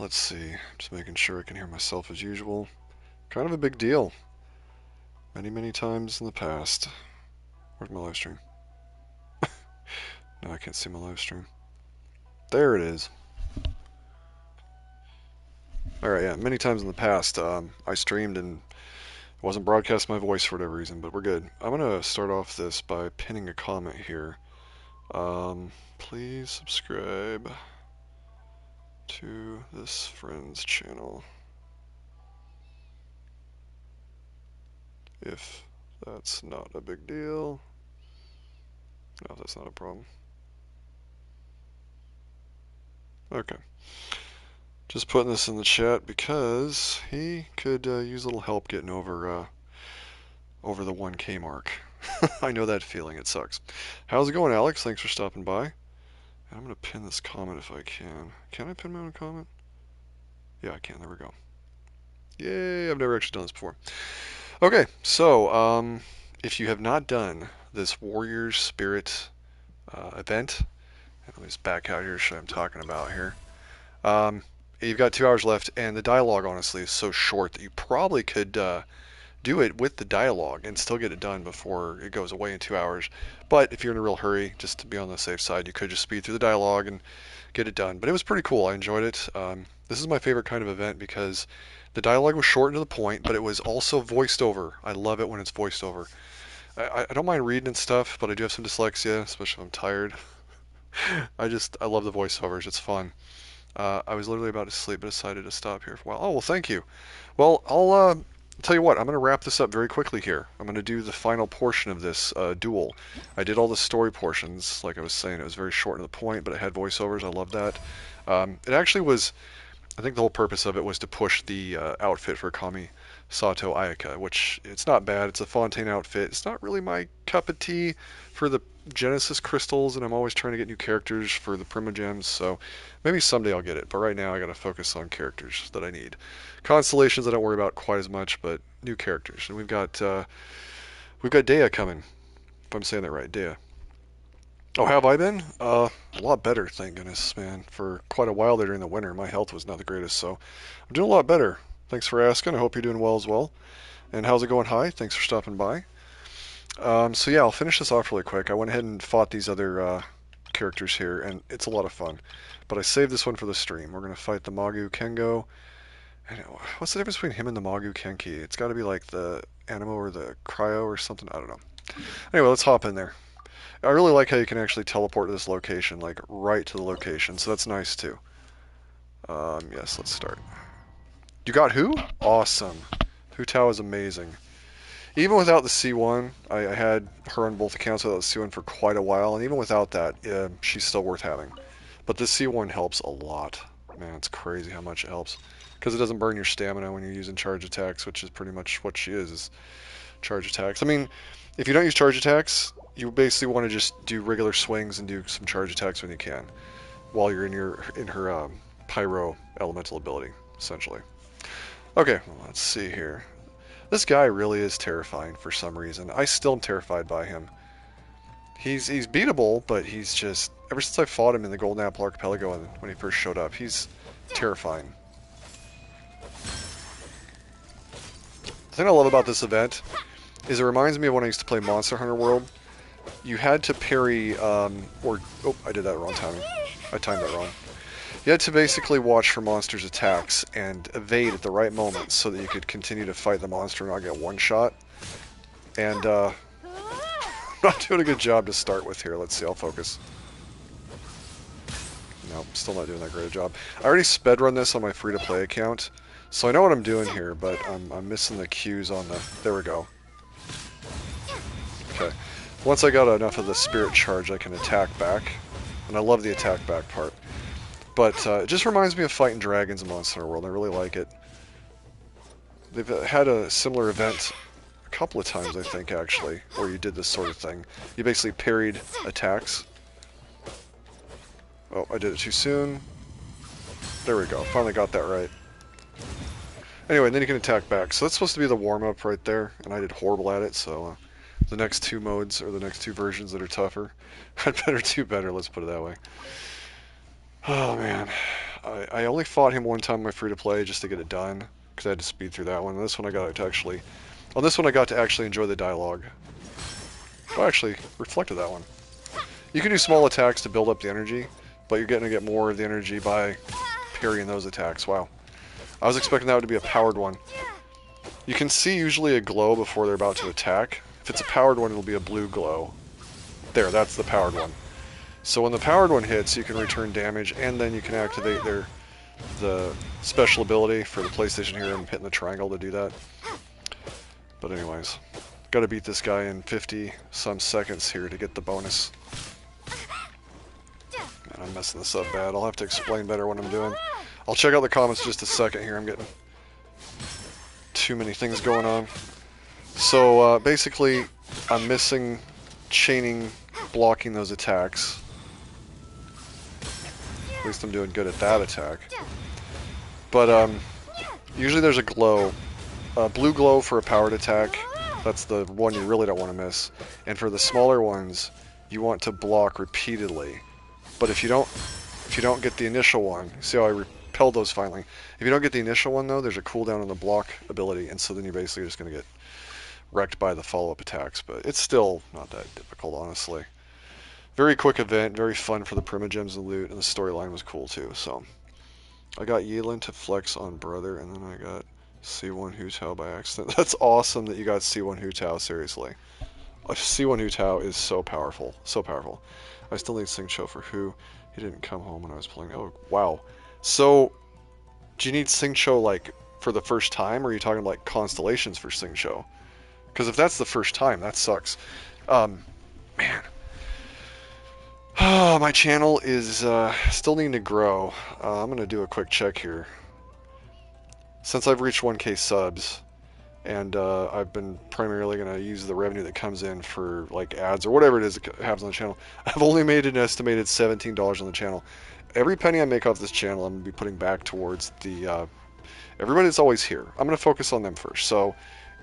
let's see. Just making sure I can hear myself as usual. Kind of a big deal. Many, many times in the past. Where's my live stream? No, I can't see my live stream. There it is. Alright, yeah, many times in the past, I streamed and wasn't broadcasting my voice for whatever reason, but we're good. I'm going to start off this by pinning a comment here. Please subscribe to this friend's channel if that's not a big deal. No, that's not a problem. Okay. Just putting this in the chat because he could use a little help getting over the 1K mark. I know that feeling. It sucks. How's it going, Alex? Thanks for stopping by. And I'm going to pin this comment if I can. Can I pin my own comment? Yeah, I can. There we go. Yay, I've never actually done this before. Okay, so if you have not done this Warriors Spirit event, let me just back out here to show you what I'm talking about here. You've got 2 hours left, and the dialogue, honestly, is so short that you probably could do it with the dialogue and still get it done before it goes away in 2 hours. But if you're in a real hurry, just to be on the safe side, you could just speed through the dialogue and get it done. But it was pretty cool. I enjoyed it. This is my favorite kind of event because the dialogue was short and to the point, but it was also voiced over. I love it when it's voiced over. I don't mind reading and stuff, but I do have some dyslexia, especially if I'm tired. I love the voiceovers. It's fun. I was literally about to sleep, but decided to stop here for a while. Oh, well, thank you. Well, I'll tell you what, I'm going to wrap this up very quickly here. I'm going to do the final portion of this duel. I did all the story portions, like I was saying. It was very short and to the point, but it had voiceovers. I love that. It actually was, I think the whole purpose of it was to push the outfit for Kami Sato Ayaka, which it's not bad. It's a Fontaine outfit. It's not really my cup of tea for the Genesis crystals, and I'm always trying to get new characters for the Primogems, so maybe someday I'll get it. But right now I got to focus on characters that I need. Constellations I don't worry about quite as much, but new characters. And we've got Dea coming, if I'm saying that right, Dea. Oh, have I been? A lot better, thank goodness, man. For quite a while there during the winter, my health was not the greatest, so I'm doing a lot better. Thanks for asking. I hope you're doing well as well. And how's it going? Hi, thanks for stopping by. So yeah, I'll finish this off really quick. I went ahead and fought these other characters here, and it's a lot of fun. But I saved this one for the stream. We're going to fight the Magu Kengo. And what's the difference between him and the Magu Kenki? It's got to be like the Animo or the Cryo or something. I don't know. Anyway, let's hop in there. I really like how you can actually teleport to this location, like right to the location, so that's nice too. Yes, let's start. You got who? Awesome. Hutao is amazing. Even without the C1, I had her on both accounts without the C1 for quite a while, and even without that, she's still worth having. But the C1 helps a lot. Man, it's crazy how much it helps. Because it doesn't burn your stamina when you're using charge attacks, which is pretty much what she is charge attacks. I mean, if you don't use charge attacks, you basically want to just do regular swings and do some charge attacks when you can, while you're in her pyro elemental ability, essentially. Okay, well, let's see here. This guy really is terrifying for some reason. I still am terrified by him. He's beatable, but he's just, ever since I fought him in the Golden Apple Archipelago and when he first showed up, he's terrifying. The thing I love about this event is it reminds me of when I used to play Monster Hunter World. You had to parry, oh, I did that wrong timing. I timed that wrong. You had to basically watch for monsters' attacks and evade at the right moment so that you could continue to fight the monster and not get one shot. And, I'm not doing a good job to start with here. Let's see, I'll focus. Nope, still not doing that great a job. I already sped run this on my free-to-play account, so I know what I'm doing here, but I'm missing the cues on the... There we go. Okay. Once I got enough of the spirit charge, I can attack back. And I love the attack back part. But it just reminds me of fighting dragons in Monster Hunter World. I really like it. They've had a similar event a couple of times, I think, actually, where you did this sort of thing. You basically parried attacks. Oh, I did it too soon. There we go. Finally got that right. Anyway, and then you can attack back. So that's supposed to be the warm-up right there, and I did horrible at it, so the next two modes, or the next two versions that are tougher, I'd better do better, let's put it that way. Oh, man. I only fought him one time in my free-to-play just to get it done, because I had to speed through that one. This one I got to actually... On this one I got to actually enjoy the dialogue. Oh, I actually reflected that one. You can do small attacks to build up the energy, but you're getting to get more of the energy by parrying those attacks. Wow. I was expecting that to be a powered one. You can see usually a glow before they're about to attack. If it's a powered one, it'll be a blue glow. There, that's the powered one. So when the powered one hits, you can return damage, and then you can activate the special ability for the PlayStation here. I'm hitting the triangle to do that. But anyways, gotta beat this guy in 50-some seconds here to get the bonus. Man, I'm messing this up bad. I'll have to explain better what I'm doing. I'll check out the comments just a second here. I'm getting too many things going on. So basically, I'm missing chaining, blocking those attacks. At least I'm doing good at that attack. But usually there's a glow. Blue glow for a powered attack. That's the one you really don't want to miss. And for the smaller ones, you want to block repeatedly. But if you don't get the initial one, see how I repelled those finally. If you don't get the initial one though, there's a cooldown on the block ability, and so then you're basically just going to get wrecked by the follow-up attacks. But it's still not that difficult, honestly. Very quick event, very fun for the primogems and loot, and the storyline was cool too. So I got yelan to flex on brother, and then I got C1 hutao by accident. That's awesome that you got C1 hutao, seriously. C1 hutao is so powerful, so powerful. I still need Singcho for who. He didn't come home when I was playing. Oh, wow. So, do you need Singcho, like, for the first time, or are you talking, like, constellations for Singcho? Because if that's the first time, that sucks. Man. My channel is still needing to grow. I'm going to do a quick check here. Since I've reached 1K subs, and I've been primarily going to use the revenue that comes in for like ads or whatever it is that happens on the channel, I've only made an estimated $17 on the channel. Every penny I make off this channel, I'm going to be putting back towards the everybody that's always here. I'm going to focus on them first. So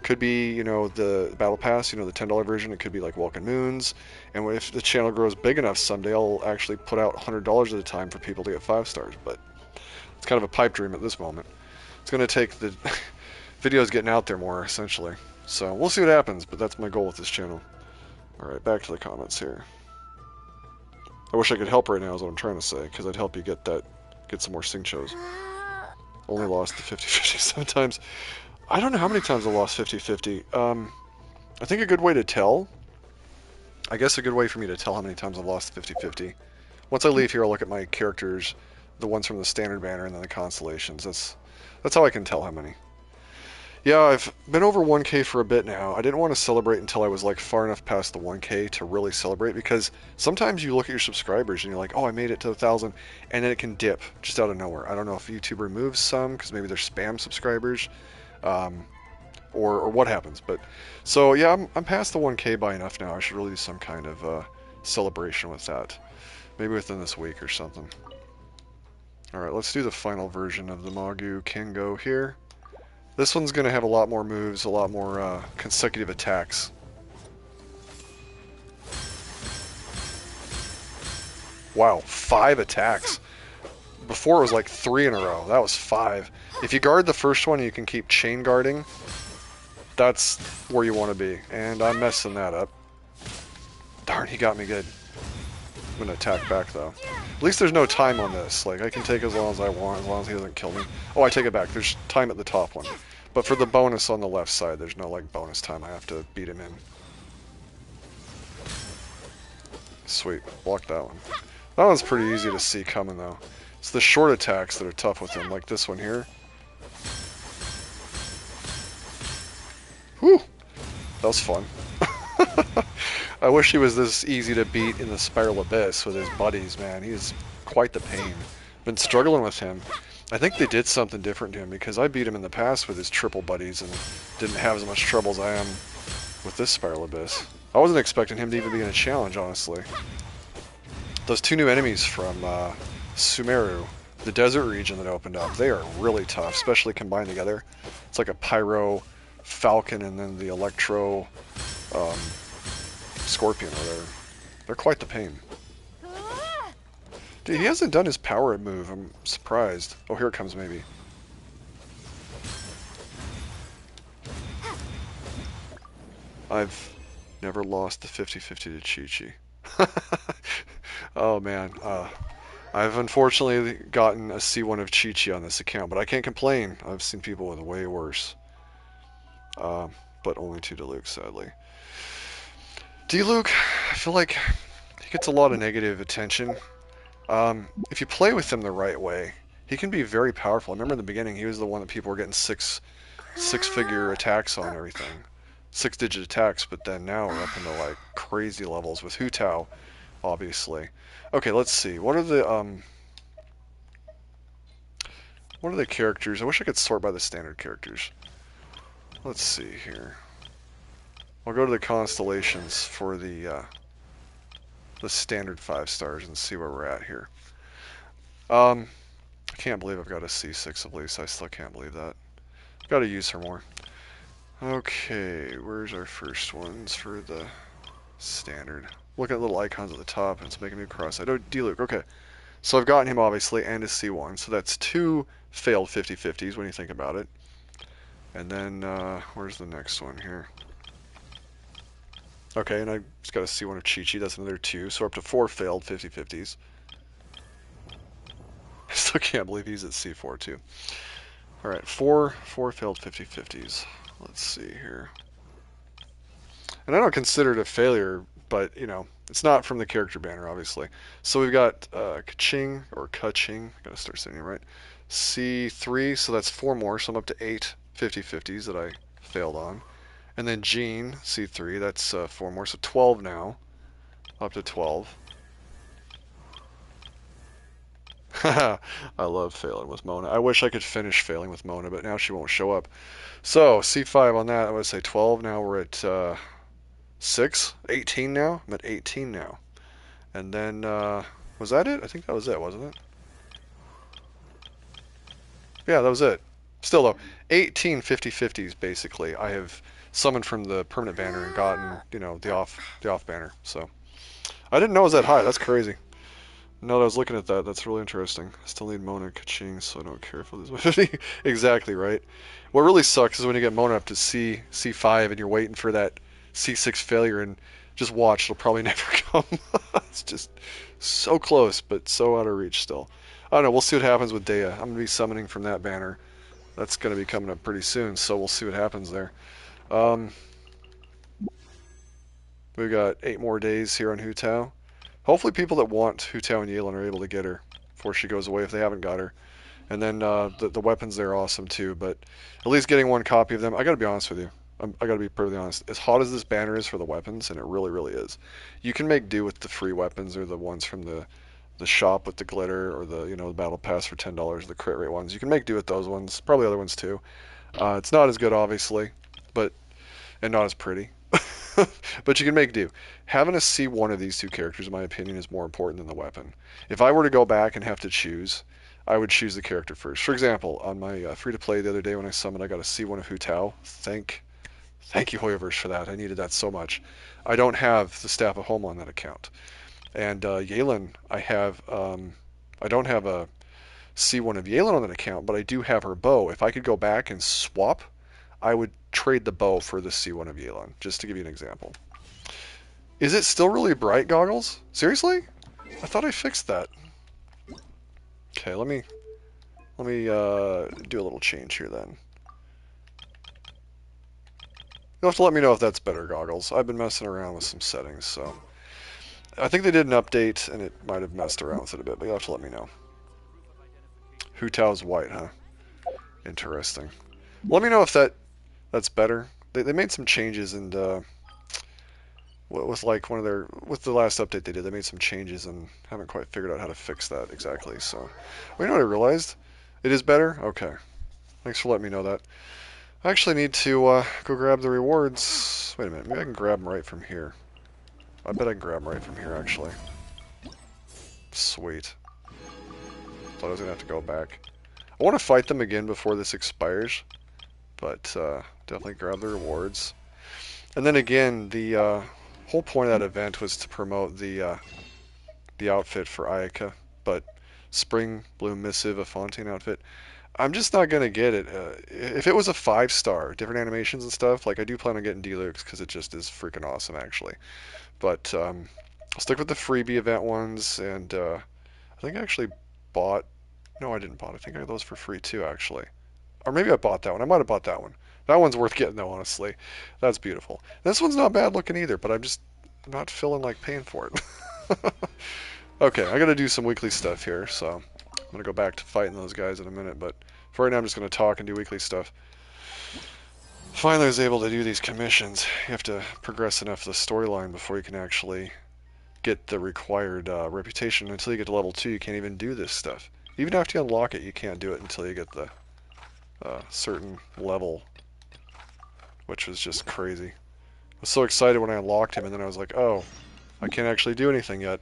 could be, you know, the Battle Pass, you know, the $10 version. It could be like Welcome Moons. And if the channel grows big enough someday, I'll actually put out $100 at a time for people to get 5 stars. But it's kind of a pipe dream at this moment. It's going to take the videos getting out there more, essentially. So we'll see what happens, but that's my goal with this channel. Alright, back to the comments here. I wish I could help right now is what I'm trying to say, because I'd help you get some more Singchos. Only lost the 50-50 sometimes. I don't know how many times I lost 50-50. I think a good way to tell, I guess a good way for me to tell how many times I've lost 50-50. Once I leave here, I'll look at my characters, the ones from the standard banner and then the constellations. That's how I can tell how many. Yeah, I've been over 1K for a bit now. I didn't want to celebrate until I was like far enough past the 1K to really celebrate, because sometimes you look at your subscribers and you're like, oh, I made it to 1,000, and then it can dip just out of nowhere. I don't know if YouTube removes some because maybe they're spam subscribers, or what happens. But so yeah, I'm past the 1K by enough now. I should really do some kind of celebration with that, maybe within this week or something. All right, let's do the final version of the Magu Kengo here. This one's going to have a lot more moves, a lot more consecutive attacks. Wow, 5 attacks. Before it was like 3 in a row. That was 5. If you guard the first one, you can keep chain guarding. That's where you want to be. And I'm messing that up. Darn, he got me good. I'm going to attack back, though. At least there's no time on this. Like, I can take as long as I want, as long as he doesn't kill me. Oh, I take it back. There's time at the top one. But for the bonus on the left side, there's no, like, bonus time. I have to beat him in. Sweet. Block that one. That one's pretty easy to see coming, though. It's the short attacks that are tough with him, like this one here. Whew! That was fun. I wish he was this easy to beat in the Spiral Abyss with his buddies, man. He's quite the pain. Been struggling with him. I think they did something different to him, because I beat him in the past with his triple buddies and didn't have as much trouble as I am with this Spiral Abyss. I wasn't expecting him to even be in a challenge, honestly. Those 2 new enemies from Sumeru, the desert region that opened up, they are really tough, especially combined together. It's like a Pyro Falcon and then the Electro Scorpion or whatever. They're quite the pain. Dude, he hasn't done his power move. I'm surprised. Oh, here it comes, maybe. I've never lost the 50-50 to Chi-Chi. Oh, man. I've unfortunately gotten a C1 of Chi-Chi on this account, but I can't complain. I've seen people with way worse. But only to Diluc, sadly. Diluc, I feel like he gets a lot of negative attention. If you play with him the right way, he can be very powerful. I remember in the beginning, he was the one that people were getting six-figure attacks on everything. Six-digit attacks, but then now we're up into like crazy levels with hutao, obviously. Okay, let's see. What are the characters? I wish I could sort by the standard characters. Let's see here. I'll go to the constellations for the standard 5 stars and see where we're at here. I can't believe I've got a C6 of Lisa. I still can't believe that. Got to use her more. Okay, where's our first ones for the standard? Look at little icons at the top, and it's making me cross-eyed. Oh, Diluc, okay. So I've gotten him, obviously, and his C1. So that's 2 failed 50-50s when you think about it. And then, where's the next one here? Okay, and I just got a C1 of Chi-Chi. That's another 2. So we're up to 4 failed 50-50s. I still can't believe he's at C4, too. Alright, 4 failed 50-50s. Let's see here. And I don't consider it a failure, but, you know, it's not from the character banner, obviously. So we've got Kaching, or Kaching, gotta start saying it right, C3, so that's 4 more, so I'm up to 8 50-50s that I failed on. And then Jean, C3, that's 4 more, so 12 now, up to 12. I love failing with Mona. I wish I could finish failing with Mona, but now she won't show up. So, C5 on that, I would say 12. Now we're at 6, 18 now. I'm at 18 now. And then, was that it? I think that was it, wasn't it? Yeah, that was it. Still though, 18 50-50s basically. I have summoned from the permanent banner and gotten, you know, the off banner. So, I didn't know it was that high. That's crazy. Now that I was looking at that, that's really interesting. I still need Mona Kaching, so I don't care if it is 50. Exactly right. What really sucks is when you get Mona up to C5 and you're waiting for that C6 failure, and just watch, it'll probably never come. It's just so close, but so out of reach still. I don't know, we'll see what happens with Dea. I'm going to be summoning from that banner. That's going to be coming up pretty soon, so we'll see what happens there. We've got 8 more days here on hutao. Hopefully people that want hutao and yelan are able to get her before she goes away if they haven't got her. And then the weapons there are awesome too, but at least getting 1 copy of them, I gotta be honest with you. I gotta be perfectly honest. As hot as this banner is for the weapons, and it really, really is, you can make do with the free weapons or the ones from the shop with the glitter, or the, you know, the battle pass for $10, the crit rate ones. You can make do with those ones, probably other ones too. It's not as good, obviously, and not as pretty. But you can make do. Having a C1 of these 2 characters, in my opinion, is more important than the weapon. If I were to go back and have to choose, I would choose the character first. For example, on my free-to-play the other day when I summoned, I got a C1 of hutao. Thank you, Hoyoverse, for that. I needed that so much. I don't have the Staff of Home on that account. And Yelan, I don't have a C1 of Yelan on that account, but I do have her bow. If I could go back and swap, I would trade the bow for the C1 of Yelan, just to give you an example. Is it still really bright, Goggles? Seriously? I thought I fixed that. Okay, let me do a little change here then. You'll have to let me know if that's better, Goggles. I've been messing around with some settings, so I think they did an update and it might have messed around with it a bit, but you'll have to let me know. Hutao's white, huh? Interesting. Let me know if that's better. They made some changes, and with like with the last update they did, they made some changes and haven't quite figured out how to fix that exactly. So, well, you know what I realized? It is better? Okay. Thanks for letting me know that. I actually need to go grab the rewards. Wait a minute, maybe I can grab them right from here. I bet I can grab them right from here, actually. Sweet. Thought I was gonna have to go back. I want to fight them again before this expires, but definitely grab the rewards. And then again, the whole point of that event was to promote the outfit for Ayaka. but Spring Bloom Missive, a Fontaine outfit, I'm just not gonna get it. If it was a 5-star, different animations and stuff, like I do plan on getting Deluxe because it just is freaking awesome actually. But I'll stick with the freebie event ones, and I think I actually bought. No, I didn't bought. I think I got those for free too actually, or maybe I bought that one. I might have bought that one. That one's worth getting though, honestly. That's beautiful. This one's not bad looking either, but I'm just not feeling like paying for it. Okay, I gotta do some weekly stuff here, so I'm gonna go back to fighting those guys in a minute, but for right now I'm just gonna talk and do weekly stuff. Finally I was able to do these commissions. You have to progress enough the storyline before you can actually get the required reputation. Until you get to level 2, you can't even do this stuff. Even after you unlock it, you can't do it until you get the certain level, which was just crazy. I was so excited when I unlocked him, and then I was like, oh, I can't actually do anything yet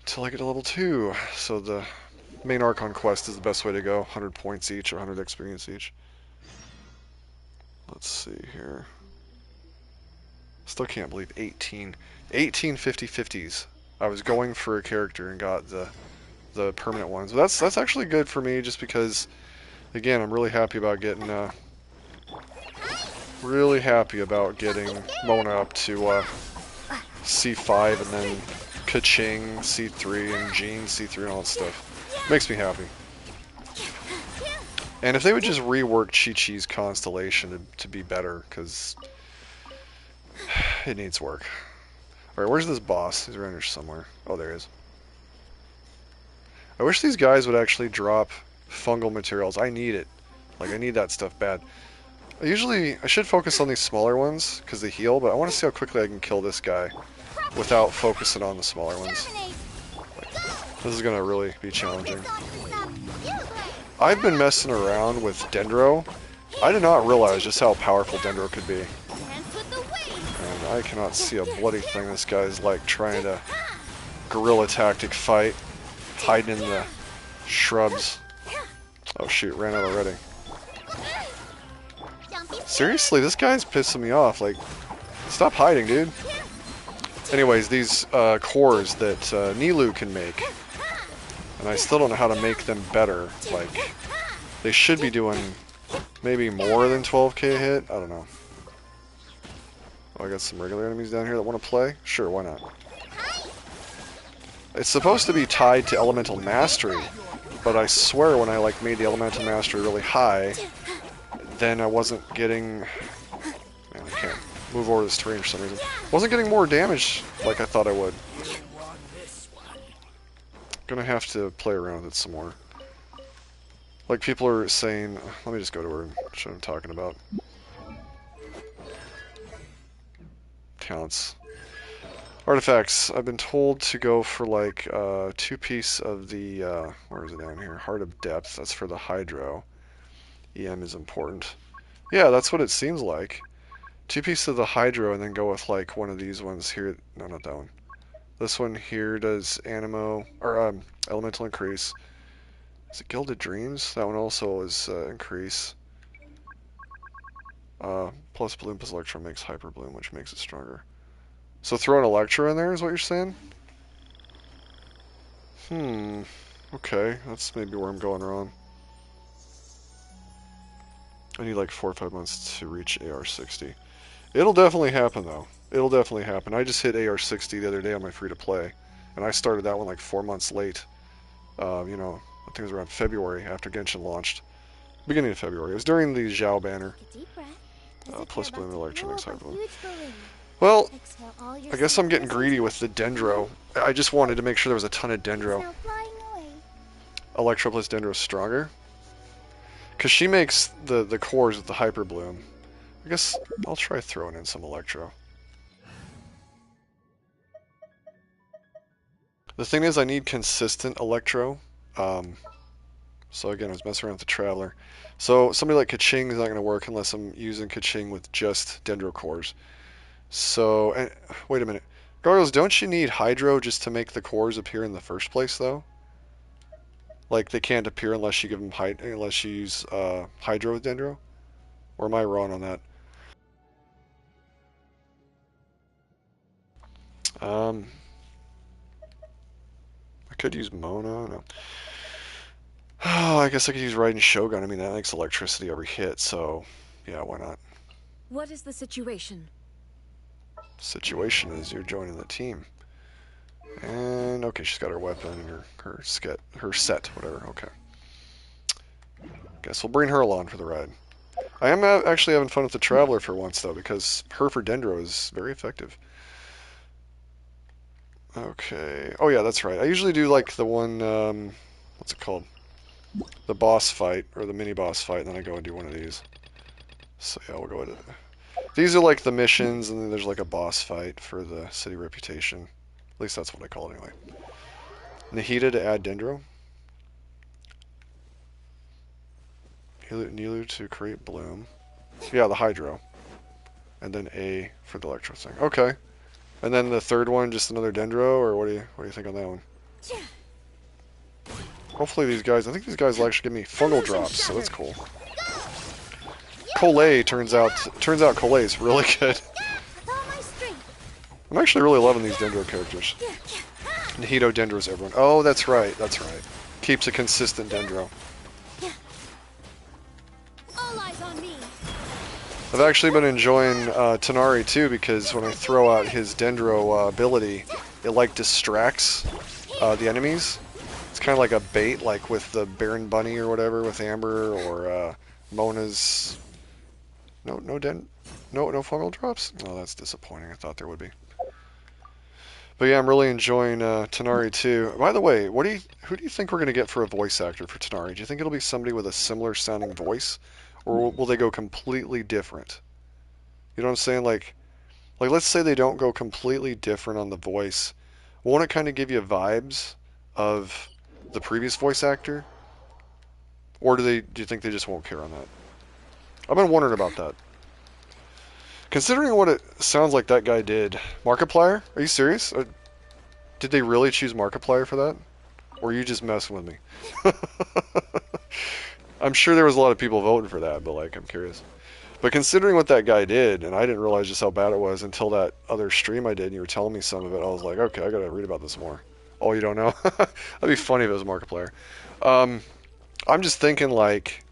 until I get to level 2. So the main Archon quest is the best way to go. 100 points each, or 100 experience each. Let's see here. Still can't believe 18 50/50s. I was going for a character and got the permanent ones. But that's actually good for me, just because, again, I'm really happy about getting Mona up to C5, and then Kaching C3 and Jean C3 and all that stuff. Makes me happy. And if they would just rework Chi-Chi's constellation to be better, because it needs work. Alright, where's this boss? He's around here somewhere. Oh, there he is. I wish these guys would actually drop fungal materials. I need it. Like, I need that stuff bad. I should focus on these smaller ones, because they heal, but I want to see how quickly I can kill this guy without focusing on the smaller ones. Like, this is going to really be challenging. I've been messing around with Dendro. I did not realize just how powerful Dendro could be. And I cannot see a bloody thing. This guy's like trying to guerrilla tactic fight, hiding in the shrubs. Oh shoot, ran out already. Seriously, this guy's pissing me off. Like, stop hiding, dude. Anyways, these cores that Nilou can make, and I still don't know how to make them better. Like, they should be doing maybe more than 12k hit. I don't know. Oh, I got some regular enemies down here that want to play? Sure, why not? It's supposed to be tied to elemental mastery, but I swear when I like made the elemental mastery really high, then I wasn't getting... Man, I can't move over this terrain for some reason. Wasn't getting more damage like I thought I would. Gonna have to play around with it some more. Like, people are saying... Let me just go to her and show what I'm talking about. Talents. Artifacts. I've been told to go for, like, 2-piece of the... where is it down here? Heart of Depth. That's for the Hydro. EM is important. Yeah, that's what it seems like. 2-piece of the Hydro, and then go with, like, one of these ones here. No, not that one. This one here does Animo... Or, Elemental Increase. Is it Gilded Dreams? That one also is increase. Plus Bloom plus Electro makes Hyper Bloom, which makes it stronger. So throw an Electro in there is what you're saying? Okay, that's maybe where I'm going wrong. I need like 4 or 5 months to reach AR60. It'll definitely happen though. It'll definitely happen. I just hit AR60 the other day on my free-to-play, and I started that one like 4 months late. You know, I think it was around February after Genshin launched. Beginning of February. It was during the Zhao banner. Plus Bloom Electronics High Bloom. Well, I guess I'm getting greedy with the Dendro. I just wanted to make sure there was a ton of Dendro. Electro plus Dendro is stronger. Because she makes the cores with the Hyper Bloom. I guess I'll try throwing in some Electro. The thing is, I need consistent Electro. So again, I was messing around with the Traveler. So somebody like Kaching is not going to work unless I'm using Kaching with just Dendro cores. So, and, wait a minute. Gargoyles, don't you need Hydro just to make the cores appear in the first place, though? Like, they can't appear unless you give them unless you use Hydro with Dendro? Or am I wrong on that? I Could use Mona. No. Oh, I guess I could use Raiden Shogun. I mean, that makes electricity every hit, so yeah, why not? What is the situation? Situation is you're joining the team. And okay, she's got her weapon and her set, whatever. Okay. Guess we'll bring her along for the ride. I am actually having fun with the Traveler for once though, because her for Dendro is very effective. Okay. Oh yeah, that's right. I usually do like the one, what's it called? The boss fight, or the mini boss fight, and then I go and do one of these. So yeah, we'll go with it. These are like the missions, and then there's like a boss fight for the city reputation. At least that's what I call it anyway. Nahida to add Dendro. Nilu to create Bloom. Yeah, the Hydro. And then A for the Electro thing. Okay. And then the third one, just another Dendro, or what do you think on that one? Hopefully these guys, I think these guys will actually give me fungal drops, so that's cool. Collet turns out Collet is really good. I'm actually really loving these Dendro characters. Nahito Dendro's everyone. Oh, that's right, that's right. Keeps a consistent Dendro. I've actually been enjoying Tonari too, because when I throw out his Dendro ability, it like distracts the enemies. It's kind of like a bait, like with the Baron Bunny or whatever, with Amber, or Mona's. No fungal drops? Oh, that's disappointing. I thought there would be. But yeah, I'm really enjoying Tonari too. By the way, who do you think we're going to get for a voice actor for Tonari? Do you think it'll be somebody with a similar sounding voice, or will they go completely different? You know what I'm saying? Like let's say they don't go completely different on the voice. Won't it kind of give you vibes of the previous voice actor? Or do you think they just won't care on that? I've been wondering about that. Considering what it sounds like that guy did. Markiplier? Are you serious? Did they really choose Markiplier for that? Or are you just messing with me? I'm sure there was a lot of people voting for that, but like, I'm curious. But considering what that guy did, and I didn't realize just how bad it was until that other stream I did and you were telling me some of it, I was like, okay, I gotta read about this more. Oh, you don't know? That'd be funny if it was Markiplier. I'm just thinking like,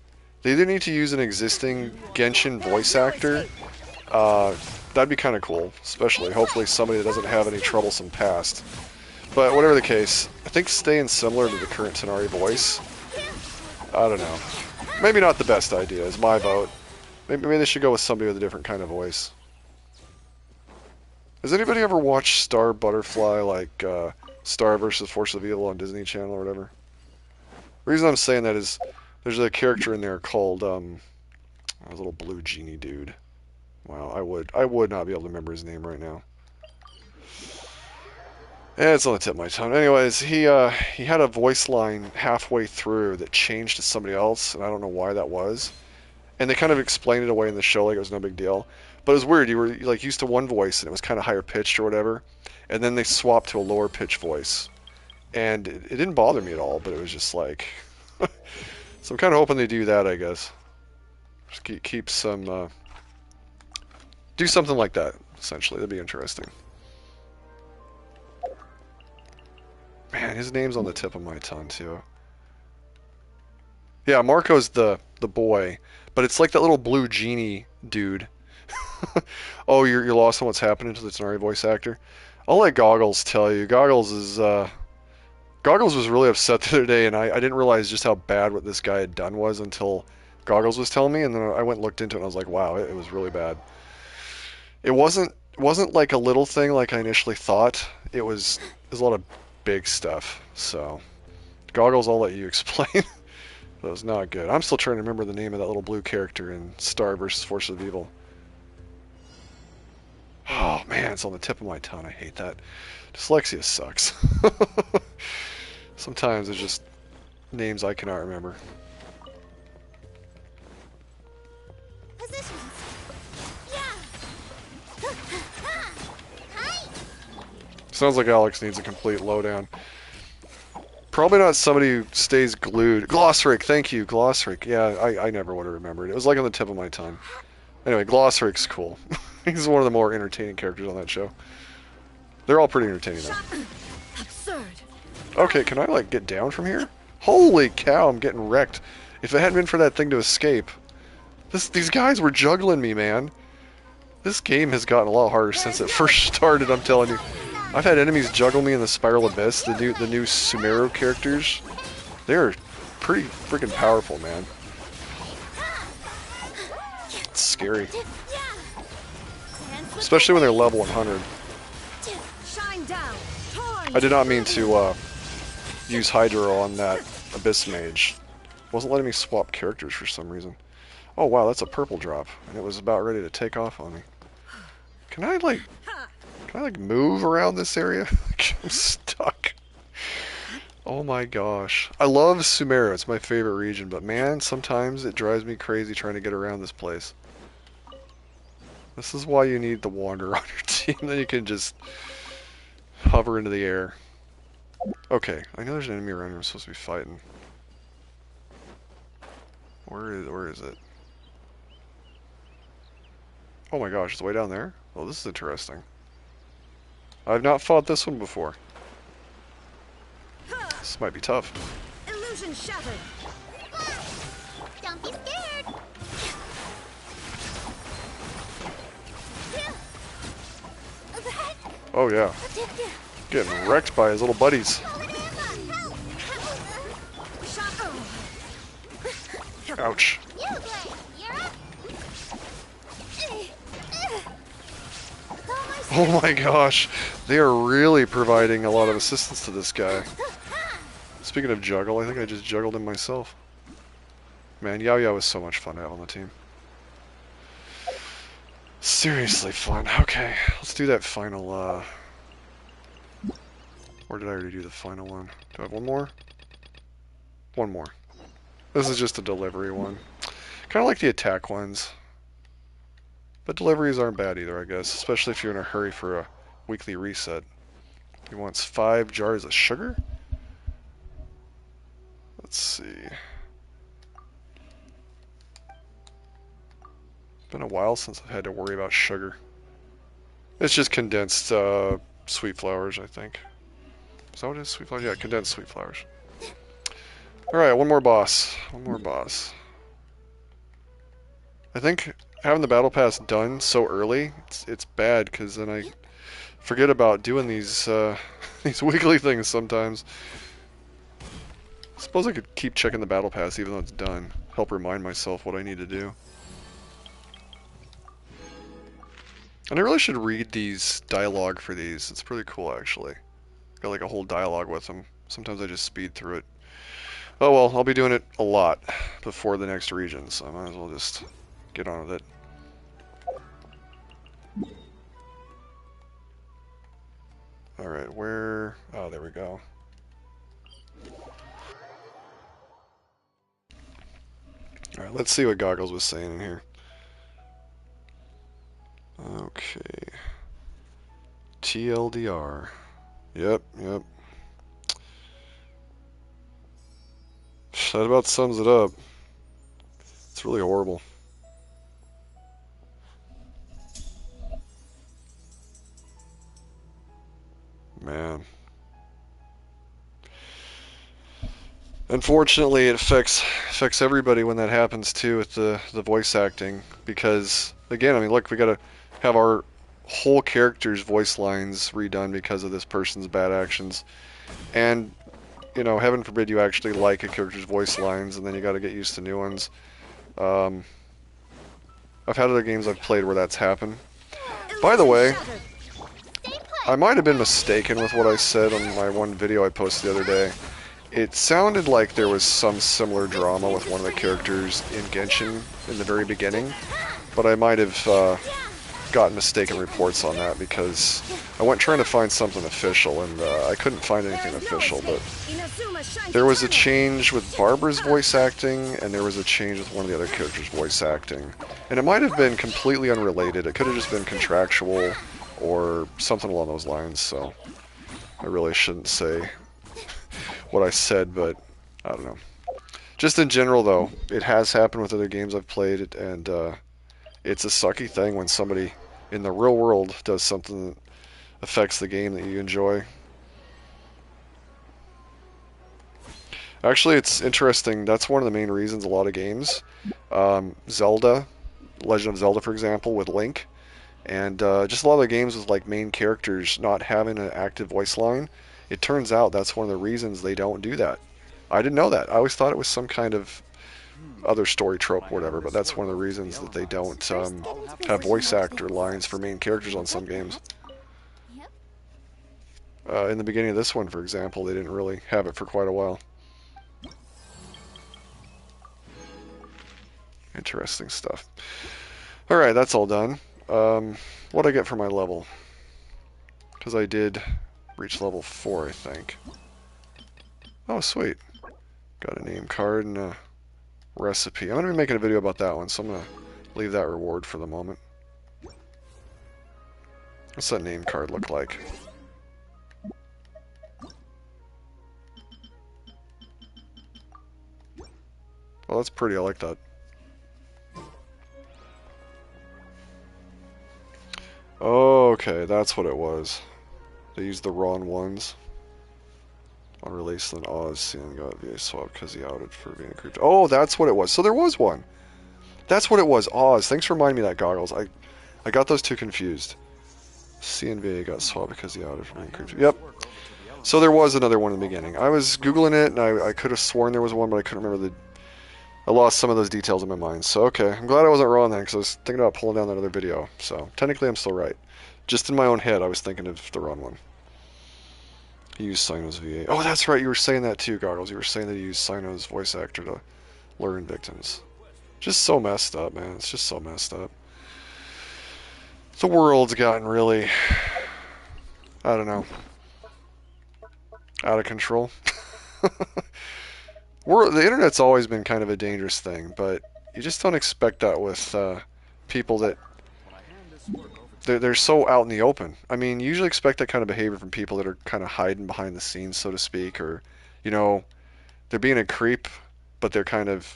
they either need to use an existing Genshin voice actor. That'd be kind of cool, especially, hopefully somebody that doesn't have any troublesome past. But whatever the case, I think staying similar to the current Tonari voice, I don't know. Maybe not the best idea, is my vote. Maybe they should go with somebody with a different kind of voice. Has anybody ever watched Star Butterfly, like Star vs. Force of Evil on Disney Channel or whatever? The reason I'm saying that is there's a character in there called a little blue genie dude. Wow, I would not be able to remember his name right now. Yeah, it's on the tip of my tongue. Anyways, he had a voice line halfway through that changed to somebody else, and I don't know why that was. And they kind of explained it away in the show like it was no big deal. But it was weird. You were like used to one voice and it was kind of higher pitched or whatever, and then they swapped to a lower pitched voice, and it didn't bother me at all. But it was just like, so I'm kind of hoping they do that. I guess just keep some, do something like that. Essentially, that'd be interesting. Man, his name's on the tip of my tongue too. Yeah, Marco's the boy, but it's like that little blue genie dude. Oh, you're lost on what's happening to the Tonari voice actor? I'll let Goggles tell you. Goggles was really upset the other day, and I didn't realize just how bad what this guy had done was until Goggles was telling me, and then I went and looked into it, and I was like, wow, it was really bad. It wasn't like a little thing like I initially thought. There's a lot of big stuff. So, Goggles, I'll let you explain. That was not good. I'm still trying to remember the name of that little blue character in Star vs. Force of Evil. Oh man, it's on the tip of my tongue. I hate that. Dyslexia sucks. Sometimes it's just names I cannot remember. Positions. Yeah. Sounds like Alex needs a complete lowdown. Probably not somebody who stays glued. Glossric, thank you, Glossric. Yeah, I never would have remembered. It was like on the tip of my tongue. Anyway, Glossric's cool. He's one of the more entertaining characters on that show. They're all pretty entertaining though. Absurd. Okay, can I, like, get down from here? Holy cow, I'm getting wrecked. If it hadn't been for that thing to escape. These guys were juggling me, man. This game has gotten a lot harder since it first started, I'm telling you. I've had enemies juggle me in the Spiral Abyss, the new Sumeru characters. They're pretty freaking powerful, man. It's scary. Especially when they're level 100. I did not mean to use Hydro on that Abyss Mage. Wasn't letting me swap characters for some reason. Oh wow, that's a purple drop, and it was about ready to take off on me. Can I like move around this area? I'm stuck. Oh my gosh. I love Sumeru, it's my favorite region, but man, sometimes it drives me crazy trying to get around this place. This is why you need the Wanderer on your team, then you can just hover into the air. Okay, I know there's an enemy around here I'm supposed to be fighting. Where is it? Oh my gosh, it's way down there? Oh, this is interesting. I've not fought this one before. This might be tough. Illusion shattered. Don't be scared. Oh yeah. Getting wrecked by his little buddies. Ouch. Oh my gosh. They are really providing a lot of assistance to this guy. Speaking of juggle, I think I just juggled him myself. Man, Yao Yao was so much fun to have on the team. Seriously fun. Okay, let's do that final, or did I already do the final one? Do I have one more? One more. This is just a delivery one. Kind of like the attack ones. But deliveries aren't bad either, I guess. Especially if you're in a hurry for a weekly reset. He wants 5 jars of sugar? Let's see. Been a while since I've had to worry about sugar. It's just condensed sweet flowers, I think. Is that what it is? Sweet flowers? Yeah, condensed sweet flowers. Alright, one more boss. One more boss. I think having the battle pass done so early, it's bad, because then I forget about doing these these weekly things sometimes. I suppose I could keep checking the battle pass even though it's done. Help remind myself what I need to do. And I really should read these dialogue for these. It's pretty cool, actually. Got like a whole dialogue with them. Sometimes I just speed through it. Oh well, I'll be doing it a lot before the next region, so I might as well just get on with it. Alright, where... Oh, there we go. Alright, let's see what Goggles was saying in here. Okay. TLDR. Yep. That about sums it up. It's really horrible. Man. Unfortunately, it affects everybody when that happens too with the voice acting, because again, I mean, look, we gotta have our whole character's voice lines redone because of this person's bad actions, and you know, heaven forbid you actually like a character's voice lines, and then you got to get used to new ones. I've had other games I've played where that's happened. By the way, I might have been mistaken with what I said on my one video I posted the other day. It sounded like there was some similar drama with one of the characters in Genshin in the very beginning, but I might have gotten mistaken reports on that because I went trying to find something official and I couldn't find anything official, but there was a change with Barbara's voice acting and there was a change with one of the other characters' voice acting. And it might have been completely unrelated. It could have just been contractual or something along those lines, so I really shouldn't say what I said, but I don't know. Just in general, though, it has happened with other games I've played, and it's a sucky thing when somebody in the real world does something that affects the game that you enjoy. Actually, it's interesting. That's one of the main reasons a lot of games, Zelda, Legend of Zelda, for example, with Link, and just a lot of the games with like main characters not having an active voice line. It turns out that's one of the reasons they don't do that. I didn't know that. I always thought it was some kind of other story trope or whatever, but that's one of the reasons that they don't First, get into have voice position. actor lines for main characters on some games. Yep. In the beginning of this one, for example, they didn't really have it for quite a while. Interesting stuff. Alright, that's all done. What'd I get for my level? Because I did reach level 4, I think. Oh, sweet. Got a name card and a recipe. I'm going to be making a video about that one, so I'm going to leave that reward for the moment. What's that name card look like? Oh, that's pretty. I like that. Okay, that's what it was. They used the wrong ones. On release, then Oz seeing got VA swap because he outed for being a creep. Oh, that's what it was. So there was one. That's what it was. Oz. Thanks for reminding me of that, Goggles. I got those two confused. CNVA got swapped because he outed for being a creep. Yep. So there was another one in the beginning. I was Googling it, and I could have sworn there was one, but I couldn't remember the... I lost some of those details in my mind. So, okay. I'm glad I wasn't wrong then, because I was thinking about pulling down that other video. So, technically I'm still right. Just in my own head, I was thinking of the wrong one. He used Sino's VA. Oh, that's right. You were saying that too, Goggles. You were saying that he used Sino's voice actor to lure in victims. Just so messed up, man. It's just so messed up. The world's gotten really, I don't know, out of control. The internet's always been kind of a dangerous thing, but you just don't expect that with people that they're so out in the open. I mean, you usually expect that kind of behavior from people that are kind of hiding behind the scenes, so to speak, or, you know, they're being a creep, but they're kind of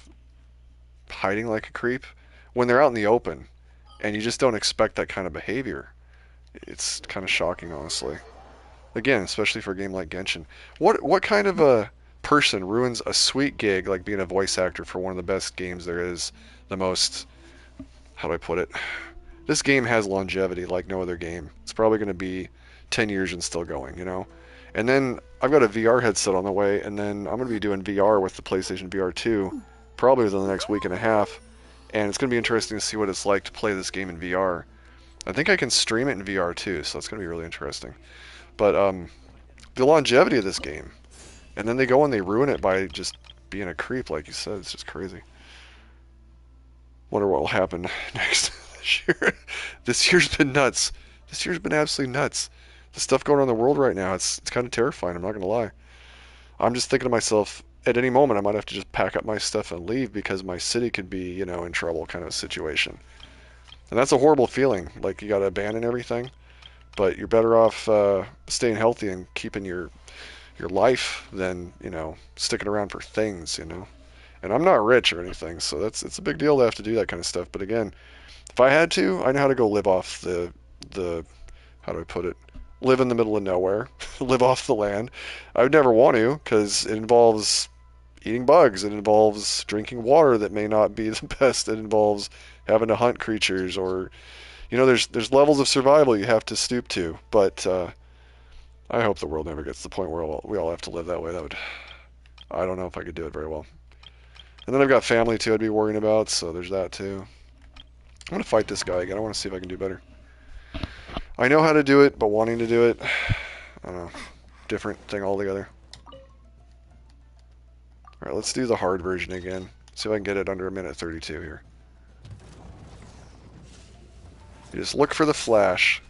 hiding like a creep. When they're out in the open, and you just don't expect that kind of behavior, it's kind of shocking, honestly. Again, especially for a game like Genshin. What kind of a person ruins a sweet gig like being a voice actor for one of the best games there is, the most, how do I put it? This game has longevity like no other game. It's probably going to be 10 years and still going, you know? And then I've got a VR headset on the way, and then I'm going to be doing VR with the PlayStation VR 2 probably within the next week and a half. And it's going to be interesting to see what it's like to play this game in VR. I think I can stream it in VR too, so that's going to be really interesting. But the longevity of this game, and then they go and they ruin it by just being a creep, like you said. It's just crazy. Wonder what will happen next this year. This year's been nuts. This year's been absolutely nuts. The stuff going on in the world right now, it's kind of terrifying. I'm not gonna lie. I'm just thinking to myself, at any moment I might have to just pack up my stuff and leave because my city could be, you know, in trouble, kind of a situation. And that's a horrible feeling. Like you got to abandon everything, but you're better off staying healthy and keeping your life than, you know, sticking around for things, you know. And I'm not rich or anything, so it's a big deal to have to do that kind of stuff. But again, if I had to, I know how to go live off the how do I put it? Live in the middle of nowhere, live off the land. I would never want to because it involves eating bugs. It involves drinking water that may not be the best. It involves having to hunt creatures, or, you know, there's levels of survival you have to stoop to. But I hope the world never gets to the point where we all have to live that way. That would, I don't know if I could do it very well. And then I've got family too I'd be worrying about, so there's that too. I'm gonna fight this guy again. I want to see if I can do better. I know how to do it, but wanting to do it, I don't know, different thing altogether. Alright, let's do the hard version again. See if I can get it under a minute 32 here. You just look for the flash.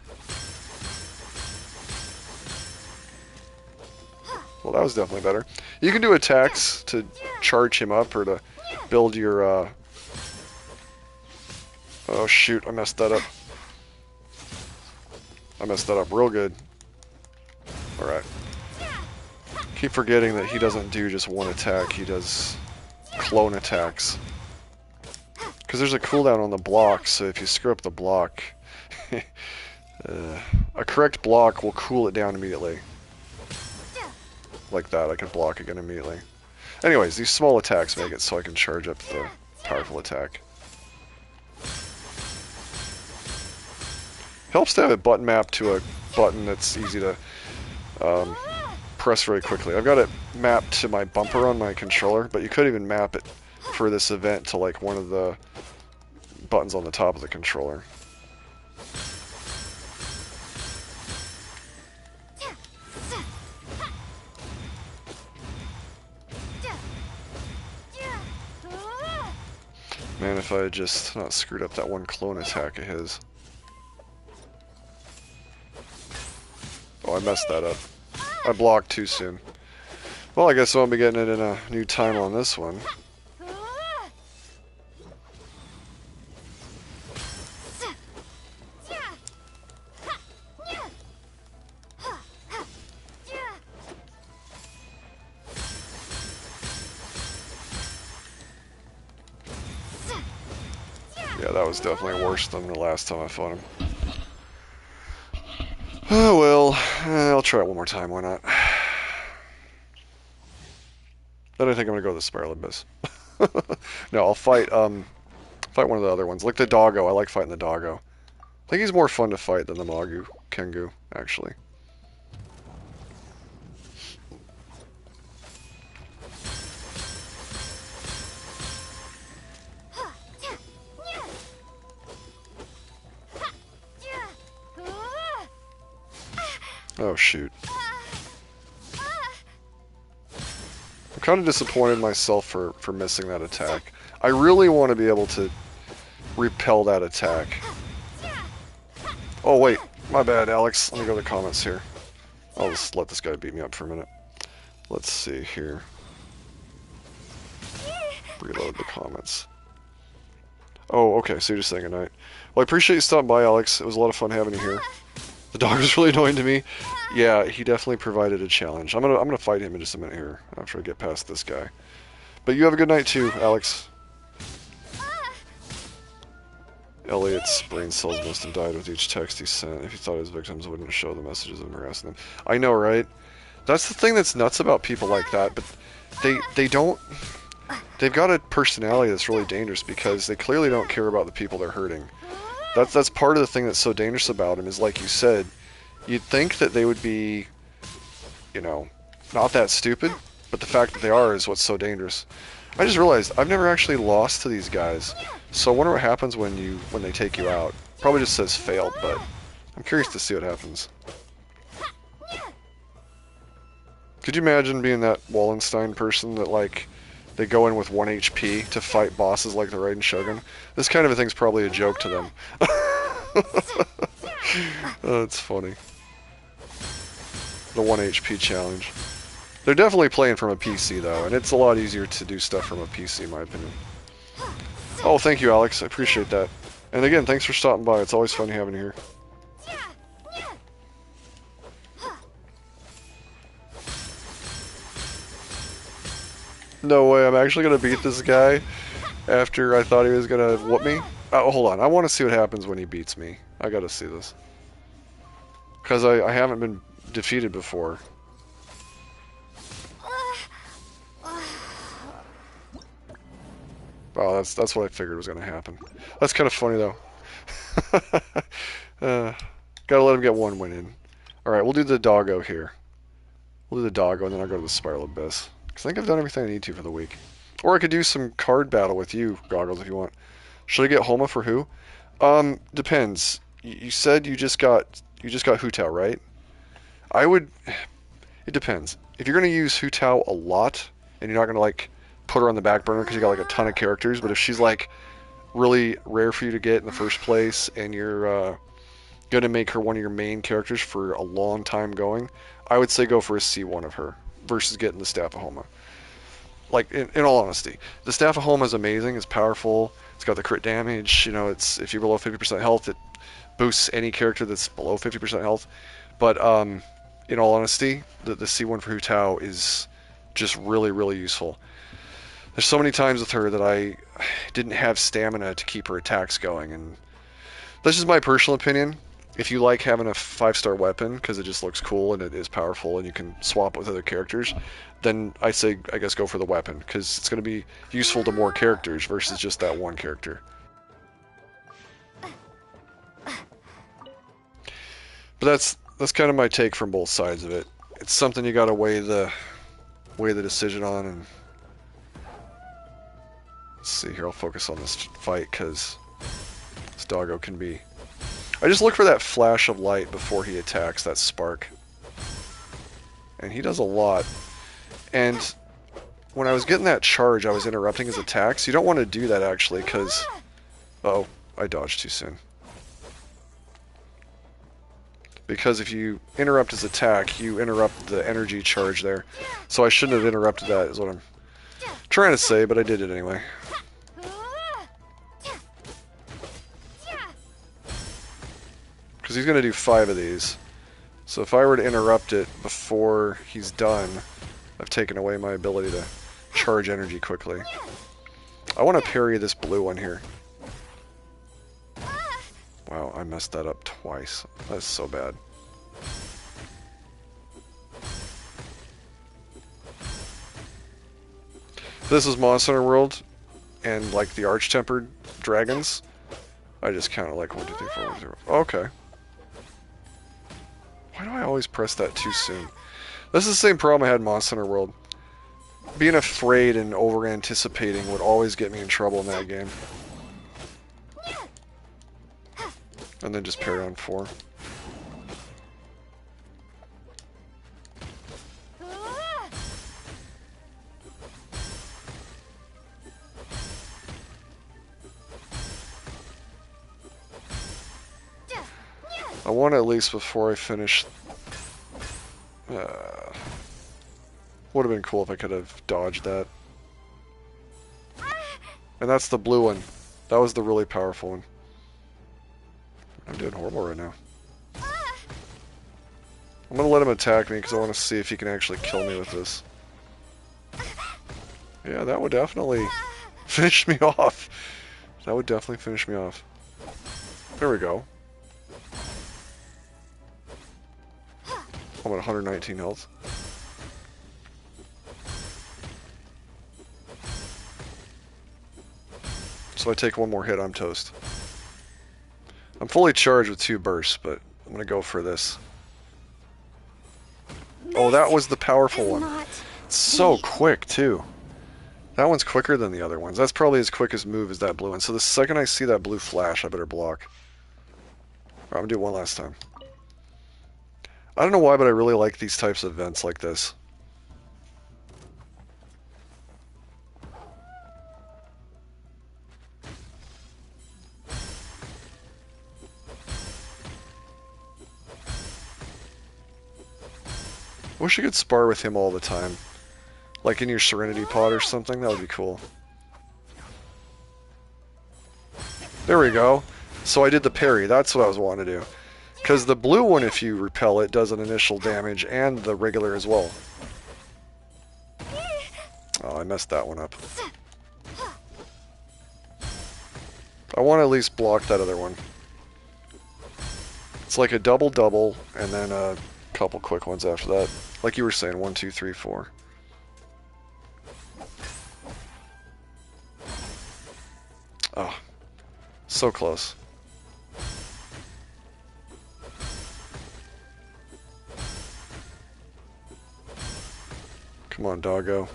Well, that was definitely better. You can do attacks to charge him up or to build your, Oh shoot, I messed that up. I messed that up real good. Alright. Keep forgetting that he doesn't do just one attack, he does clone attacks. Because there's a cooldown on the block, so if you screw up the block, a correct block will cool it down immediately. Like that, I can block again immediately. Anyways, these small attacks make it so I can charge up the powerful attack. Helps to have it button mapped to a button that's easy to press very quickly. I've got it mapped to my bumper on my controller, but you could even map it for this event to like one of the buttons on the top of the controller. Man, if I had just not screwed up that one clone attack of his. Oh, I messed that up. I blocked too soon. Well, I guess I'll be getting it in a new time on this one. Yeah, that was definitely worse than the last time I fought him. Oh well, I'll try it one more time, why not? Then I think I'm gonna go to the Spiral Abyss. No, I'll fight one of the other ones. Like the doggo, I like fighting the doggo. I think he's more fun to fight than the Magu Kengu, actually. Oh shoot. I'm kind of disappointed in myself for missing that attack. I really want to be able to repel that attack. Oh wait, my bad, Alex. Let me go to the comments here. I'll just let this guy beat me up for a minute. Let's see here. Reload the comments. Oh, okay, so you're just saying goodnight. Well, I appreciate you stopping by, Alex. It was a lot of fun having you here. The dog was really annoying to me. Yeah, he definitely provided a challenge. I'm gonna fight him in just a minute here after I get past this guy. But you have a good night too, Alex. Elliot's brain cells must have died with each text he sent. If he thought his victims wouldn't show the messages of harassing them. I know, right? That's the thing that's nuts about people like that, but they don't... They've got a personality that's really dangerous because they clearly don't care about the people they're hurting. That's part of the thing that's so dangerous about them is, like you said, you'd think that they would be, you know, not that stupid, but the fact that they are is what's so dangerous. I just realized I've never actually lost to these guys, so I wonder what happens when they take you out. Probably just says failed, but I'm curious to see what happens. Could you imagine being that Wallenstein person that, like, they go in with 1 HP to fight bosses like the Raiden Shogun? This kind of a thing's probably a joke to them. Oh, it's funny. The 1 HP challenge. They're definitely playing from a PC, though, and it's a lot easier to do stuff from a PC, in my opinion. Oh, thank you, Alex. I appreciate that. And again, thanks for stopping by. It's always fun having you here. No way, I'm actually going to beat this guy after I thought he was going to whoop me? Oh, hold on. I want to see what happens when he beats me. I got to see this. Because I haven't been defeated before. Oh, that's what I figured was going to happen. That's kind of funny, though. Gotta let him get one win in. Alright, we'll do the doggo here. We'll do the doggo, and then I'll go to the Spiral Abyss. Because I think I've done everything I need to for the week. Or I could do some card battle with you, Goggles, if you want. Should I get Homa for who? Depends. You said you just got hutao, right? I would... It depends. If you're going to use hutao a lot, and you're not going to, like, put her on the back burner because you got, like, a ton of characters, but if she's, like, really rare for you to get in the first place, and you're going to make her one of your main characters for a long time going, I would say go for a C1 of her versus getting the Staff of Homa. Like, in all honesty, the Staff of Homa is amazing. It's powerful. It's got the crit damage. You know, it's if you're below 50% health, it boosts any character that's below 50% health. But in all honesty, the C1 for hutao is just really, really useful. There's so many times with her that I didn't have stamina to keep her attacks going, and that's just my personal opinion. if you like having a 5-star weapon because it just looks cool and it is powerful and you can swap it with other characters, then I say I guess go for the weapon because it's going to be useful to more characters versus just that one character. But that's kind of my take from both sides of it. It's something you got to weigh the decision on. And let's see here. I'll focus on this fight because this doggo can be. I just look for that flash of light before he attacks, that spark, and he does a lot. And when I was getting that charge, I was interrupting his attacks. You don't want to do that actually, because oh, I dodged too soon. Because if you interrupt his attack, you interrupt the energy charge there. So I shouldn't have interrupted that, is what I'm trying to say, but I did it anyway. Because he's going to do 5 of these. So if I were to interrupt it before he's done, I've taken away my ability to charge energy quickly. I want to parry this blue one here. Wow, I messed that up twice. That's so bad. This is Monster Hunter World, and like the Arch-Tempered dragons, I just count it like 1, 2, 3, 4, 1, 2, 3. Okay. Why do I always press that too soon? This is the same problem I had in Monster Hunter World. Being afraid and over-anticipating would always get me in trouble in that game. And then just parry on 4. I want to at least before I finish. Would have been cool if I could have dodged that. And that's the blue one. That was the really powerful one. I'm doing horrible right now. I'm gonna let him attack me because I want to see if he can actually kill me with this. Yeah, that would definitely finish me off. That would definitely finish me off. There we go. I'm at 119 health. So I take one more hit, I'm toast. I'm fully charged with 2 bursts, but I'm gonna go for this. Oh, that was the powerful one. It's so quick, too. That one's quicker than the other ones. That's probably as quick as move as that blue one. So the second I see that blue flash, I better block. Alright, I'm gonna do it one last time. I don't know why, but I really like these types of events like this. I wish you could spar with him all the time. Like in your Serenity pod or something, that would be cool. There we go. So I did the parry, that's what I was wanting to do. Because the blue one, if you repel it, does an initial damage, and the regular as well. Oh, I messed that one up. I want to at least block that other one. It's like a double-double, and then a couple quick ones after that. Like you were saying, 1, 2, 3, 4. Oh, so close. Come on, doggo.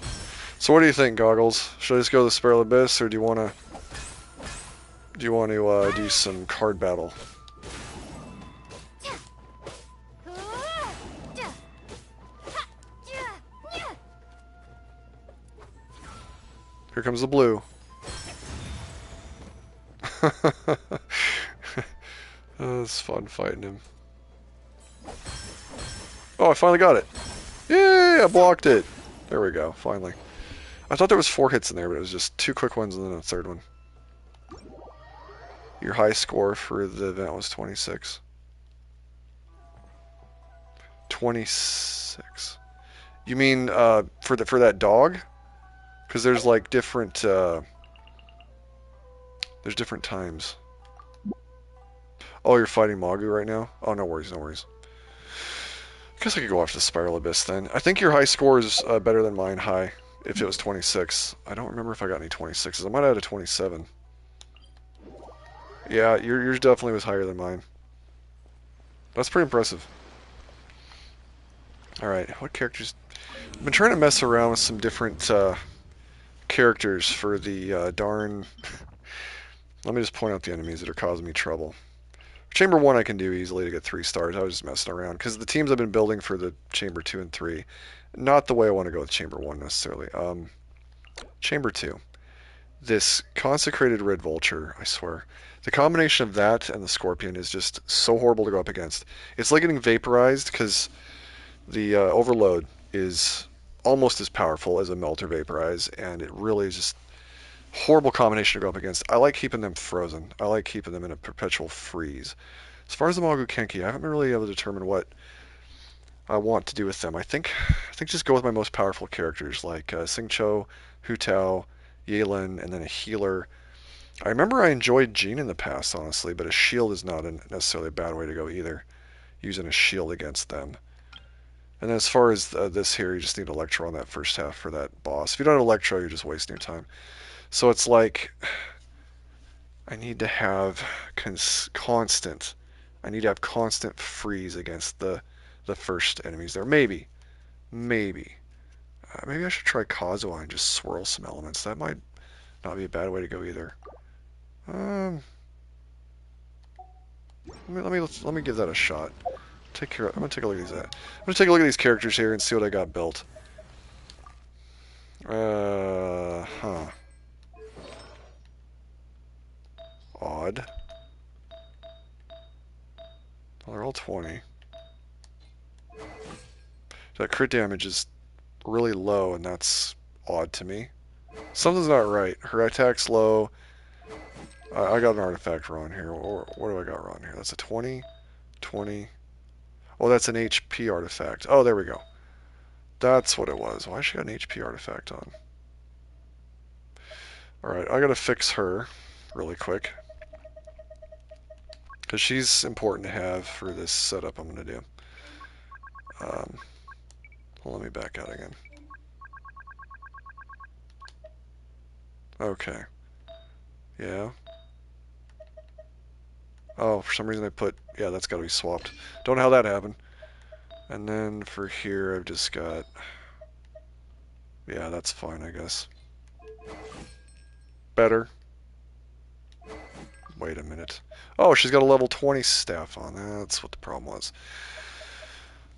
So what do you think, Goggles? Should I just go to the Spiral Abyss, or do you want to do some card battle? Here comes the blue. It's fun fighting him. Oh, I finally got it. Yay, I blocked it. There we go, finally. I thought there was 4 hits in there, but it was just 2 quick ones and then a third one. Your high score for the event was 26. 26. You mean for that dog? Because there's like different there's different times. Oh, you're fighting Magu right now? Oh, no worries, no worries. I guess I could go after the Spiral Abyss then. I think your high score is better than mine high, if it was 26. I don't remember if I got any 26s. I might have had a 27. Yeah, yours definitely was higher than mine. That's pretty impressive. Alright, what characters... I've been trying to mess around with some different characters for the darn... Let me just point out the enemies that are causing me trouble. Chamber 1 I can do easily to get 3 stars. I was just messing around. Because the teams I've been building for the Chamber 2 and 3, not the way I want to go with Chamber 1 necessarily. Chamber 2. This Consecrated Red Vulture, I swear. The combination of that and the Scorpion is just so horrible to go up against. It's like getting vaporized because the Overload is almost as powerful as a Melter Vaporize, and it really is just horrible combination to go up against. I like keeping them frozen. I like keeping them in a perpetual freeze. As far as the Magu Kenki, I haven't been really able to determine what I want to do with them. I think just go with my most powerful characters like Xingqiu, hutao, yelan, and then a healer. I remember I enjoyed Jean in the past, honestly, but a shield is not necessarily a bad way to go either. Using a shield against them. And then as far as this here, you just need Electro on that first half for that boss. If you don't have Electro, you're just wasting your time. So it's like I need to have constant. I need to have constant freeze against the first enemies there. Maybe. Maybe I should try Kazuha and just swirl some elements. That might not be a bad way to go either. Um, let me give that a shot. I'm gonna take a look at these. I'm gonna take a look at these characters here and see what I got built. Huh. Odd. Well, they're all 20. That crit damage is really low, and that's odd to me. Something's not right. Her attack's low. I got an artifact wrong here. Or what do I got wrong here? That's a 20, 20. Oh, that's an HP artifact. Oh, there we go. That's what it was. Why she got an HP artifact on? Alright, I gotta fix her really quick. Because she's important to have for this setup I'm gonna do. Well, let me back out again. Okay. Yeah. Oh, for some reason I put... Yeah, that's gotta be swapped. Don't know how that happened. And then for here, I've just got... Yeah, that's fine, I guess. Better. Wait a minute. Oh, she's got a level 20 staff on. That's what the problem was.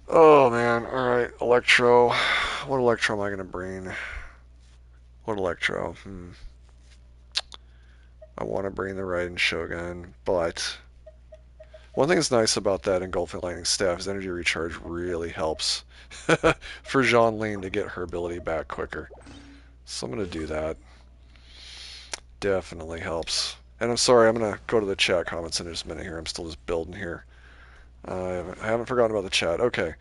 Oh, man. Alright, Electro. What Electro am I going to bring? What Electro? I want to bring the Raiden Shogun, but... One thing that's nice about that Engulfing Lightning Staff is energy recharge really helps for Jeanline to get her ability back quicker. So I'm going to do that. Definitely helps. And I'm sorry, I'm going to go to the chat comments in just a minute here. I'm still just building here. I haven't forgotten about the chat. Okay.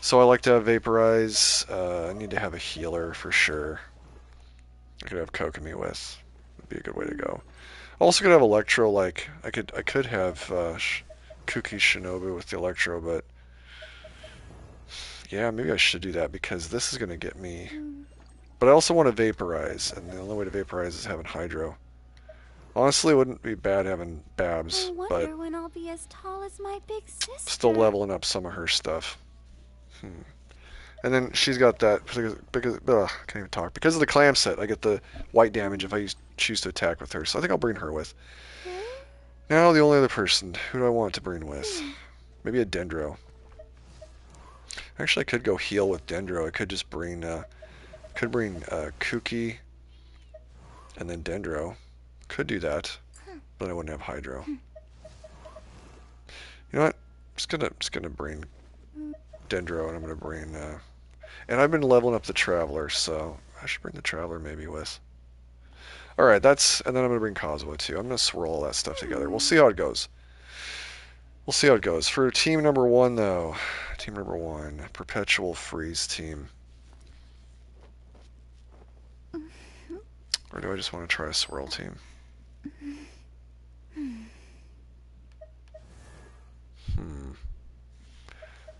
So I like to have Vaporize. I need to have a healer for sure. I could have Kokomi with. Would be a good way to go. Also could have Electro, like, I could have Kuki Shinobu with the Electro, but yeah, maybe I should do that because this is going to get me... But I also want to Vaporize, and the only way to Vaporize is having Hydro. Honestly, it wouldn't be bad having Babs, I but wonder when I'll be as tall as my big still sister. leveling up some of her stuff. And then she's got that, because can't even talk. Because of the clam set, I get the white damage if I choose to attack with her, so I think I'll bring her with. Now the only other person, who do I want to bring with? Maybe a Dendro. Actually, I could go heal with Dendro. I could just bring, Kuki and then Dendro. Could do that, but I wouldn't have Hydro. You know what? Just gonna bring Dendro, and I'm gonna bring, and I've been leveling up the Traveler, so I should bring the Traveler maybe with. Alright, and then I'm gonna bring Kazuha too. I'm gonna swirl all that stuff together. We'll see how it goes. We'll see how it goes. For team number 1, though, team number 1, Perpetual Freeze team. Or do I just want to try a swirl team? Hmm.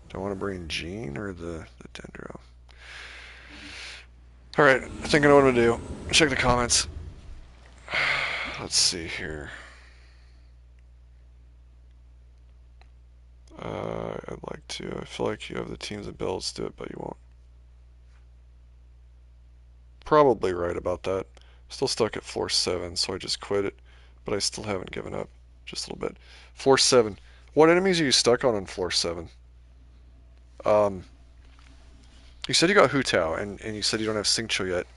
Do I want to bring Jean or the Dendro? Alright, I think I know what I'm going to do. Check the comments. Let's see here. I'd like to. I feel like you have the teams and builds to do it, but you won't. Probably right about that. Still stuck at floor 7, so I just quit it. But I still haven't given up. Just a little bit. Floor 7. What enemies are you stuck on floor 7? Um, you said you got hutao, and you said you don't have Xingqiu yet.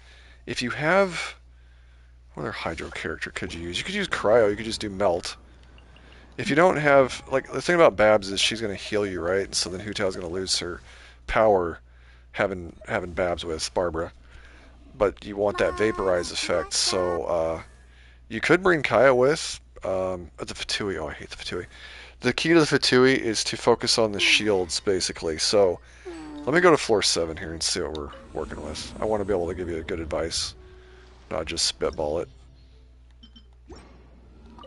If you have... What other Hydro character could you use? You could use Cryo, you could just do Melt. If you don't have... Like, the thing about Babs is she's going to heal you, right? So then Hutao's going to lose her power having Babs with Barbara. But you want that Vaporize effect, so you could bring Kaya with the Fatui. Oh, I hate the Fatui. The key to the Fatui is to focus on the shields, basically. So let me go to floor 7 here and see what we're working with. I want to be able to give you good advice, not just spitball it.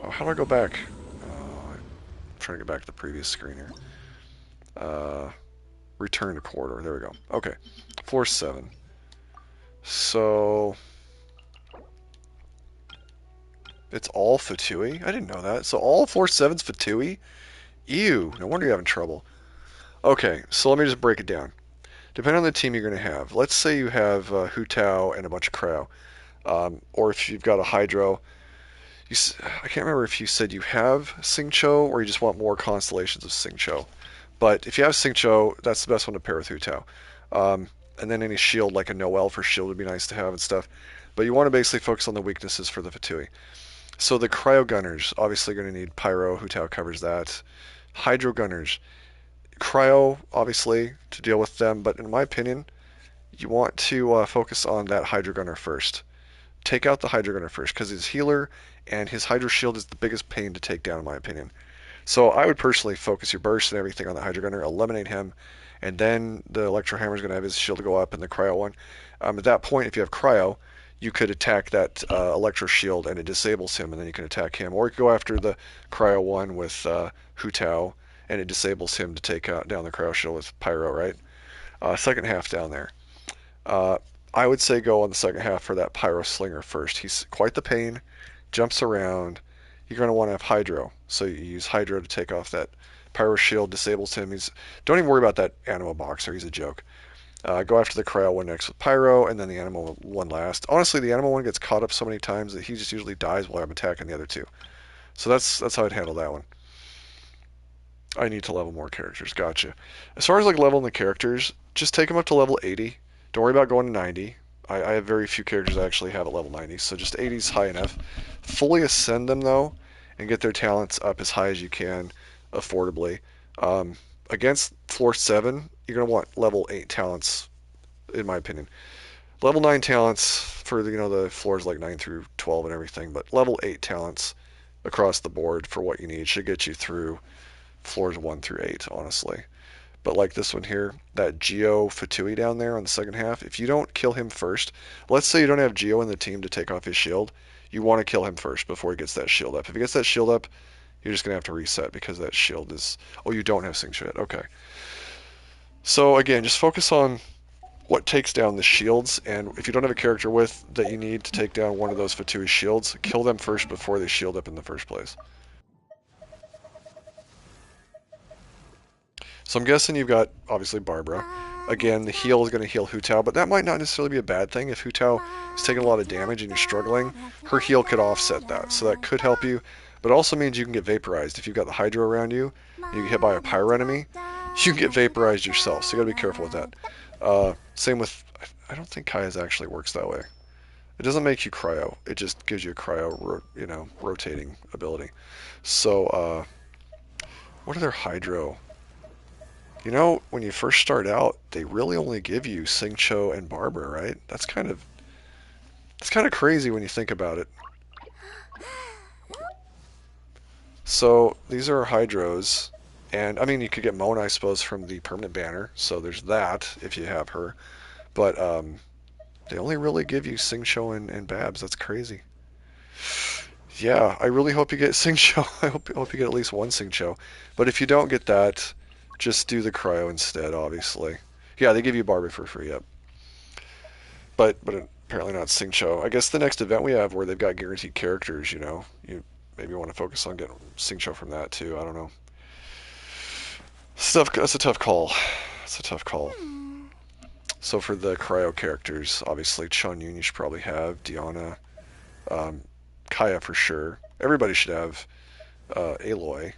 Oh, how do I go back? Oh, I'm trying to get back to the previous screen here. Return to corridor. There we go. Okay, floor 7. So it's all Fatui? I didn't know that. So all floor 7's Fatui? Ew, no wonder you're having trouble. Okay, so let me just break it down. Depending on the team you're going to have, let's say you have Hu Tao and a bunch of Crow, or if you've got a Hydro. I can't remember if you said you have Xingqiu or you just want more constellations of Xingqiu. But if you have Xingqiu, that's the best one to pair with Hu Tao. And then any shield, like a Noel for shield, would be nice to have and stuff. But you want to basically focus on the weaknesses for the Fatui. So the Cryo Gunners, obviously going to need Pyro. Hu Tao covers that. Hydro Gunners, Cryo, obviously, to deal with them, but in my opinion, you want to focus on that Hydro Gunner first. Take out the Hydro Gunner first, because his healer and his Hydro Shield is the biggest pain to take down, in my opinion. So I would personally focus your burst and everything on the Hydro Gunner, eliminate him, and then the Electro Hammer is going to have his shield go up and the Cryo one. At that point, if you have Cryo, you could attack that Electro Shield and it disables him, and then you can attack him. Or you could go after the Cryo one with Hu Tao, and it disables him to take down the Cryo Shield with Pyro, right? Second half down there. Uh, I would say go on the second half for that Pyro Slinger first. He's quite the pain, jumps around. You're going to want to have Hydro, so you use Hydro to take off that Pyro Shield, disables him. Don't even worry about that Anima Boxer, he's a joke. Go after the Cryo one next with Pyro, and then the Animal one last. Honestly, the Animal one gets caught up so many times that he just usually dies while I'm attacking the other two. So that's how I'd handle that one. I need to level more characters. Gotcha. As far as like leveling the characters, just take them up to level 80. Don't worry about going to 90. I have very few characters I actually have at level 90, so just 80 is high enough. Fully ascend them though, and get their talents up as high as you can, affordably. Um, Against floor 7, you're gonna want level 8 talents, in my opinion. Level 9 talents for the floors like 9 through 12 and everything, but level 8 talents across the board for what you need should get you through floors 1 through 8, honestly. But like this one here, that Geo Fatui down there on the second half, if you don't kill him first, let's say you don't have Geo in the team to take off his shield, you want to kill him first before he gets that shield up. If he gets that shield up, you're just going to have to reset because that shield is... Oh, you don't have Xingqiu yet. Okay. So again, just focus on what takes down the shields, and if you don't have a character with that you need to take down one of those Fatui shields, kill them first before they shield up in the first place. So I'm guessing you've got, obviously, Barbara. Again, the heal is going to heal Hutao, but that might not necessarily be a bad thing. If Hutao is taking a lot of damage and you're struggling, her heal could offset that. So that could help you, but it also means you can get vaporized. If you've got the Hydro around you, and you get hit by a Pyro enemy, you can get vaporized yourself, so you got to be careful with that. Same with, I don't think Kaya's actually works that way. It doesn't make you cryo, it just gives you a cryo, rotating ability. So, what are their Hydro? When you first start out, they really only give you Xingqiu and Barbara, right? That's kind of crazy when you think about it. So these are Hydros, and I mean you could get Mona, I suppose, from the permanent banner. So there's that if you have her, but they only really give you Xingqiu and Babs. That's crazy. Yeah, I really hope you get Singcho. I hope you get at least one Singcho. But if you don't get that, just do the cryo instead, obviously. Yeah, they give you Barbie for free, yep. But apparently not Singcho. I guess the next event we have where they've got guaranteed characters, you maybe want to focus on getting Singcho from that too. I don't know. Stuff. That's a tough call. It's a tough call. Hmm. So for the cryo characters, obviously Chun Yun you should probably have, Diana, um, Kaya for sure. Everybody should have Aloy.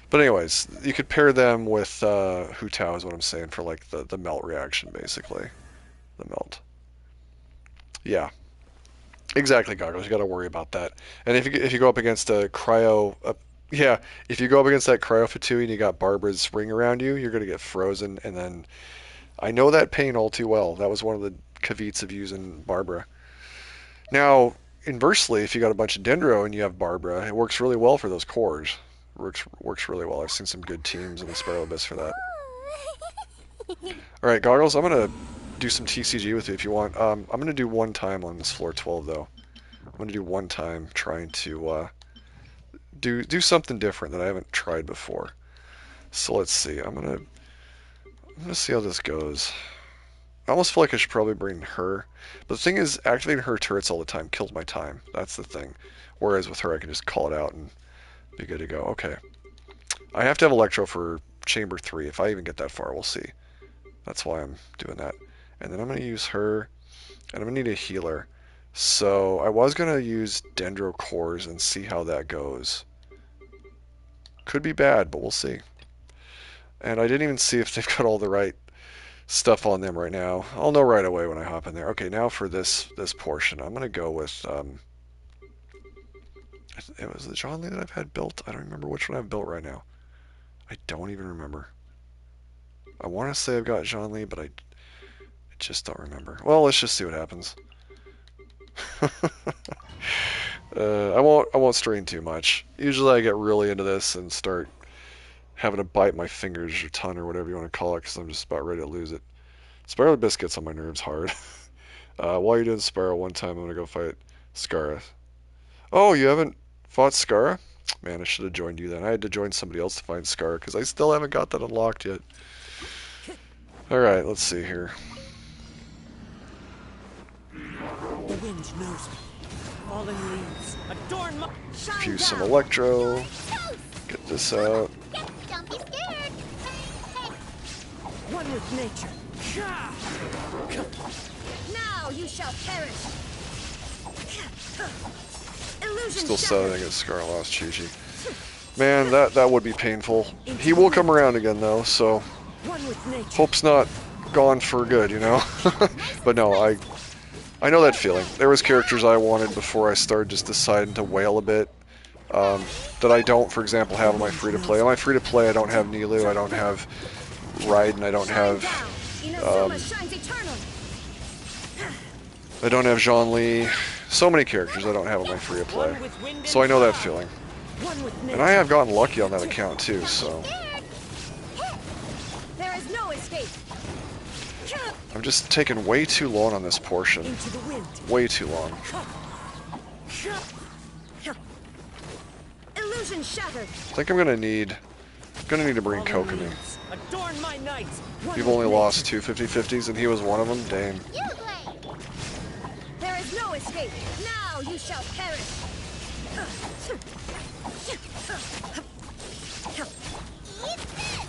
But anyways, you could pair them with hutao is what I'm saying for like the melt reaction basically. The melt. Yeah, exactly, goggles. You got to worry about that. And if you go up against a cryo, yeah, if you go up against that cryo Fatui and you got Barbara's ring around you, you're gonna get frozen. And then I know that pain all too well. That was one of the caveats of using Barbara. Now, inversely, if you got a bunch of Dendro and you have Barbara, it works really well for those cores. Works really well. I've seen some good teams in the Sparrow Abyss for that. All right, goggles. I'm gonna do some TCG with you if you want. I'm gonna do one time on this floor 12 though. I'm gonna do one time trying to do something different that I haven't tried before. So let's see. I'm gonna see how this goes. I almost feel like I should probably bring her. But the thing is, activating her turrets all the time kills my time. That's the thing. Whereas with her, I can just call it out and be good to go. Okay. I have to have Electro for Chamber 3. If I even get that far, we'll see. That's why I'm doing that. And then I'm going to use her, and I'm going to need a healer. So I was going to use Dendro Cores and see how that goes. Could be bad, but we'll see. And I didn't even see if they've got all the right stuff on them right now. I'll know right away when I hop in there. Okay, now for this portion, I'm gonna go with it was the John Lee that I've had built. I don't remember which one I've built right now. I don't even remember. I want to say I've got John Lee, but I just don't remember. Well, let's just see what happens. I won't strain too much. Usually I get really into this and start having to bite my fingers or tongue or whatever you want to call it because I'm just about ready to lose it. Sparrow Biscuits on my nerves hard. While you're doing Sparrow, one time I'm gonna go fight Skara. Oh, you haven't fought Skara? Man, I should have joined you then. I had to join somebody else to find Skara because I still haven't got that unlocked yet. Alright, let's see here. The wind knows me. Fallen leaves adorn my... Fuse some Electro. Get this out. Don't be scared. One with nature. Now you shall perish. Illusion Still shattered. selling against Skara lost Chi-Chi. Man, that would be painful. He will come around again though, so One with nature. hope's not gone for good, you know? But no, I know that feeling. There was characters I wanted before I started just deciding to wail a bit. That I don't, for example, have on my free-to-play. On my free-to-play, I don't have Nilu, I don't have Raiden, I don't have Jean Li. So many characters I don't have on my free-to-play. So I know that feeling. And I have gotten lucky on that account too, so There is no escape. I'm just taking way too long on this portion. Into the wind. Way too long. Illusion shattered. I think I'm gonna need to bring Kokomi. Adorn my night. You've only lost two 50-50s and he was one of them? Dang. There is no escape. Now you shall perish.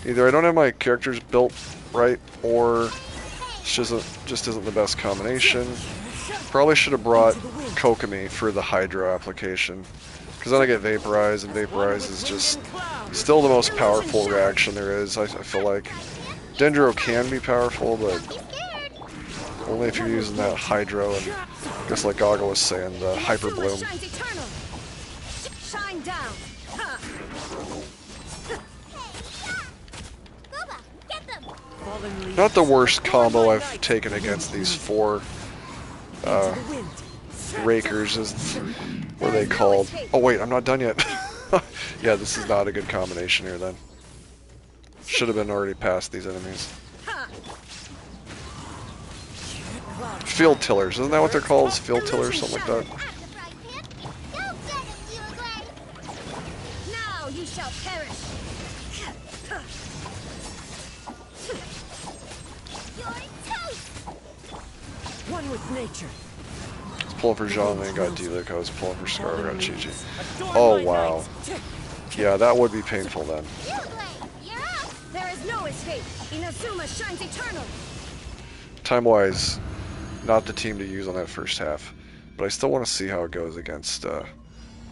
Either I don't have my characters built right, or it just isn't the best combination. Probably should have brought Kokomi for the Hydro application. Because then I get Vaporize, and Vaporize is just still the most powerful reaction there is, I feel like. Dendro can be powerful, but only if you're using that Hydro, and I guess like Gaga was saying, the Hyper Bloom. Shine down. Not the worst combo I've taken against these four Rakers, is what are they called? Oh wait, I'm not done yet. Yeah, this is not a good combination here then. Should have been already past these enemies. Field tillers, isn't that what they're called? Field tillers, something like that. shall perish. You're toast. One with nature. I was pulling for Jean, then got D-Lick. I was pulling for Scar, got Chi-Chi. Oh, wow. Yeah, that would be painful then. You're up. There is no escape. Inazuma shines eternal. Time-wise, not the team to use on that first half, but I still want to see how it goes against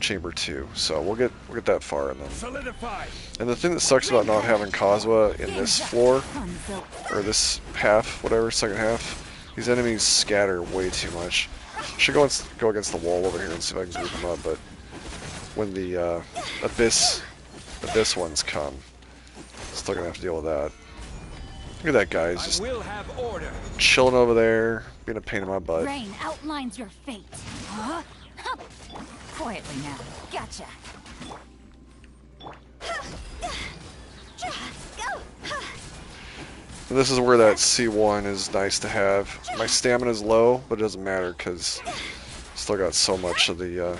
Chamber 2. So we'll get that far, and then. Solidify. And the thing that sucks about not having Kazuha in this floor, or this half, whatever, second half, these enemies scatter way too much. Should go against the wall over here and see if I can group them up, but when the abyss ones come, still gonna have to deal with that. Look at that guy, he's just chilling over there, being a pain in my butt. Rain outlines your fate. Huh? Quietly now. Gotcha. And this is where that C1 is nice to have. My stamina's low, but it doesn't matter because still got so much of the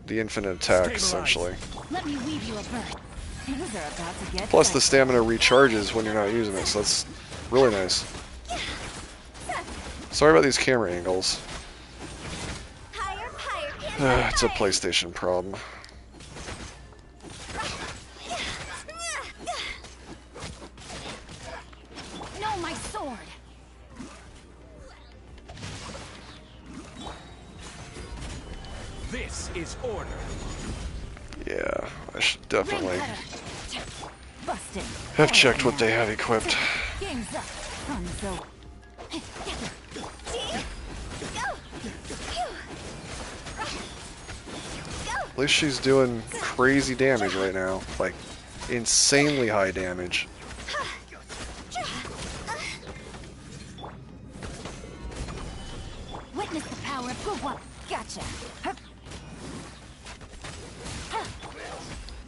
infinite attack essentially. Let me weave you a birth. Things are about to get Plus the stamina recharges when you're not using it, so that's really nice. Sorry about these camera angles. It's a PlayStation problem. No, my sword. This is order. Yeah, I should definitely Busted. have checked what they have equipped. Game's up. Hanzo. At least she's doing crazy damage right now. Like, insanely high damage. Witness the power of Guwa. Gotcha.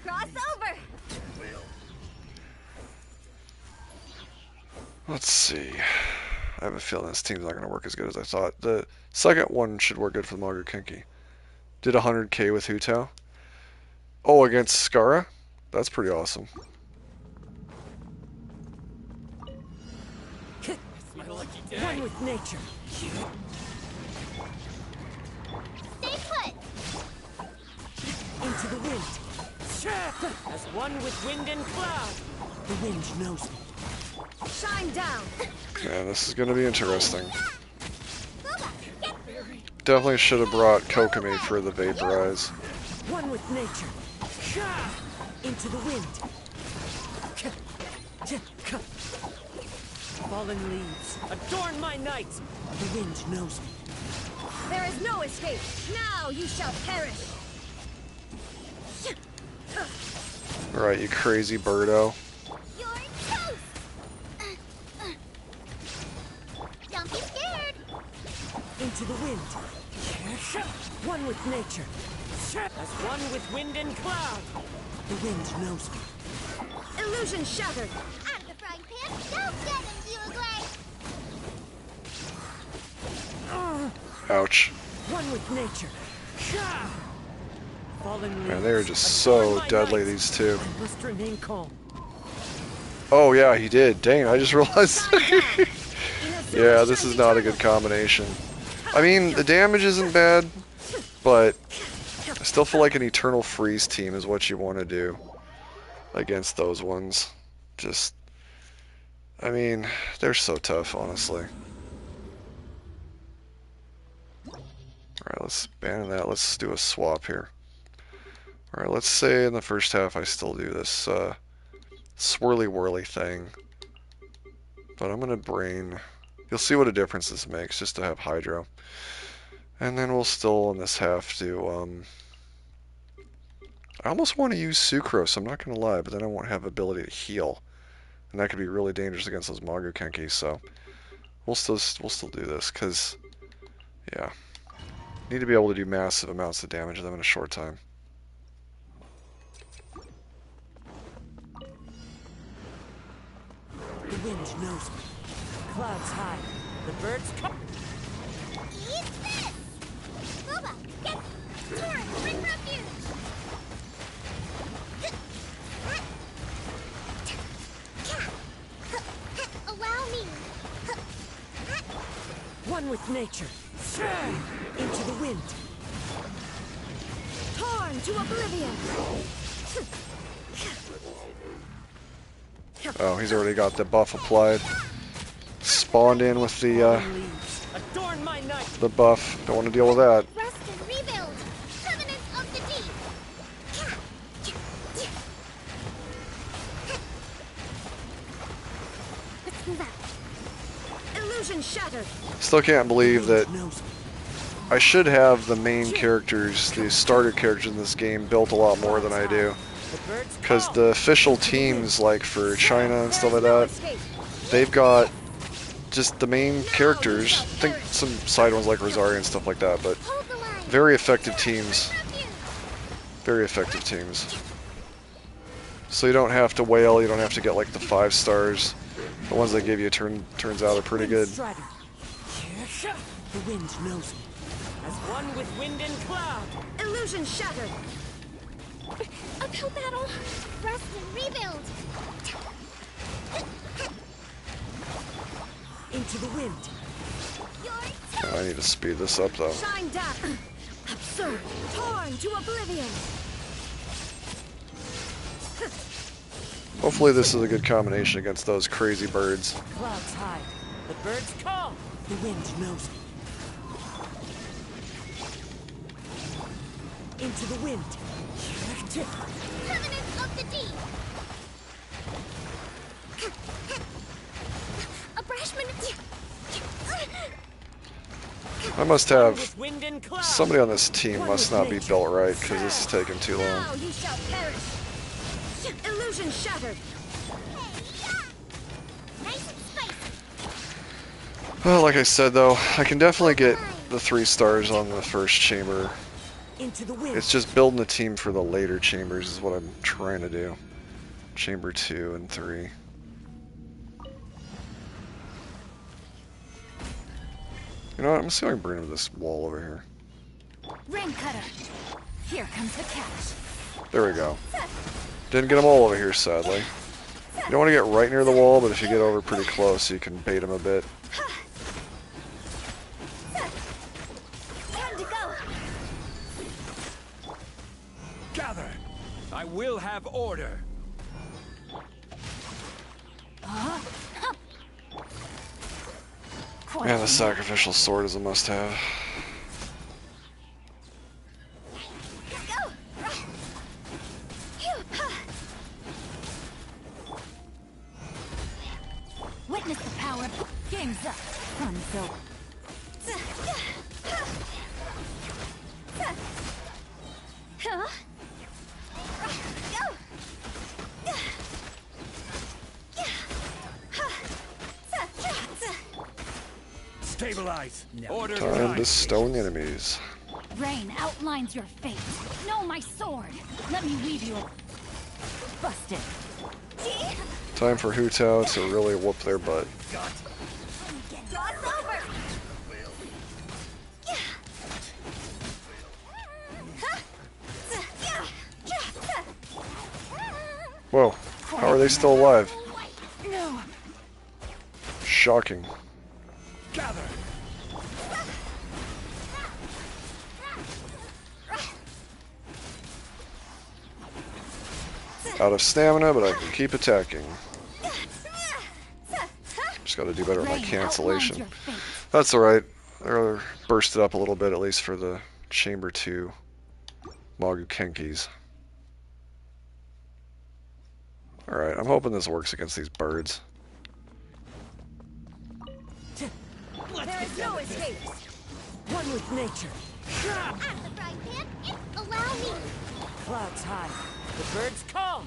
Cross over. Let's see. I have a feeling this team's not going to work as good as I thought. The second one should work good for the Mago Kinki. Did 100k with hutao. Oh, against Skara? That's pretty awesome. One with nature. Stay put. Into the wind. As one with wind and cloud. The wind knows me. Shine down. Man, this is going to be interesting. Definitely should have brought Kokomi for the Vaporize. One with nature. Into the wind. Fallen leaves, adorn my night. The wind knows me. There is no escape. Now you shall perish. Alright, you crazy birdo. You're toast. Don't be scared. Into the wind. One with nature. As one with wind and cloud. The wind knows me. Illusion shattered. Out of the frying pan, don't get into you, Glay. Ouch. One with nature. Fallen leaves. Man, they're just so deadly, these two. I must remain calm. Oh yeah, he did. Dang, I just realized. Yeah, this is not a good combination. I mean, the damage isn't bad, but I still feel like an Eternal Freeze team is what you want to do against those ones. Just, I mean, they're so tough, honestly. Alright, let's ban that. Let's do a swap here. Alright, let's say in the first half I still do this swirly whirly thing. But I'm going to brain. You'll see what a difference this makes just to have Hydro. And then we'll still in this half do, I almost want to use Sucrose, I'm not going to lie, but then I won't have ability to heal. And that could be really dangerous against those Mago Kenki, so we'll still do this, because, yeah. Need to be able to do massive amounts of damage to them in a short time. The wind knows me. Clouds high. The birds come. Eat this! Booba, get Torin, bring refuge! One with nature. Into the wind. Torn to oblivion. Oh, he's already got the buff applied. Spawned in with Leaves. Adorn my night. the buff. Don't want to deal with that. Rest and rebuild. Covenant of the deep. Let's move out. Illusion shattered. Still can't believe that Knows me. I should have the main characters, the starter characters in this game, built a lot more than I do. The birds Because call. the official teams, like for China and stuff like No that, escape. they've got just the main characters. I think some side ones like Rosaria and stuff like that, but Hold the line. very effective teams. Have you. Very effective teams. So you don't have to wail, you don't have to get like the 5 stars. The ones they give you turns out are pretty good. Strider. The wind knows me. As one with wind and cloud. Illusion shattered. Uphill battle. Rest and rebuild. Into the wind. Your I need to speed this up though. Shine down. Absurd. Torn to oblivion. Hopefully this is a good combination against those crazy birds. Clouds hide. The birds call. The wind knows me. Into the wind. covenant of the deep. Abrashment. I must One have with wind and cloud. somebody on this team must not be built right because this is taking too long. Now you shall perish. Illusion shattered. Nice and spicy. Well, like I said though, I can definitely get the 3 stars on the first chamber. Into the wind. It's just building a team for the later chambers is what I'm trying to do. Chamber 2 and 3. You know what? I'm gonna see if I can bring him to this wall over here. Rain cutter. Here comes the catch. There we go. Didn't get them all over here, sadly. You don't want to get right near the wall, but if you get over pretty close, you can bait them a bit. Time to go. Gather! I will have order. Man, the sacrificial sword is a must-have. Go. Witness the power. Game's up. Fun's over. Huh? Go. Stabilize. Order Time to guide. stone the enemies. Rain outlines your fate. Know my sword. Let me weave you. Busted. Time for hutao to really whoop their butt. Draw's over. Whoa, how are they still alive? No. Shocking. Gather. Out of stamina, but I can keep attacking. Just gotta do better with my Rain cancellation. outlines your fate. That's alright. They're bursted up a little bit, at least for the Chamber 2 Magu Kenkis. Alright, I'm hoping this works against these birds. There is no escape. One with nature. At the frying pan. Allow me. Clouds high. The birds call.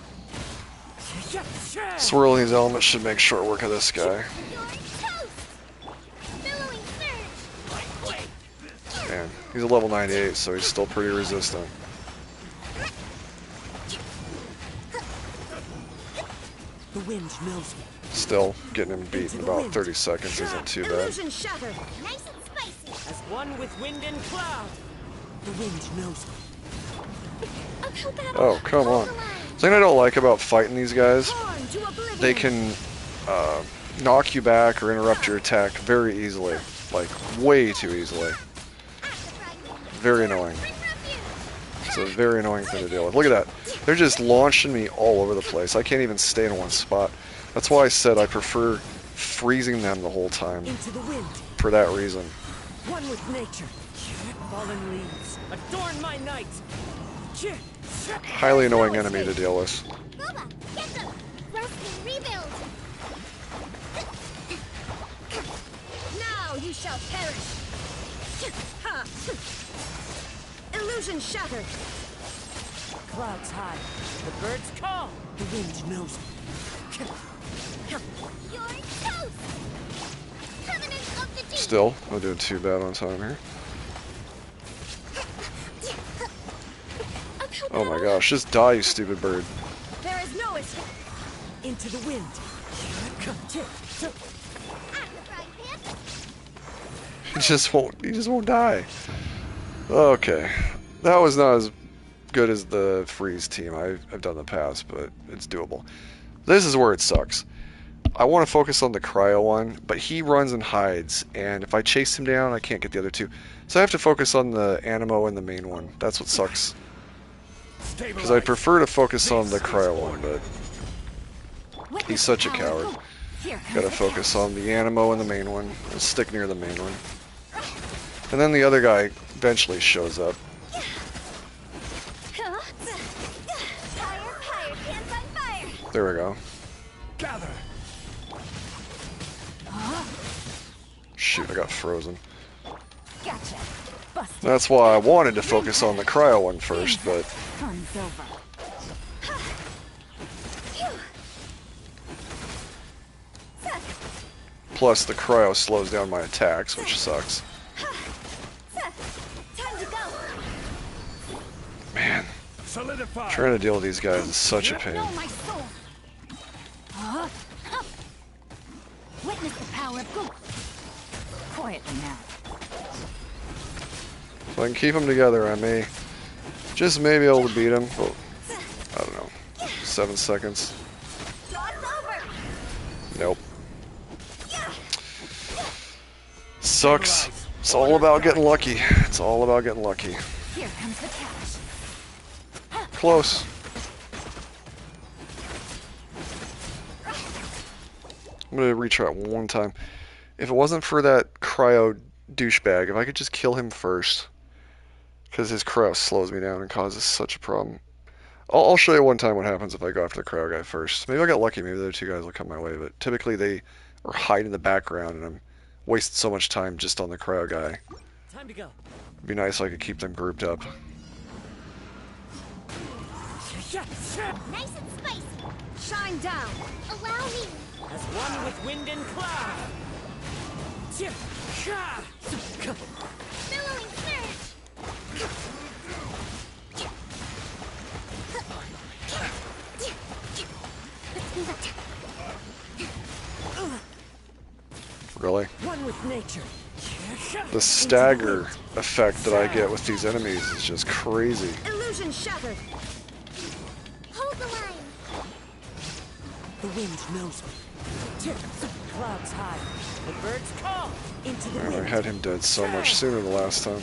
Swirling these elements should make short work of this guy. You're toast. Billowing surge. Man, he's a level 98, so he's still pretty resistant. The wind knows me. Still, getting him beat in about 30 seconds isn't too bad. Illusion shattered. Nice and spicy. As one with wind and cloud. The wind knows me. Uphill battle. Oh, come Hold on. the line. The thing I don't like about fighting these guys, Torn to oblivion. they can knock you back or interrupt your attack very easily. like way too easily. Very annoying. It's a very annoying thing to deal with. Look at that. They're just launching me all over the place. I can't even stay in one spot. That's why I said I prefer freezing them the whole time. Into the wind. For that reason. One with nature. Fallen leaves. Adorn my night. Highly annoying enemy to deal with. Boba, get them! Rust can rebuild! Now you shall perish! Ha! Illusion shattered! Clouds high. The birds call. The wind knows me. You're toast! Covenant of the deep! Still, not doing too bad on time here. Oh my gosh, just die, you stupid bird. There is no escape! Into the wind. At the frying pan! He just won't die. Okay. That was not as good as the freeze team I've done in the past, but it's doable. This is where it sucks. I want to focus on the cryo one, but he runs and hides, and if I chase him down, I can't get the other two. So I have to focus on the Animo and the main one. That's what sucks. Because I'd prefer to focus on the cryo one, but he's such a coward. Gotta focus on the Animo and the main one, and stick near the main one. And then the other guy eventually shows up. Fire, fire, pants on fire! There we go. Gather. Shoot, I got frozen. Gotcha. Busted. That's why I wanted to focus on the cryo one first, but Fun's over. plus the cryo slows down my attacks, which sucks. Time to go! Man, Solidify. trying to deal with these guys is such a pain. No, my soul. Huh? Witness the power of good. Quietly now. If I can keep them together, I may just may be able to beat them. Well, I don't know. 7 seconds. Job's over! Nope. Sucks. It's all about getting lucky. It's all about getting lucky. Here comes the cash. Close. I'm gonna retry it one time. If it wasn't for that cryo douchebag, if I could just kill him first, because his cryo slows me down and causes such a problem. I'll show you one time what happens if I go after the cryo guy first. Maybe I'll get lucky. Maybe the other two guys will come my way, but typically they are hiding in the background, and I'm wasting so much time just on the cryo guy. Time to go. It'd be nice if I could keep them grouped up. Nice and spicy! Shine down! Allow me! As one with wind and cloud. Billowing surge! Really? One with nature. The stagger effect that I get with these enemies is just crazy. Illusion shattered! Hold the line! The wind knows me. Clouds high. The birds call. Into the Man, I wind. had him dead so much sooner the last time.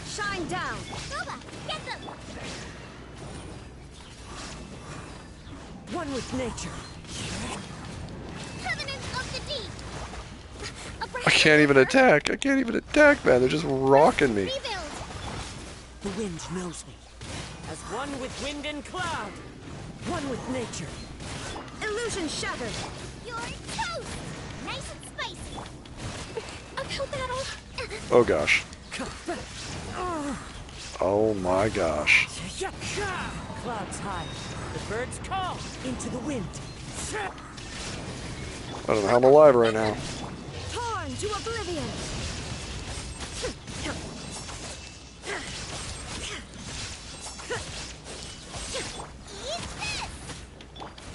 Shine down! Boba, get them! One with nature. Covenant of the deep! I can't even attack. I can't even attack, man. They're just rocking me. Rebuild! The wind knows me. As one with wind and cloud. One with nature. Illusion shattered! You're toast! Nice and spicy! Uphill battle! Oh gosh. Oh my gosh. Clouds high. The birds call. Into the wind. I don't know how I'm alive right now. Torn to oblivion! Eat this!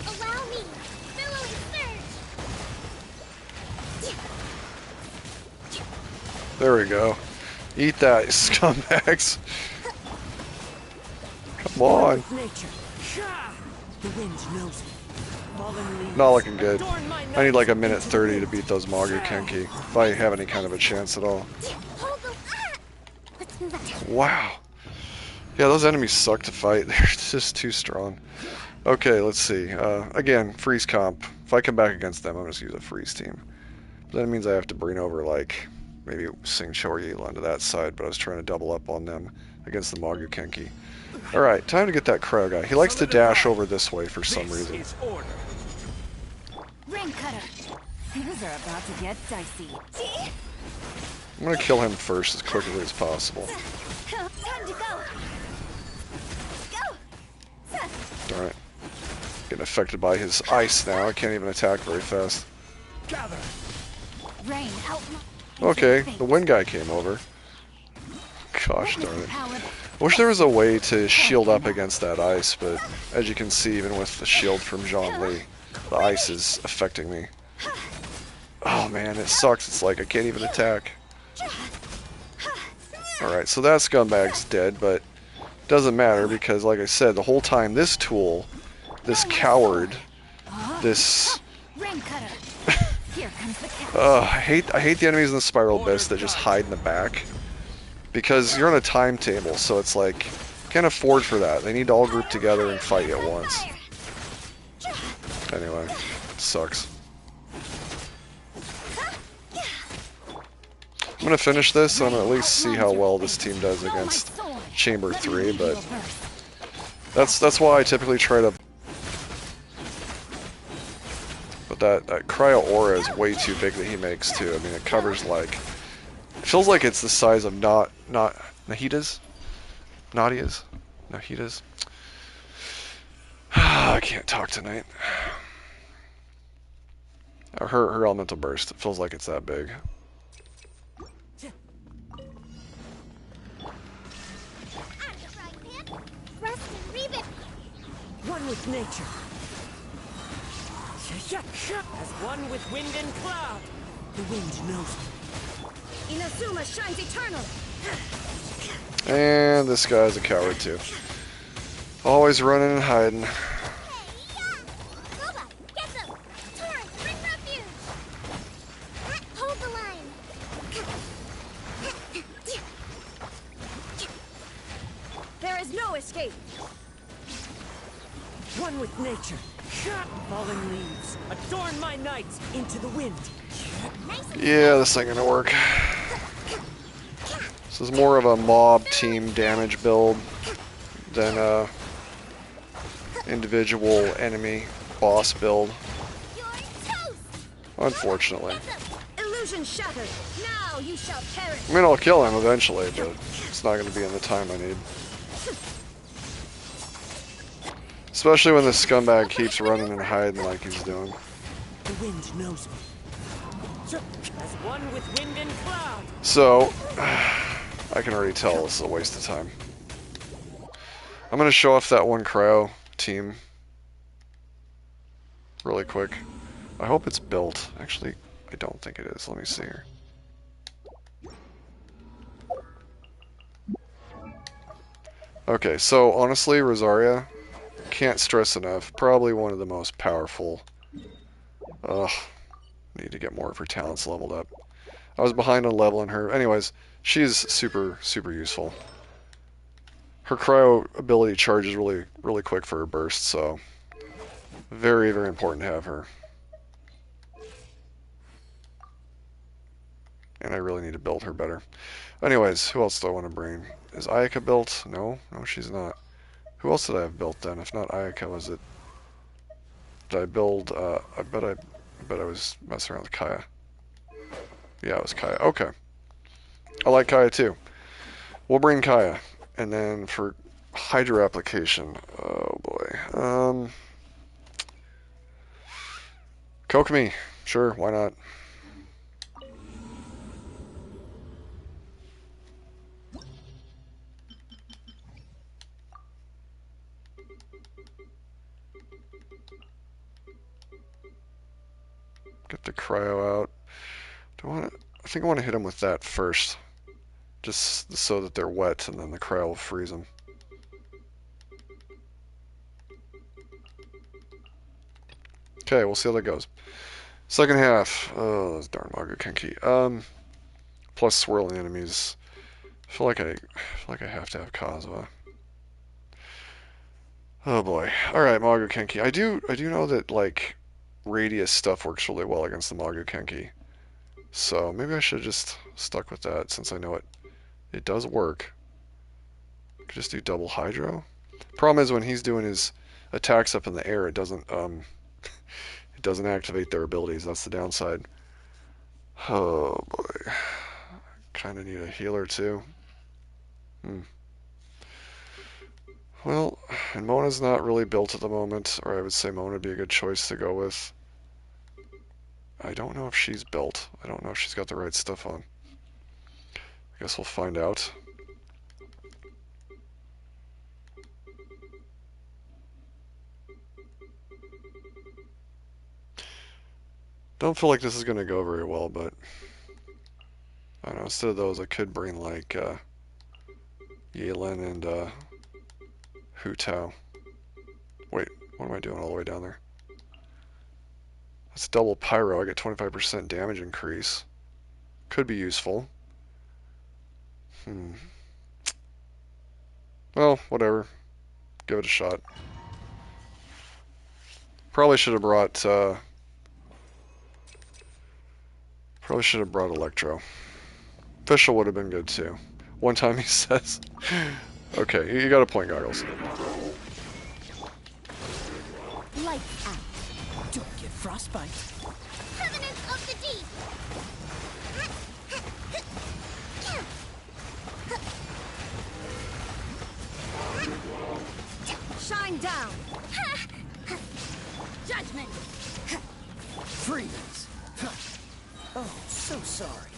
Allow me! Billowing surge! There we go. Eat that, you scumbags. Come on. Nature. The wind knows me. Fallen leaves. Not looking good. Adorn my I need like a night minute into the 30 to wind. beat those Magu Kenki, if I have any kind of a chance at all. Hold the. Let's move out. Wow. Yeah, those enemies suck to fight. They're just too strong. Okay, let's see. Again, freeze comp. If I come back against them, I'm just gonna use a freeze team. But that means I have to bring over, like, maybe Singcho or Yelan to that side, but I was trying to double up on them against the Magu Kenki. Alright, time to get that Crow guy. He likes to dash over this way for some This reason. is order. Rain cutter. Things are about to get dicey. I'm gonna kill him first as quickly as possible. Time to go. Go. Alright. Getting affected by his ice now. I can't even attack very fast. Gather. Rain out. Okay, the wind guy came over. Gosh darn it. I wish there was a way to shield up against that ice, but as you can see, even with the shield from Zhongli, the ice is affecting me. Oh man, it sucks. It's like I can't even attack. Alright, so that scumbag's dead, but doesn't matter because, like I said, the whole time this tool, this coward, this... Rain cutter. Here comes the cat. I hate the enemies in the Spiral Abyss that just hide in the back. Because you're on a timetable, so it's like, can't afford for that. They need to all group together and fight at once. Anyway, it sucks. I'm gonna finish this, so I'm gonna at least see how well this team does against Chamber 3, but that's why I typically try to... But that Cryo Aura is way too big that he makes, too. I mean, it covers, like... It feels like it's the size of not Nahida's? Nadia's? Nahida's? I can't talk tonight. Her elemental burst, it feels like it's that big. Rust and rebuild. One with nature. As one with wind and cloud. The wind knows me. Inazuma shines eternal. And this guy's a coward too. Always running and hiding. Boba, get them. Torrent, bring refuge. Hold the line. There is no escape. One with nature. Fallen leaves. Adorn my night into the wind. Yeah, this ain't gonna work. This is more of a mob team damage build than a individual enemy boss build. You're toast. Unfortunately. Illusion shattered. Now you shall perish. I mean, I'll kill him eventually, but it's not gonna be in the time I need. Especially when this scumbag keeps running and hiding like he's doing. The wind knows me. As one with wind and cloud. So, I can already tell this is a waste of time. I'm going to show off that one cryo team really quick. I hope it's built. Actually, I don't think it is. Let me see here. Okay, so honestly, Rosaria, can't stress enough, probably one of the most powerful. Ugh, need to get more of her talents leveled up. I was behind on leveling her. Anyways, she's super, super useful. Her cryo ability charges really quick for her burst, so very, very important to have her. And I really need to build her better. Anyways, who else do I want to bring? Is Ayaka built? No, she's not. Who else did I have built then? If not Ayaka, was it? Did I build? I bet I was messing around with Kaya. Yeah, it was Kaya. Okay. I like Kaya too. We'll bring Kaya. And then for Hydra application, oh boy. Kokomi. Sure, why not? Get the cryo out. I think I want to hit them with that first. Just so that they're wet and then the cryo will freeze them. Okay, we'll see how that goes. Second half. Oh, those darn Mago Kenki. Plus swirling enemies. I feel like I have to have Kazuha. Oh boy. Alright, Mago Kenki. I do know that like radius stuff works really well against the Mago Kenki. So maybe I should have just stuck with that since I know it does work. Could just do double hydro. Problem is when he's doing his attacks up in the air, it doesn't activate their abilities. That's the downside. Oh boy. Kind of need a healer too. Well, and Mona's not really built at the moment, or I would say Mona would be a good choice to go with. I don't know if she's built. I don't know if she's got the right stuff on. I guess we'll find out. Don't feel like this is going to go very well, but I don't know. Instead of those, I could bring like yelan and hutao. Wait, what am I doing all the way down there? That's double pyro. I get 25% damage increase. Could be useful. Well, whatever. Give it a shot. Probably should have brought Electro. Fischl would have been good too. One time he says, okay, you got a point, Goggles. Lights out. Don't get frostbite. Covenant of the Deep. Shine down. Judgment. Freeze. Oh, so sorry.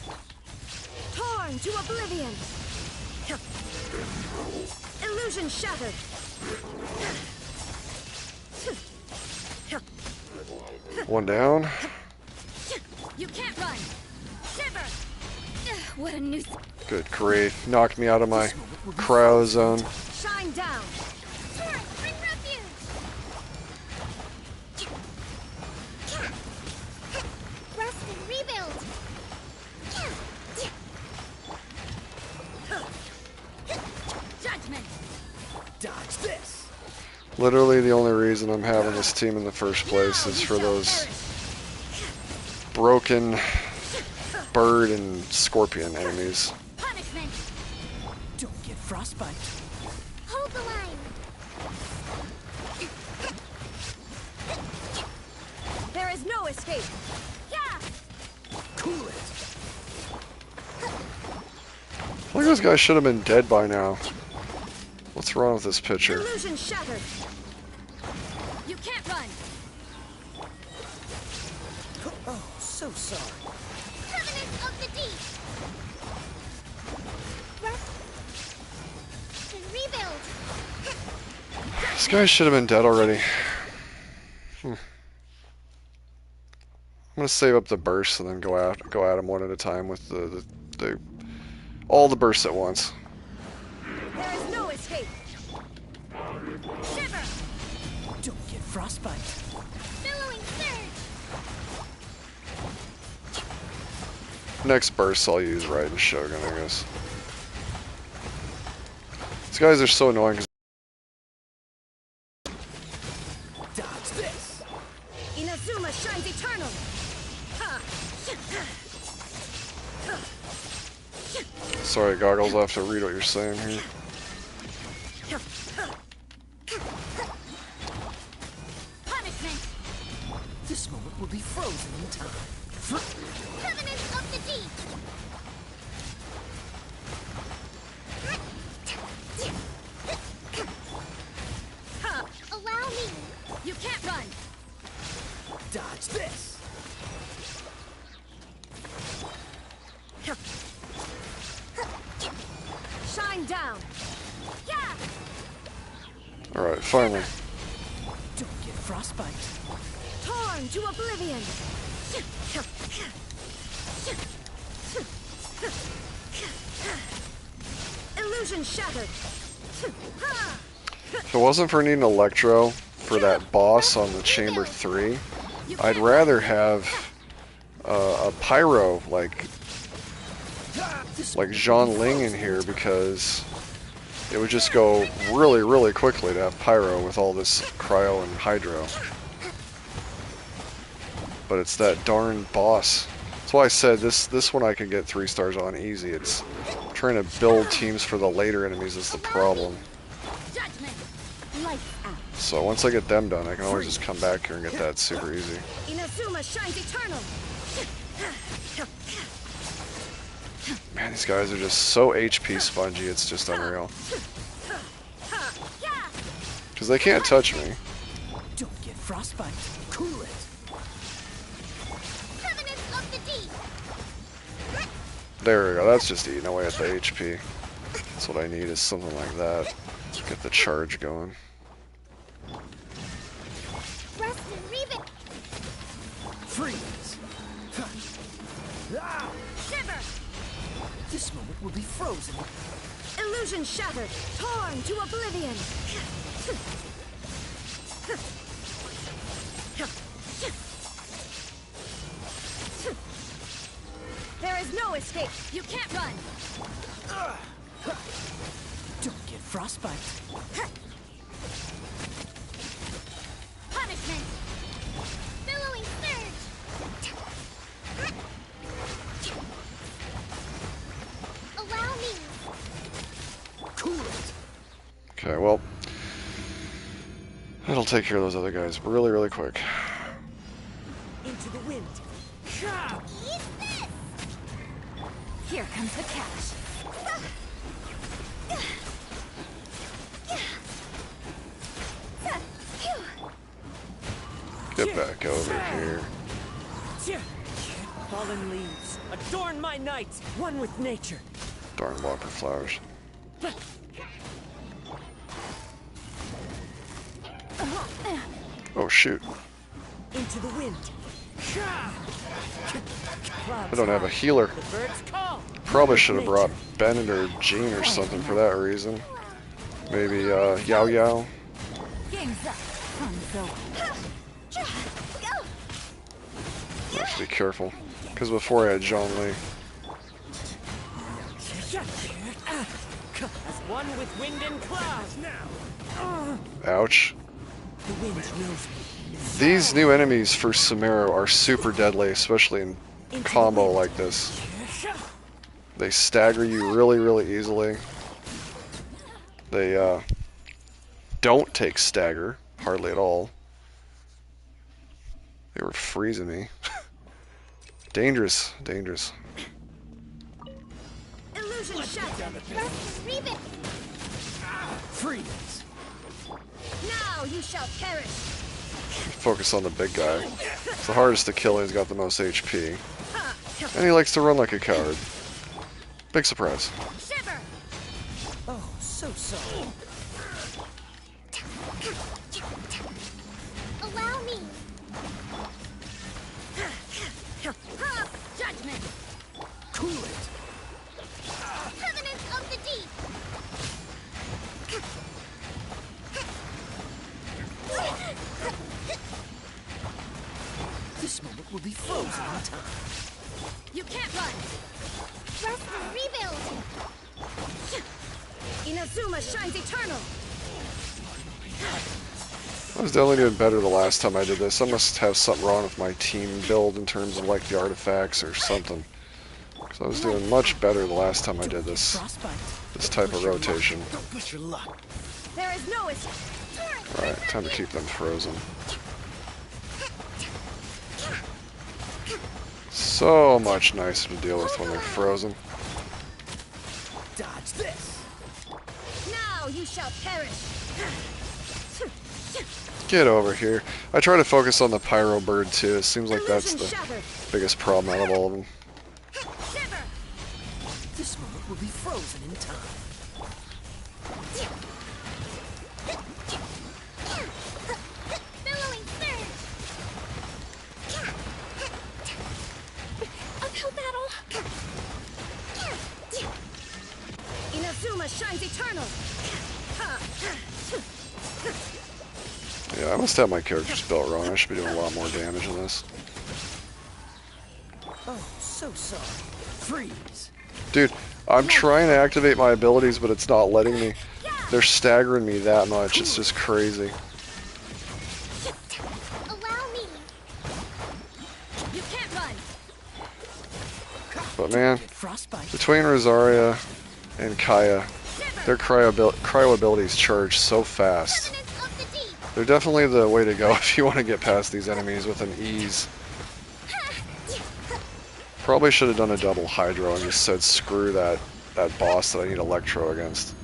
Torn to oblivion. Illusion shattered. One down. You can't run. Shiver. What a nuisance. Good grief. Knocked me out of my cryo zone. Shine down. Torrent, bring refuge. Rest and rebuild. Judgment. Dodge this. Literally the only reason I'm having this team in the first place is for those broken bird and scorpion enemies. Punishment. Don't get frostbite. Hold the line. There is no escape. Yeah. Cool it. I think those guys should have been dead by now. What's wrong with this pitcher? Illusion shattered. You can't run. Oh, so sorry. Covenant of the Deep. Rest and rebuild. This guy should have been dead already. I'm gonna save up the bursts and then go at them one at a time with all the bursts at once. There is no escape. Shiver. Don't get frostbite. Billowing surge. Next burst I'll use Raiden Shogun, I guess. These guys are so annoying. Dodge this. Inazuma shines eternal. Sorry, Goggles, I'll have to read what you're saying here. Punishment. This moment will be frozen in time. Covenant of the Deep. Allow me. You can't run. Dodge this. Shine down. Yeah. Alright, finally. Don't get frostbite. Torn to oblivion. Illusion shattered. If it wasn't for needing Electro for that boss on the Chamber 3, I'd rather have a pyro like Zhang Ling in here, because it would just go really, really quickly to have pyro with all this cryo and hydro. But it's that darn boss. That's why I said this one I can get 3 stars on easy. It's trying to build teams for the later enemies is the problem. Judgment. Lights out. So once I get them done, I can always just come back here and get that super easy. Inazuma shines eternal. Man, these guys are just so HP spongy, it's just unreal. Because they can't touch me. Don't get frostbite. Cool it. Covenant of the deep. There we go, that's just eating away at the HP. That's what I need, is something like that. Get the charge going. Rest and rebuild. Freeze. Ah, Shiver. this moment will be frozen. Illusion shattered. Torn to oblivion. There is no escape. You can't run. Don't get frostbite. Punishment. Billowing surge. Allow me. Cool it. Okay, well, that'll take care of those other guys really, really quick. Into the wind. Ah, Eat this. Here comes the cash. Get back over here. tja. Fallen leaves. Adorn my night. One with nature. Darn walker flowers. Oh shoot. Into the wind. Ah. I don't have a healer. The birds call. Probably should have brought Bennett or Jean or something for that reason. Maybe Yao Yao. Game's up. Fun's over. I have to be careful. Because before I had Zhang Li. As one with wind and clouds now. Ouch. The wind knows me. These new enemies for Sumeru are super deadly, especially in combo like this. They stagger you really, really easily. They don't take stagger, hardly at all. They were freezing me. Dangerous, dangerous. Illusion shattered. Rest and rebuild. Freeze. Now you shall perish. Focus on the big guy. It's the hardest to kill, he's got the most HP. And he likes to run like a coward. Big surprise. Shiver. Oh, so sorry. Allow me. Judgment. Cool it. Covenant of the deep. This moment will be frozen in time. You can't run. Rest and rebuild. Inazuma shines eternal. I was definitely doing better the last time I did this. I must have something wrong with my team build in terms of like the artifacts or something. Because I was doing much better the last time I did this type of rotation. Don't push your luck. There is no escape. Alright, time to keep them frozen. So much nicer to deal with when they're frozen. Dodge this. Now you shall perish. Get over here. I try to focus on the Pyro Bird too. It seems like that's Illusion the shattered. biggest problem out of all of them. Shiver. This moment will be frozen in time. Billowing surge. Uphill battle. Inazuma shines eternal. Yeah, I must have my character's built wrong. I should be doing a lot more damage in this. Oh, so sorry. Freeze. Dude, I'm trying to activate my abilities, but it's not letting me. They're staggering me that much. It's just crazy. Allow me. You can't run. But man, Frostbite. between Rosaria and Kaya, their cryo abilities charge so fast. Evidence of the deep. They're definitely the way to go if you want to get past these enemies with an ease. Probably should have done a double Hydro and just said screw that boss that I need Electro against.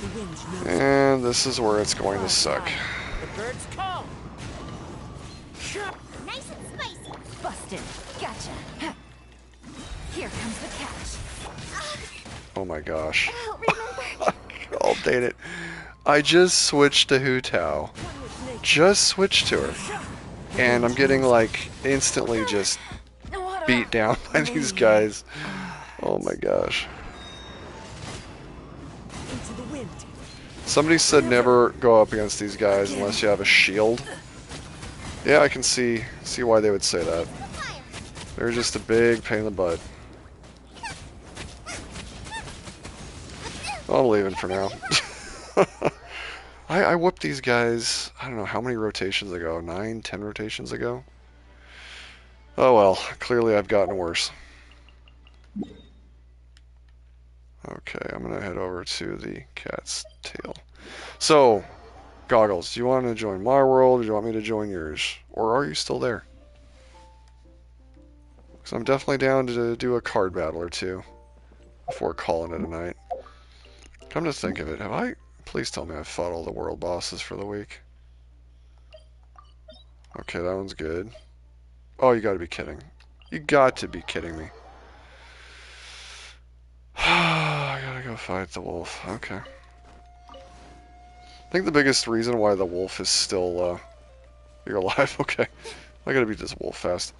The wind knows. And this is where it's going to suck. The birds call. Nice and spicy. Busted. Gotcha. Here comes the catch. Oh my gosh. Oh, remember? Oh, dang it. I just switched to hutao. Just switched to her. And I'm getting like instantly just beat down by these guys. Oh my gosh. Into the wind. Somebody said never go up against these guys unless you have a shield. Yeah, I can see why they would say that. They're just a big pain in the butt. I'm leaving for now. I whooped these guys, I don't know how many rotations ago, 9, 10 rotations ago? Oh well, clearly I've gotten worse. Okay, I'm gonna head over to the cat's tail. So, Goggles, do you want to join my world, or do you want me to join yours? Or are you still there? Because I'm definitely down to do a card battle or two before calling it a night. Come to think of it, have I... Please tell me I've fought all the world bosses for the week. Okay, that one's good. Oh, you gotta be kidding. You got to be kidding me. I gotta go fight the wolf. Okay. I think the biggest reason why the wolf is still, you're alive? Okay. I gotta beat this wolf fast.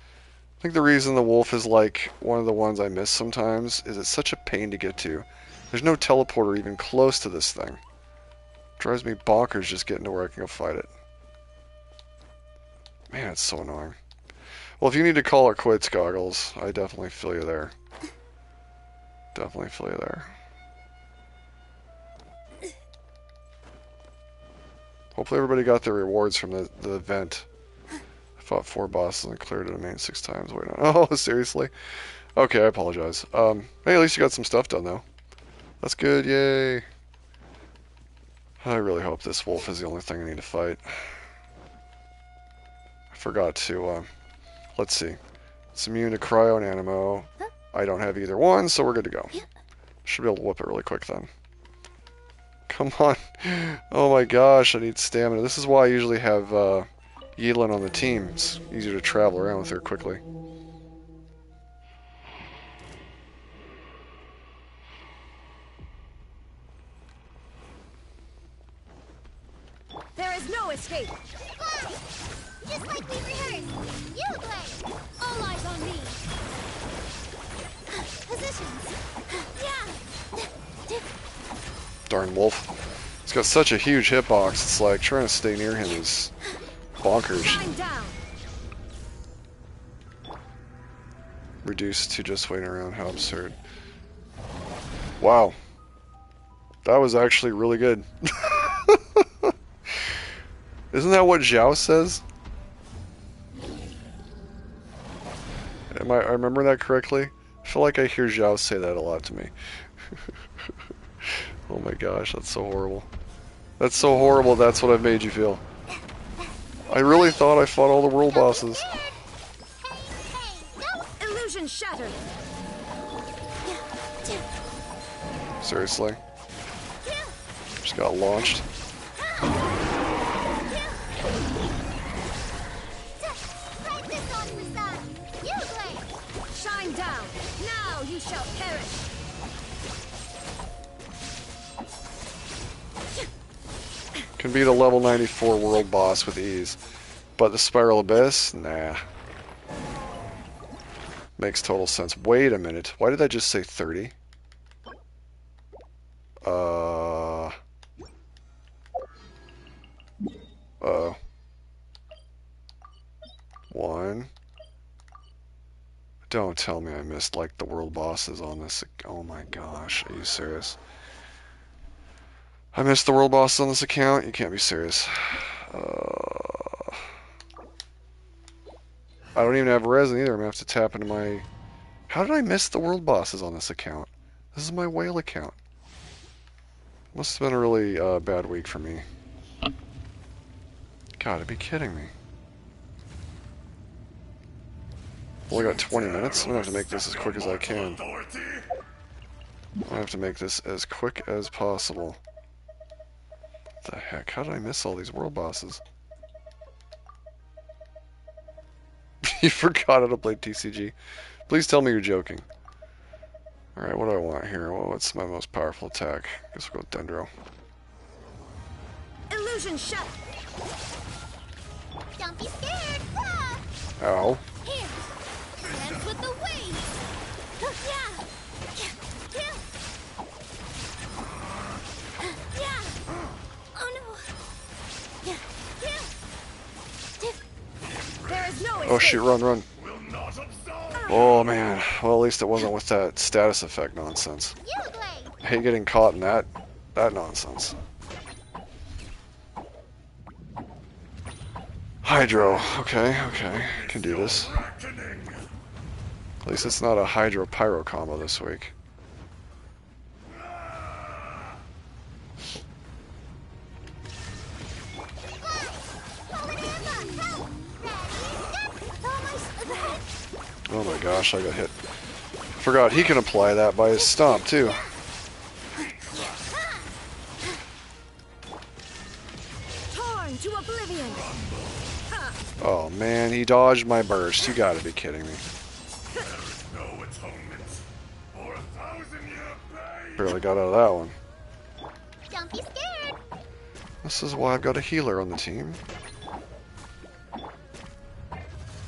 I think the reason the wolf is like one of the ones I miss sometimes is it's such a pain to get to. There's no teleporter even close to this thing. Drives me bonkers just getting to where I can go fight it. Man, it's so annoying. Well, if you need to call it quits, Goggles, I definitely feel you there. Definitely feel you there. Hopefully everybody got their rewards from the event. I fought 4 bosses and cleared it a main 6 times. Wait on. Oh, seriously? Okay, I apologize. Hey, at least you got some stuff done, though. That's good, yay. I really hope this wolf is the only thing I need to fight. I forgot to, let's see. It's immune to cryo and animo. I don't have either one, so we're good to go. Should be able to whoop it really quick then. Come on. Oh my gosh, I need stamina. This is why I usually have yelan on the team. It's easier to travel around with her quickly. There is no escape. Fly! Just like we rehearsed. You play. All eyes on me. Positions. Yeah. Darn wolf. He's got such a huge hitbox, it's like trying to stay near him is bonkers. Shine down. Reduced to just waiting around, how absurd. Wow. That was actually really good. Isn't that what Zhao says? I remember that correctly? I feel like I hear Zhao say that a lot to me. Oh my gosh, that's so horrible. That's so horrible, that's what I've made you feel. I really thought I fought all the world bosses. Illusion shattered. Seriously? Just got launched. Practice on the sun. You play. Shine down. Now you shall perish. Can beat a level 94 world boss with ease. But the Spiral Abyss? Nah. Makes total sense. Wait a minute. Why did I just say 30? Uh... Uh... One. Don't tell me I missed, like, the world bosses on this. Oh my gosh, are you serious? I missed the world bosses on this account? You can't be serious. I don't even have resin either. I'm gonna have to tap into my... How did I miss the world bosses on this account? This is my whale account. Must have been a really bad week for me. Gotta be kidding me. Only got 20 minutes. I'm gonna have to make this as quick as I can. I'm gonna have to make this as quick as possible. What the heck? How did I miss all these world bosses? You forgot how to play TCG. Please tell me you're joking. Alright, what do I want here? Well, what's my most powerful attack? Guess we'll go Dendro. Illusion shut. Don't be scared. Ah! Ow. Here. Dance with the waves. Yeah. Yeah. Yeah. Oh no. Yeah. Yeah. There is no escape. Oh shit, run. Oh man. Well, at least it wasn't with that status effect nonsense. You blade. I hate getting caught in that nonsense. Hydro. Okay. Can do this. At least it's not a Hydro Pyro combo this week. Oh my gosh, I got hit. Forgot he can apply that by his stomp too. Torn to oblivion. Oh man, he dodged my burst. You gotta be kidding me. Barely got out of that one. Don't be scared. This is why I've got a healer on the team.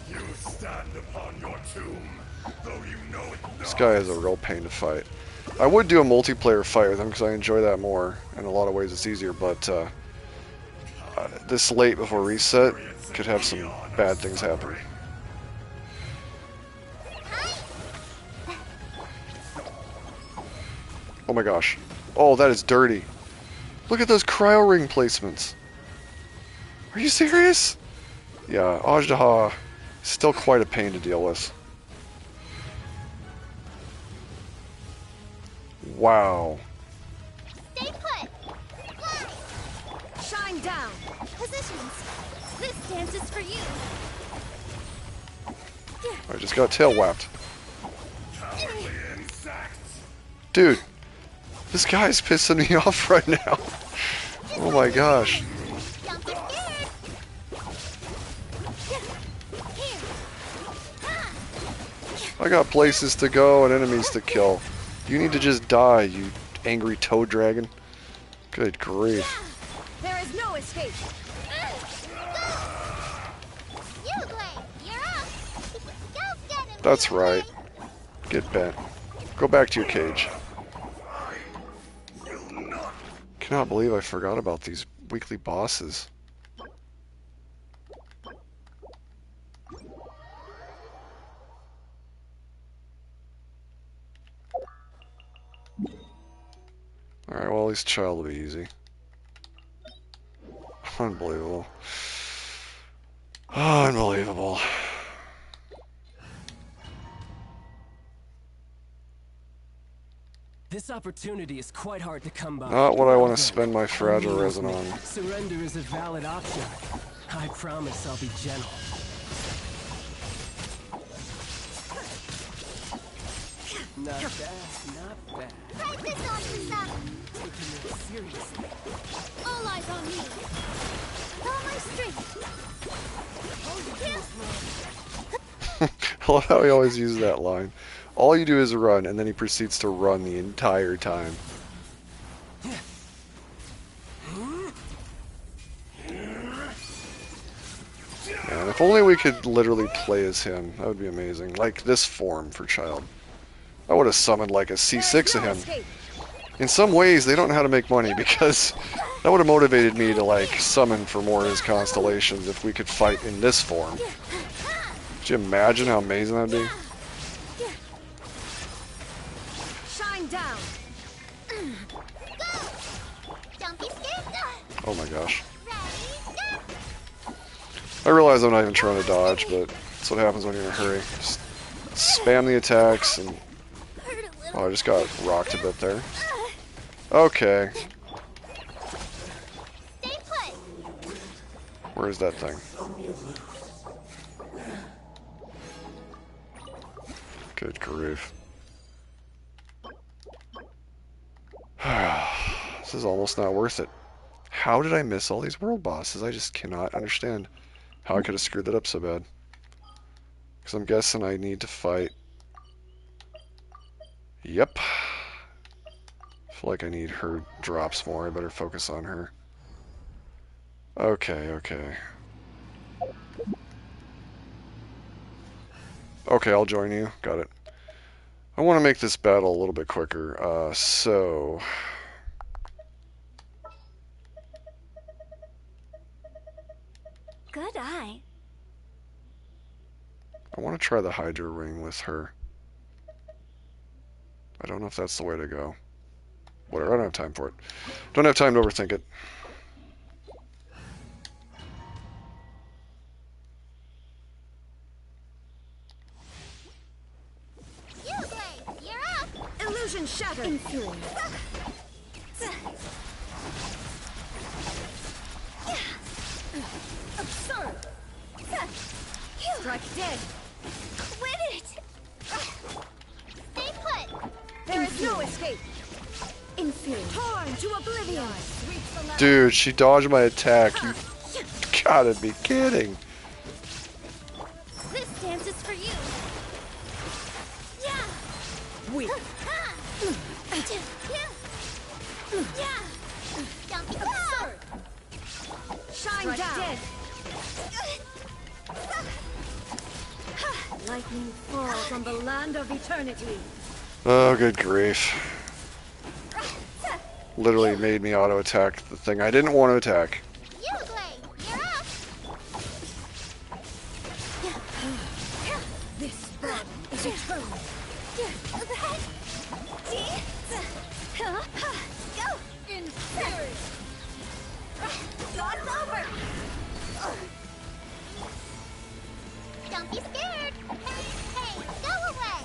You stand upon your tomb, though you know it not. This guy is a real pain to fight. I would do a multiplayer fight with him because I enjoy that more. In a lot of ways it's easier, but this late before reset could have some bad things happen. Oh my gosh. Oh, that is dirty. Look at those cryo ring placements. Are you serious? Yeah, Ajdaha is still quite a pain to deal with. Wow. Stay put. Fly. Shine down. Positions. This dance is for you. I just got tail whapped. Dude, this guy's pissing me off right now. Oh my gosh. Don't be scared. Here. I got places to go and enemies to kill. You need to just die, you angry toad dragon. Good grief. There is no escape. You blade. You're up. Go get him. That's right. Get bent. Go back to your cage. Cannot believe I forgot about these weekly bosses. Alright, well, at least child will be easy. Unbelievable. Oh, unbelievable. This opportunity is quite hard to come by. Not what I want to spend my fragile resin on. Surrender is a valid option. I promise I'll be gentle. Not bad, not bad. Fight this off, son. Taking it seriously. All eyes on me. All my strength. I love how he always uses that line. All you do is run, and then he proceeds to run the entire time. Man, if only we could literally play as him, that would be amazing. Like this form for child. I would have summoned like a There is C6 of no him. escape. in some ways, they don't know how to make money, because that would have motivated me to, like, summon for more of his constellations if we could fight in this form. Could you imagine how amazing that'd be? Shine down. Don't be scared. Oh my gosh. Ready, go. I realize I'm not even trying to dodge, but that's what happens when you're in a hurry. Just spam the attacks, and... Hurt a little. Oh, I just got rocked a bit there. Okay. Stay put. Where's that thing? Good grief. This is almost not worth it. How did I miss all these world bosses? I just cannot understand how I could have screwed that up so bad. Because I'm guessing I need to fight... Yep. I feel like I need her drops more. I better focus on her. Okay, okay. Okay, I'll join you. Got it. I want to make this battle a little bit quicker. So... Good eye. I want to try the Hydra Ring with her. I don't know if that's the way to go. Whatever, I don't have time for it. Don't have time to overthink it. Uglay, you're up. Illusion shattered. Inferior. Absurd. Strike dead. Quit it. Stay put. There is no escape. Inferior. Torn to oblivion. Dude, she dodged my attack. You gotta be kidding. This dance is for you. Yeah. Weak. Yeah. Don't be Absurd. Shine Strike down. dead. Lightning falls on the land of eternity. Oh, good grief. Literally made me auto-attack the thing I didn't want to attack. Uglay, you're up. This blood is eternal. Go. Inferior. It's over. Don't be scared. Hey, go away.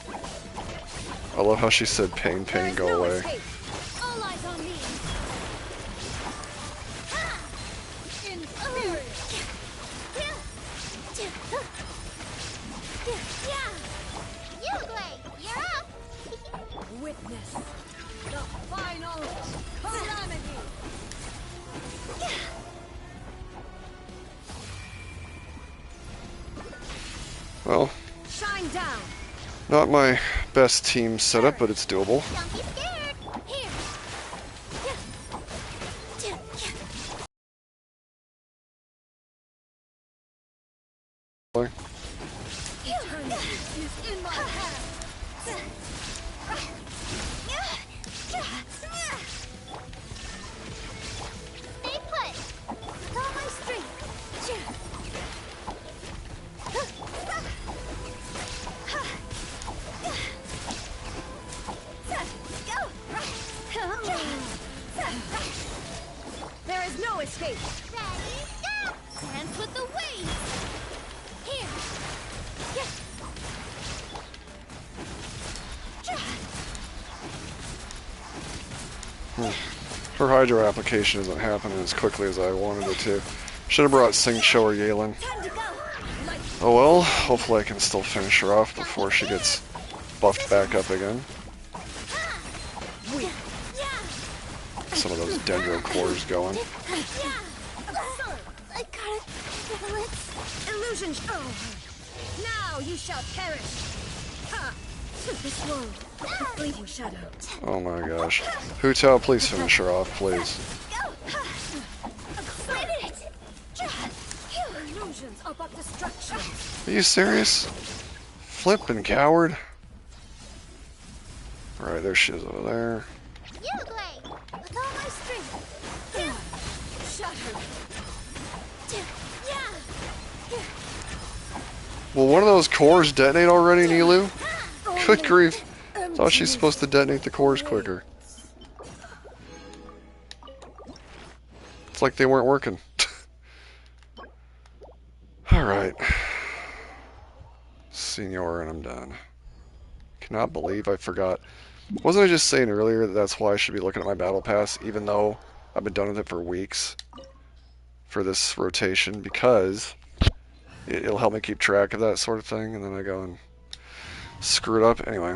I love how she said pain, There pain, is go no away. escape. All eyes on me. Inferior. Uglay, you're up. Witness the final calamity. Well, Shine down. not my best team setup, but it's doable. Don't be scared. Here. Eternity is in my hands. Stay put. With all my strength. There is no escape. Ready, go! Dance with the waves! Here! Her Hydra application isn't happening as quickly as I wanted it to. Should have brought Sing Cho or Yelan. Time to go! Oh well, hopefully I can still finish her off before she gets buffed back up again. Some of those dendro cores going. I gotta feel it. Illusion. Oh. Now you shall perish. Ha! This world, a fleeting shadow. Oh my gosh. Hutao, please finish her off, please. Quit it! Illusions are but distractions. Are you serious? Flippin' coward. Alright, there she is over there. Uglay! With all my strength! Shattered. Yeah! Will one of those cores detonate already, Nilu? Good Only grief. Thought she's emptiness supposed to detonate the cores quicker. It's like they weren't working. Alright. Senor, and I'm done. Cannot believe I forgot. Wasn't I just saying earlier that that's why I should be looking at my battle pass, even though I've been done with it for weeks for this rotation, because it'll help me keep track of that sort of thing, and then I go and screw it up. Anyway.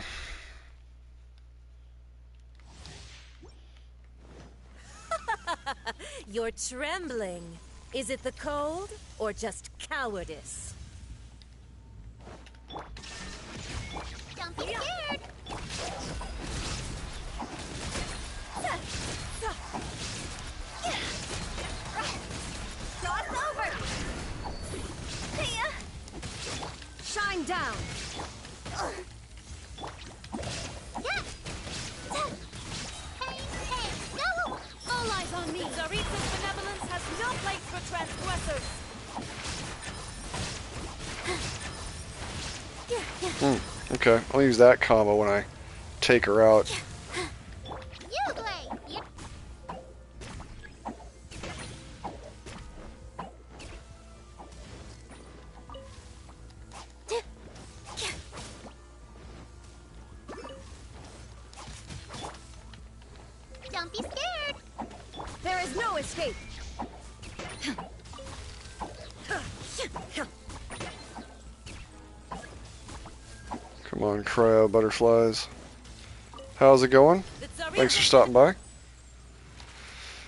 You're trembling. Is it the cold or just cowardice? Don't be scared! Cross over! Shine down! Yeah! Hey, hey, no! All eyes on me! Seraphaeton's benevolence has no place for transgressors! Okay, I'll use that combo when I take her out. Uglay! Don't be scared! There is no escape! Come on, cryo butterflies. How's it going? Thanks for stopping by.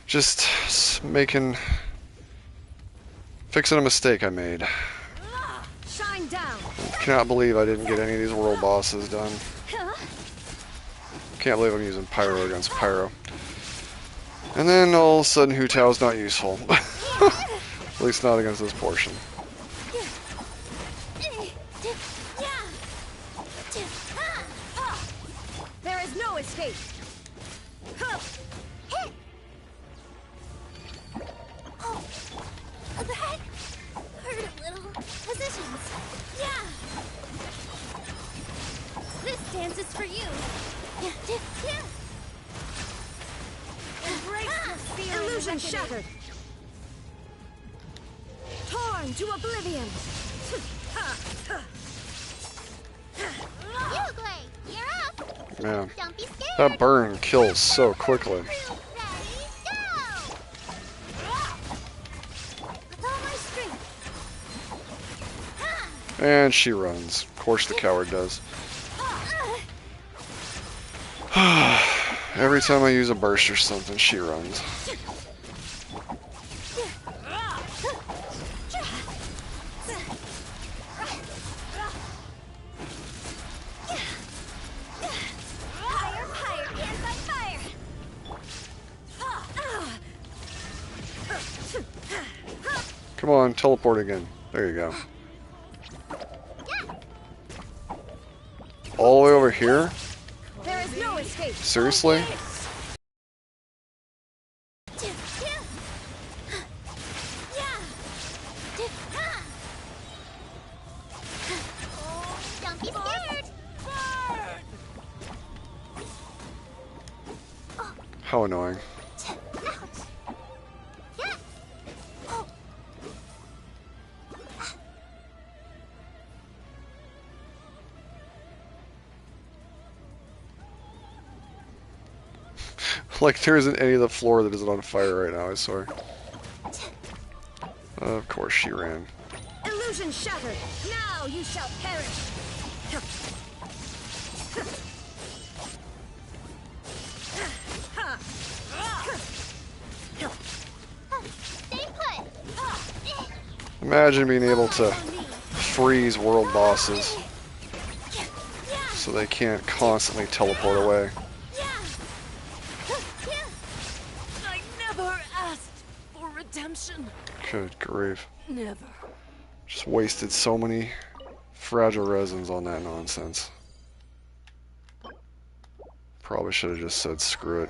Just fixing a mistake I made. Shine down! Cannot believe I didn't get any of these world bosses done. Can't believe I'm using Pyro against Pyro. And then all of a sudden Hutao's not useful. At least not against this portion. There is no escape! Oh, that hurt a little. Positions. Yeah. This dance is for you. Yeah. Illusion shattered! Torn to oblivion! Uglay, you're up. Man, Don't be scared. that burn kills so quickly. Ready, go! With all my strength. And she runs. Of course the coward does. Every time I use a burst or something, she runs. Come on, teleport again. There you go. All the way over here? There is no escape! Seriously? Don't be scared. How annoying. Yeah. Oh. Like there isn't any of the floor that isn't on fire right now, I swear. Of course she ran. Illusion shattered! Now you shall perish! Stay put. Imagine being able to freeze world bosses so they can't constantly teleport away. I never asked for redemption. Good grief. Never. Just wasted so many fragile resins on that nonsense. Probably should have just said screw it.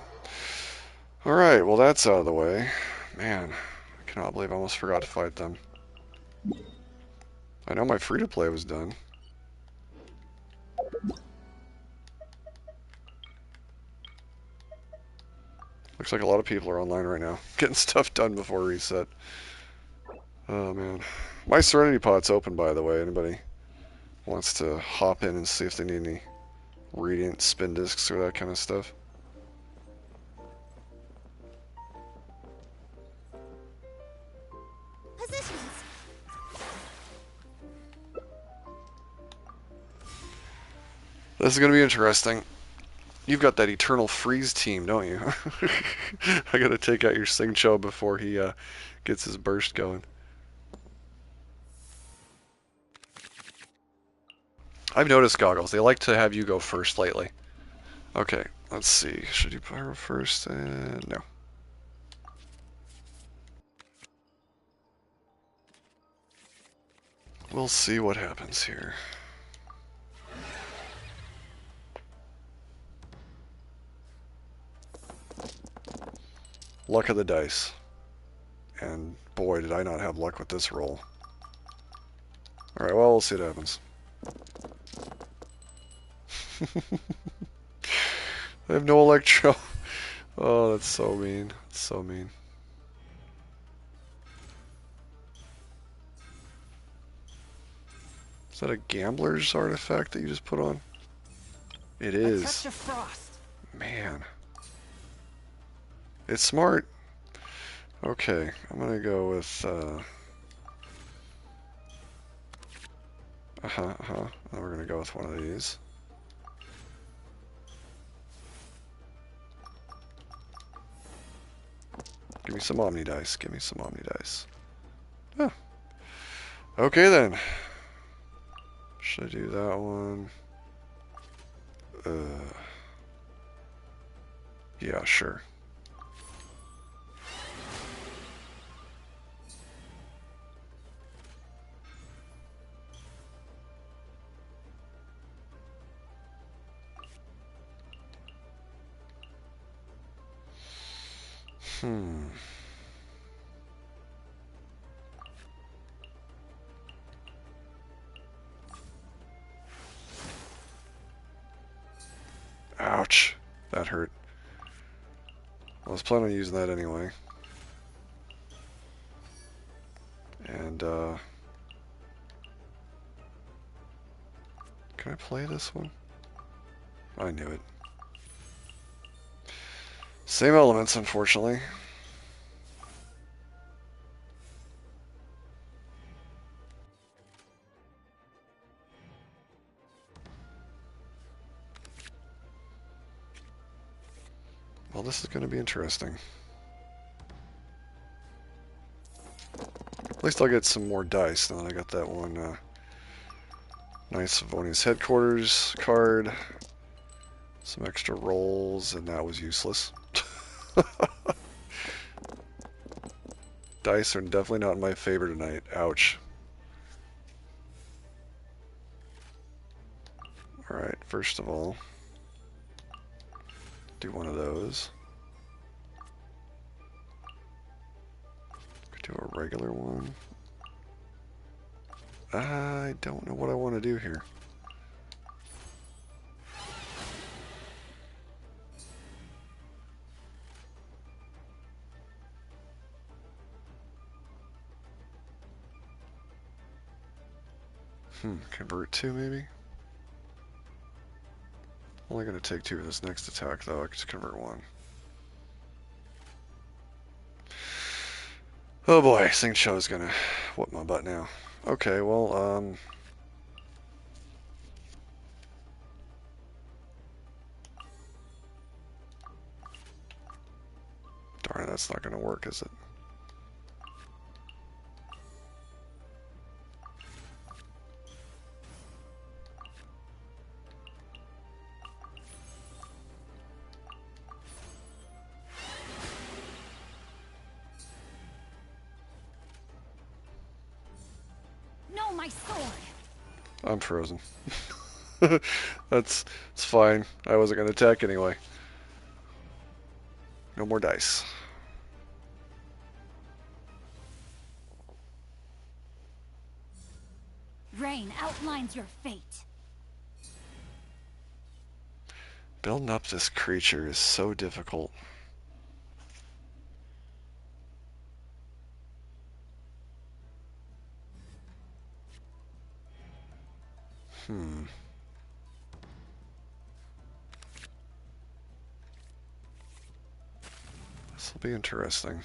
Alright, well that's out of the way. Man, I cannot believe I almost forgot to fight them. I know my free-to-play was done. Looks like a lot of people are online right now, getting stuff done before reset. Oh man. My Serenity Pot's open, by the way. Anybody wants to hop in and see if they need any Radiant spin discs or that kind of stuff. Positions. This is going to be interesting. You've got that Eternal Freeze team, don't you? I got to take out your Singcho before he gets his burst going. I've noticed, Goggles, they like to have you go first lately. Okay, let's see. Should you pyro first? No. We'll see what happens here. Luck of the dice. And boy, did I not have luck with this roll. Alright, well, we'll see what happens. I have no electro. Oh, that's so mean. That's so mean. Is that a gambler's artifact that you just put on? It A is. touch of frost. Man. It's smart. Okay, I'm gonna go with, Then we're gonna go with one of these. Give me some Omni Dice. Give me some Omni Dice. Oh. Okay then. Should I do that one? Yeah, sure. Ouch. That hurt. I was planning on using that anyway. And, can I play this one? I knew it. Same elements, unfortunately. Well, this is going to be interesting. At least I'll get some more dice now that I got that one nice Savonia's Headquarters card. Some extra rolls, and that was useless. Dice are definitely not in my favor tonight. Ouch. Alright, first of all, do one of those. Could do a regular one. I don't know what I want to do here. Convert 2 maybe? Only going to take 2 of this next attack though, I could just convert 1. Oh boy, Singcho is going to whoop my butt now. Okay, well, darn it, that's not going to work, is it? No, my sword. I'm frozen. It's fine. I wasn't going to attack anyway. No more dice. Rain outlines your fate. Building up this creature is so difficult. This will be interesting.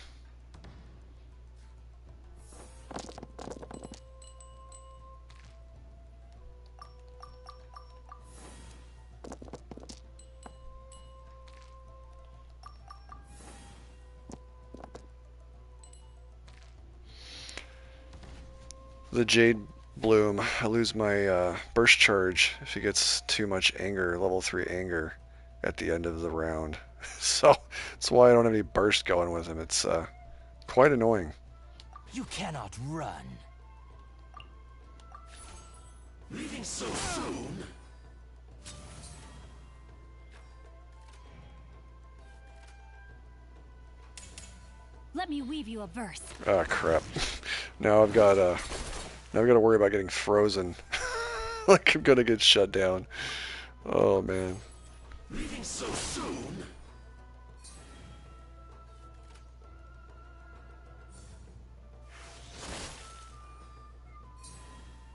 The Jade Bloom, I lose my burst charge if he gets too much anger, level 3 anger, at the end of the round. So that's why I don't have any burst going with him. It's quite annoying. You cannot run. Leaving so soon? Let me weave you a verse. Ah, crap. Now I've got to worry about getting frozen. Like I'm gonna get shut down. Oh man. Leaving so soon?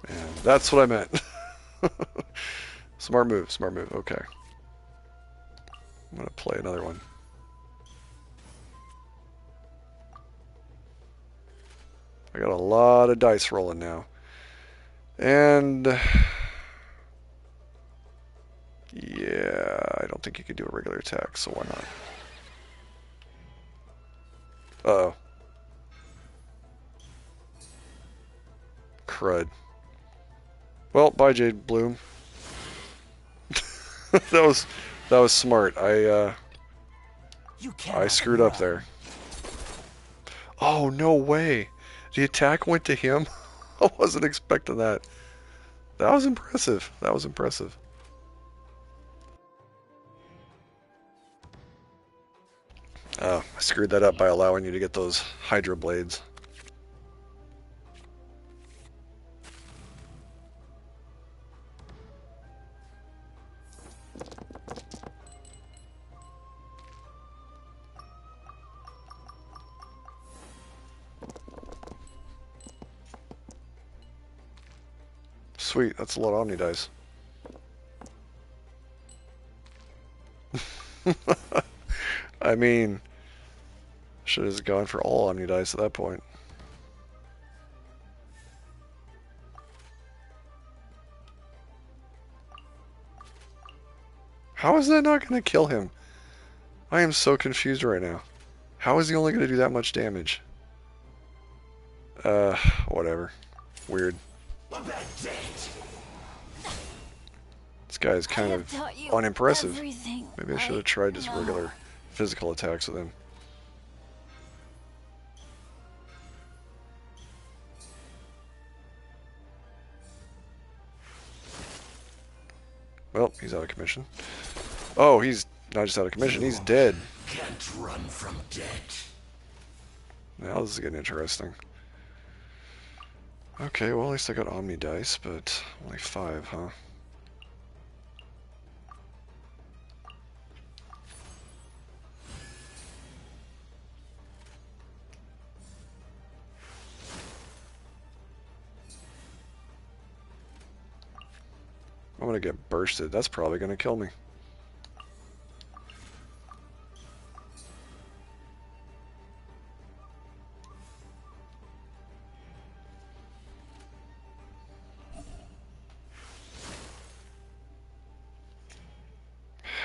Man, that's what I meant. Smart move, smart move. Okay. I'm gonna play another one. I got a lot of dice rolling now. And yeah, I don't think you can do a regular attack, so why not? Uh-oh. Crud. Well, bye Jade Bloom. that was smart. I screwed up there. Oh, no way. The attack went to him? I wasn't expecting that. That was impressive. That was impressive. Oh, I screwed that up by allowing you to get those Hydra blades. Sweet, that's a lot of Omni dice. I mean, should have gone for all Omni dice at that point. How is that not going to kill him? I am so confused right now. How is he only going to do that much damage? Whatever. Weird. This guy is kind of unimpressive. Maybe I should have tried just regular physical attacks with him. Well, he's out of commission. Oh, he's not just out of commission, he's dead. Can't run from death. Now this is getting interesting. Okay, well at least I got Omni dice, but only 5, huh? I'm gonna get bursted. That's probably gonna kill me.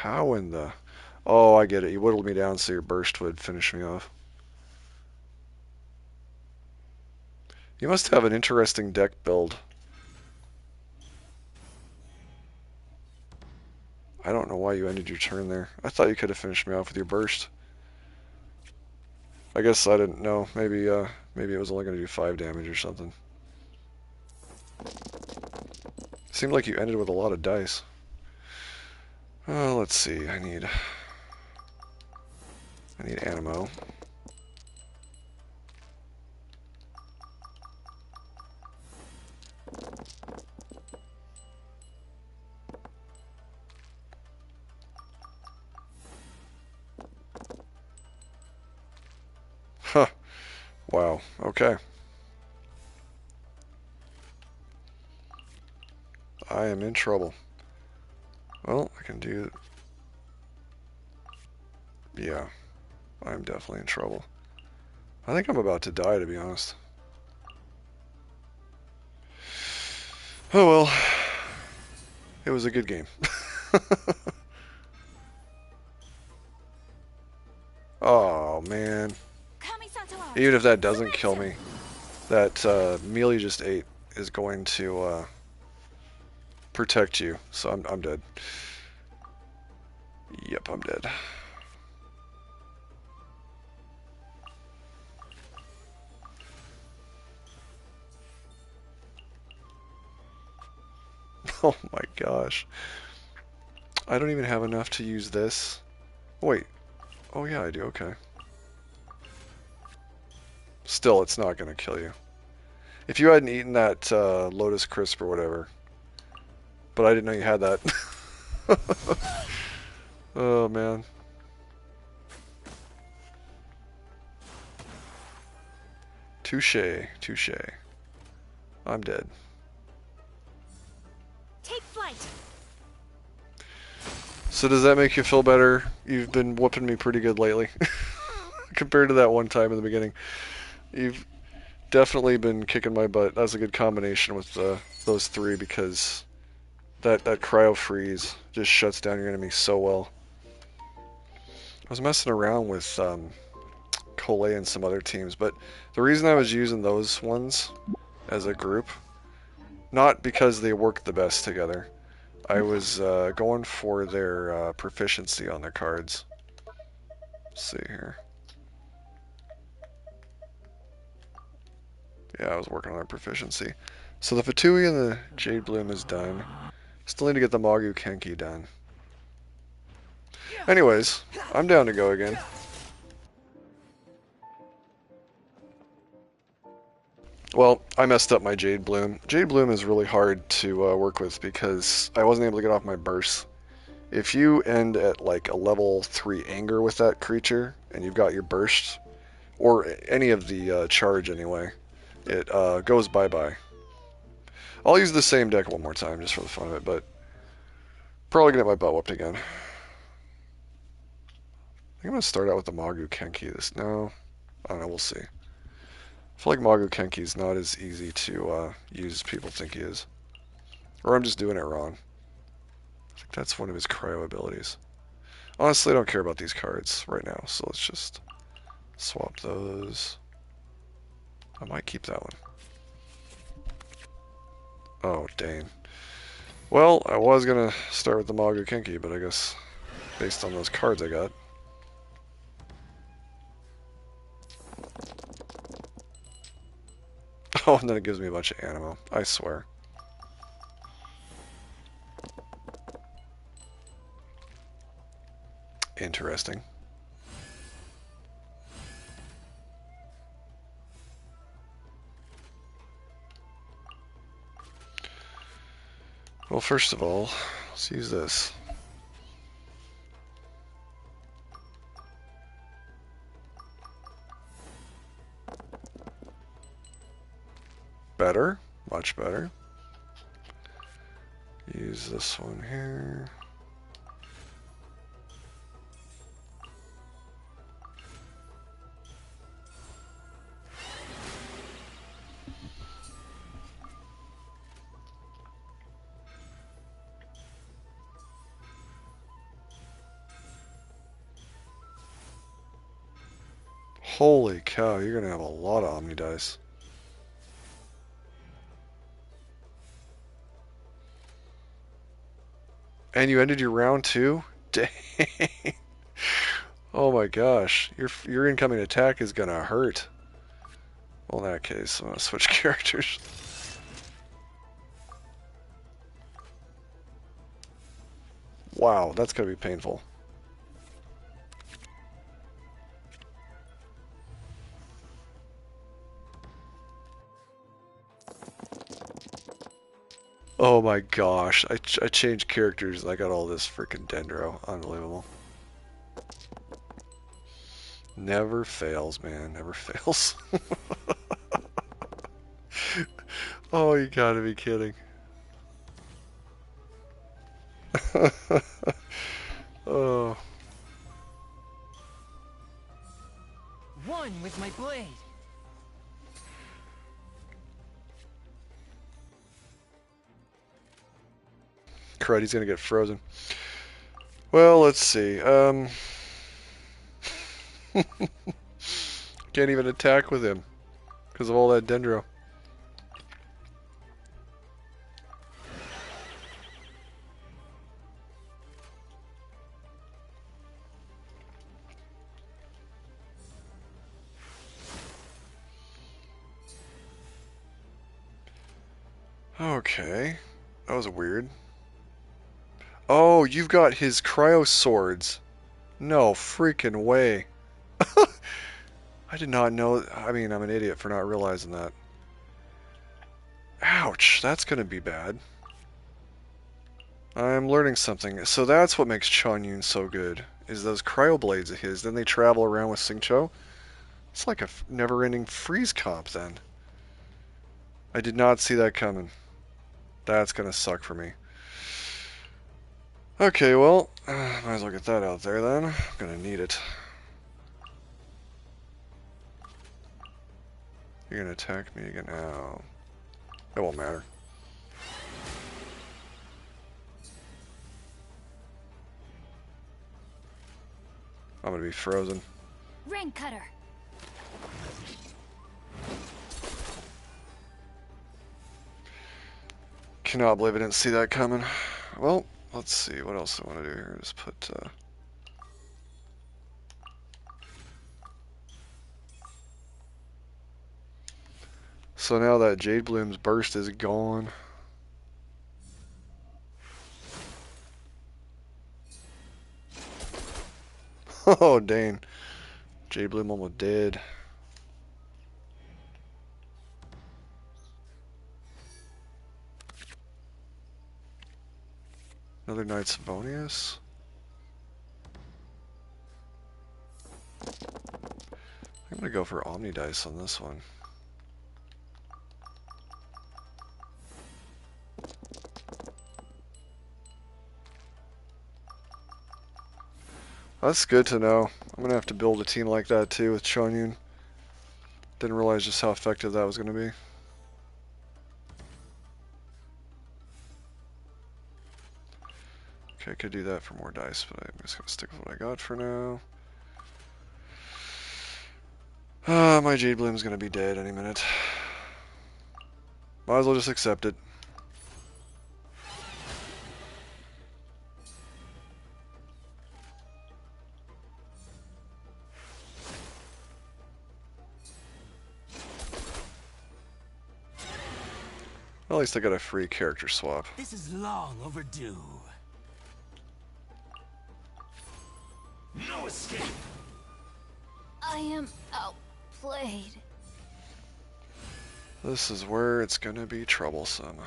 How in the... Oh, I get it. You whittled me down so your burst would finish me off. You must have an interesting deck build. I don't know why you ended your turn there. I thought you could have finished me off with your burst. I guess I didn't know. Maybe maybe it was only going to do 5 damage or something. Seemed like you ended with a lot of dice. Let's see. I I need ammo. Huh. Wow. Okay. I am in trouble. Well, I can do... Yeah. I'm definitely in trouble. I think I'm about to die, to be honest. Oh well. It was a good game. Oh, man. Even if that doesn't kill me, that meal you just ate is going to protect you. So I'm dead. Yep, I'm dead. Oh my gosh. I don't even have enough to use this. Wait. Oh yeah, I do. Okay. Still, it's not going to kill you. If you hadn't eaten that Lotus Crisp or whatever, but I didn't know you had that. Oh man. Touche, touche. I'm dead. Take flight. So does that make you feel better? You've been whooping me pretty good lately. Compared to that one time in the beginning. You've definitely been kicking my butt. That's a good combination with those three because that cryo freeze just shuts down your enemy so well. I was messing around with Collet and some other teams, but the reason I was using those ones as a group, not because they work the best together, I was going for their proficiency on their cards. Let's see here. Yeah, I was working on their proficiency. So the Fatui and the Jade Bloom is done. Still need to get the Magu Kenki done. Anyways, I'm down to go again. Well, I messed up my Jade Bloom. Jade Bloom is really hard to work with because I wasn't able to get off my burst. If you end at like a level 3 anger with that creature, and you've got your burst, or any of the charge anyway, it goes bye-bye. I'll use the same deck one more time just for the fun of it, but probably gonna get my butt whooped again. I think I'm gonna start out with the Magu Kenki. No, I don't know, we'll see. I feel like Magu Kenki is not as easy to use as people think he is. Or I'm just doing it wrong. I think that's one of his cryo abilities. Honestly, I don't care about these cards right now, so let's just swap those. I might keep that one. Oh, dang. Well, I was going to start with the Magu Kenki, but I guess based on those cards I got. Oh, and then it gives me a bunch of animo. I swear. Interesting. Well, first of all, let's use this. Better. Much better. Use this one here. Holy cow, you're going to have a lot of Omni dice. And you ended your round too? Dang. Oh my gosh. Your incoming attack is going to hurt. Well, in that case, I'm going to switch characters. Wow, that's going to be painful. Oh my gosh, I changed characters and I got all this freaking dendro. Unbelievable. Never fails, man. Never fails. Oh, you gotta be kidding. Oh. One with my blade. Crud, he's gonna get frozen. Well, let's see. Can't even attack with him because of all that dendro. Okay, that was weird. Oh, you've got his cryo swords. No freaking way. I did not know. I mean, I'm an idiot for not realizing that. Ouch, that's gonna be bad. I'm learning something. So that's what makes Chonyun so good, is those cryo blades of his. Then they travel around with Xingqiu. It's like a never-ending freeze comp then. I did not see that coming. That's gonna suck for me. Okay, well, might as well get that out there then. I'm gonna need it. You're gonna attack me again? Oh. It won't matter. I'm gonna be frozen. Rain cutter. Cannot believe I didn't see that coming. Well, let's see. What else I want to do here? Just put... So now that Jade Bloom's burst is gone. Oh, dang. Jade Bloom almost dead. Another Knight Sibonius. I'm gonna go for Omni Dice on this one. That's good to know. I'm gonna have to build a team like that too with Chonyun. Didn't realize just how effective that was gonna be. Okay, I could do that for more dice, but I'm just gonna stick with what I got for now. My Jade Bloom's gonna be dead any minute. Might as well just accept it. At least I got a free character swap. This is long overdue. No escape! I am outplayed. This is where it's gonna be troublesome.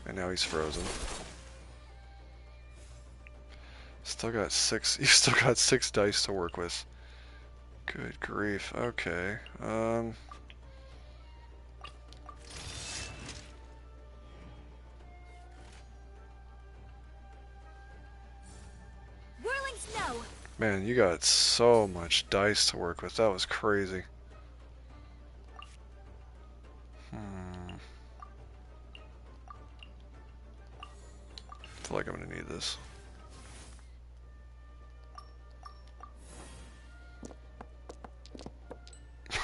And now he's frozen. Still got 6. You still got 6 dice to work with. Good grief. Okay. Whirling snow. Man, you got so much dice to work with. That was crazy. I feel like I'm gonna need this.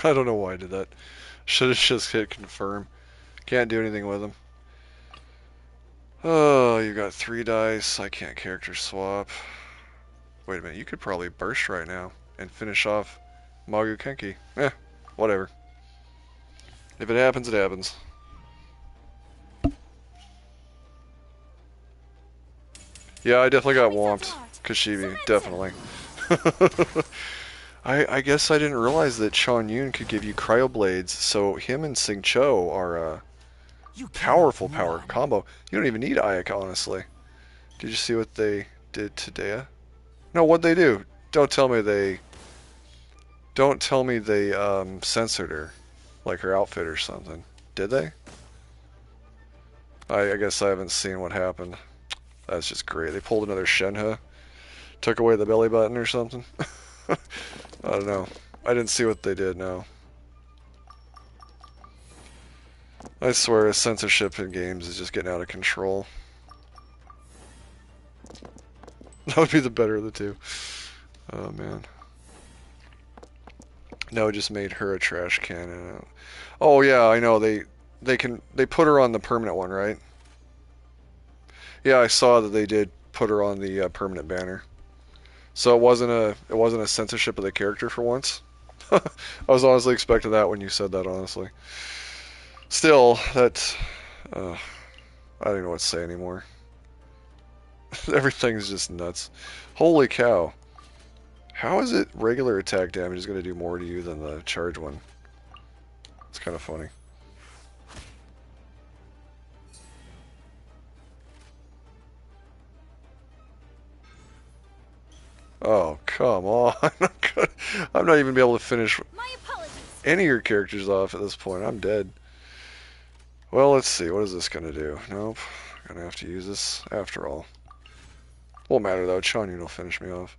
I don't know why I did that. Should have just hit confirm. Can't do anything with them. Oh, you got 3 dice. I can't character swap. Wait a minute, you could probably burst right now and finish off Magu Kenki. Whatever. If it happens, it happens. Yeah, I definitely got whomped. Kashibi, definitely. I guess I didn't realize that Sean Yoon could give you cryo blades, so him and Sing Cho are a You cannot powerful power run. combo. You don't even need Ayaka, honestly. Did you see what they did to Dea? No, what'd they do? Don't tell me they... Don't tell me they censored her. Like her outfit or something. Did they? I guess I haven't seen what happened. That's just great. They pulled another Shenhe. Took away the belly button or something. I don't know. I didn't see what they did, no. I swear, censorship in games is just getting out of control. That would be the better of the two. Oh, man. No, it just made her a trash can. Oh, yeah, I know. They put her on the permanent one, right? Yeah, I saw that they did put her on the permanent banner. So it wasn't a censorship of the character for once. I was honestly expecting that when you said that, honestly. Still, that I don't know what to say anymore. Everything's just nuts. Holy cow. How is it regular attack damage is going to do more to you than the charge one? It's kind of funny. Oh, come on. I'm not even be able to finish My apologies. any of your characters off at this point. I'm dead. Well, let's see. What is this going to do? Nope. I'm going to have to use this after all. Won't matter, though. Chanyun will finish me off.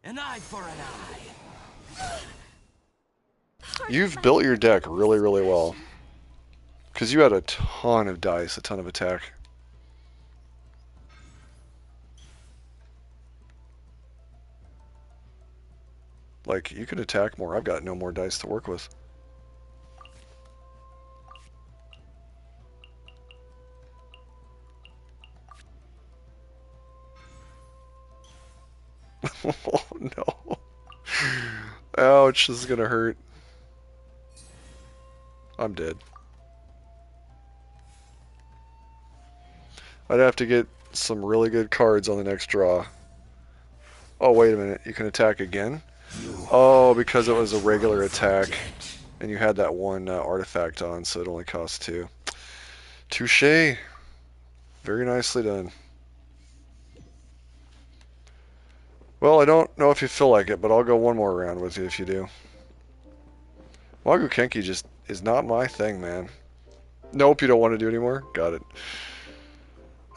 An eye for an eye. You've built your deck really, really well. Because you had a ton of dice, a ton of attack. Like, you can attack more. I've got no more dice to work with. Oh, no. Ouch, this is gonna hurt. I'm dead. I'd have to get some really good cards on the next draw. Oh, wait a minute. You can attack again? Oh, because it was a regular attack. And you had that one artifact on, so it only costs 2. Touché. Very nicely done. Well, I don't know if you feel like it, but I'll go one more round with you if you do. Wagu Kenki just is not my thing, man. Nope, you don't want to do anymore? Got it.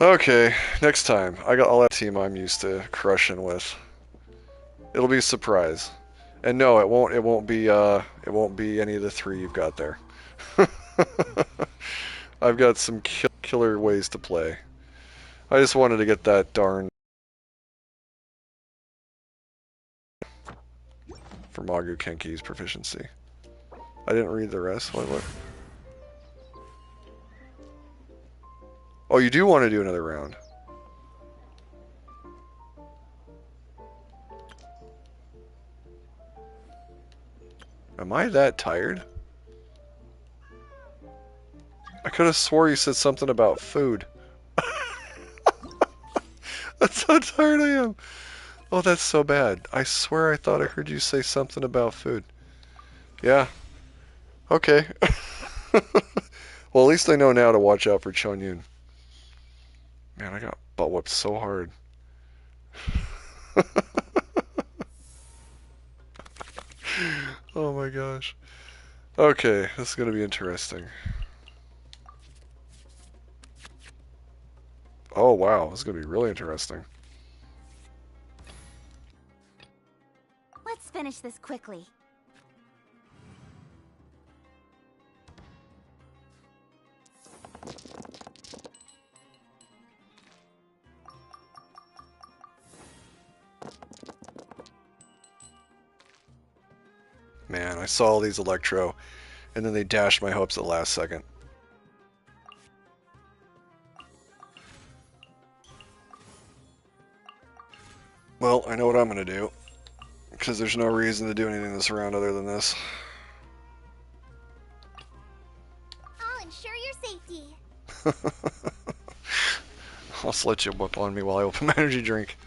Okay, next time. I got all that team I'm used to crushing with. It'll be a surprise. And no, it won't be any of the 3 you've got there. I've got some killer ways to play. I just wanted to get that darn for Magu Kenki's proficiency. I didn't read the rest. What? Oh, you do want to do another round. Am I that tired? I could have swore you said something about food. That's how tired I am. Oh, that's so bad. I swear I thought I heard you say something about food. Yeah. Okay. Well, at least I know now to watch out for Chonyun. Man, I got butt whipped so hard. Oh my gosh. Okay, this is going to be interesting. Oh wow, this is going to be really interesting. Let's finish this quickly. Man, I saw all these Electro, and then they dashed my hopes at the last second. Well, I know what I'm going to do, because there's no reason to do anything this round other than this. I'll ensure your safety. I'll just let you whip on me while I open my energy drink.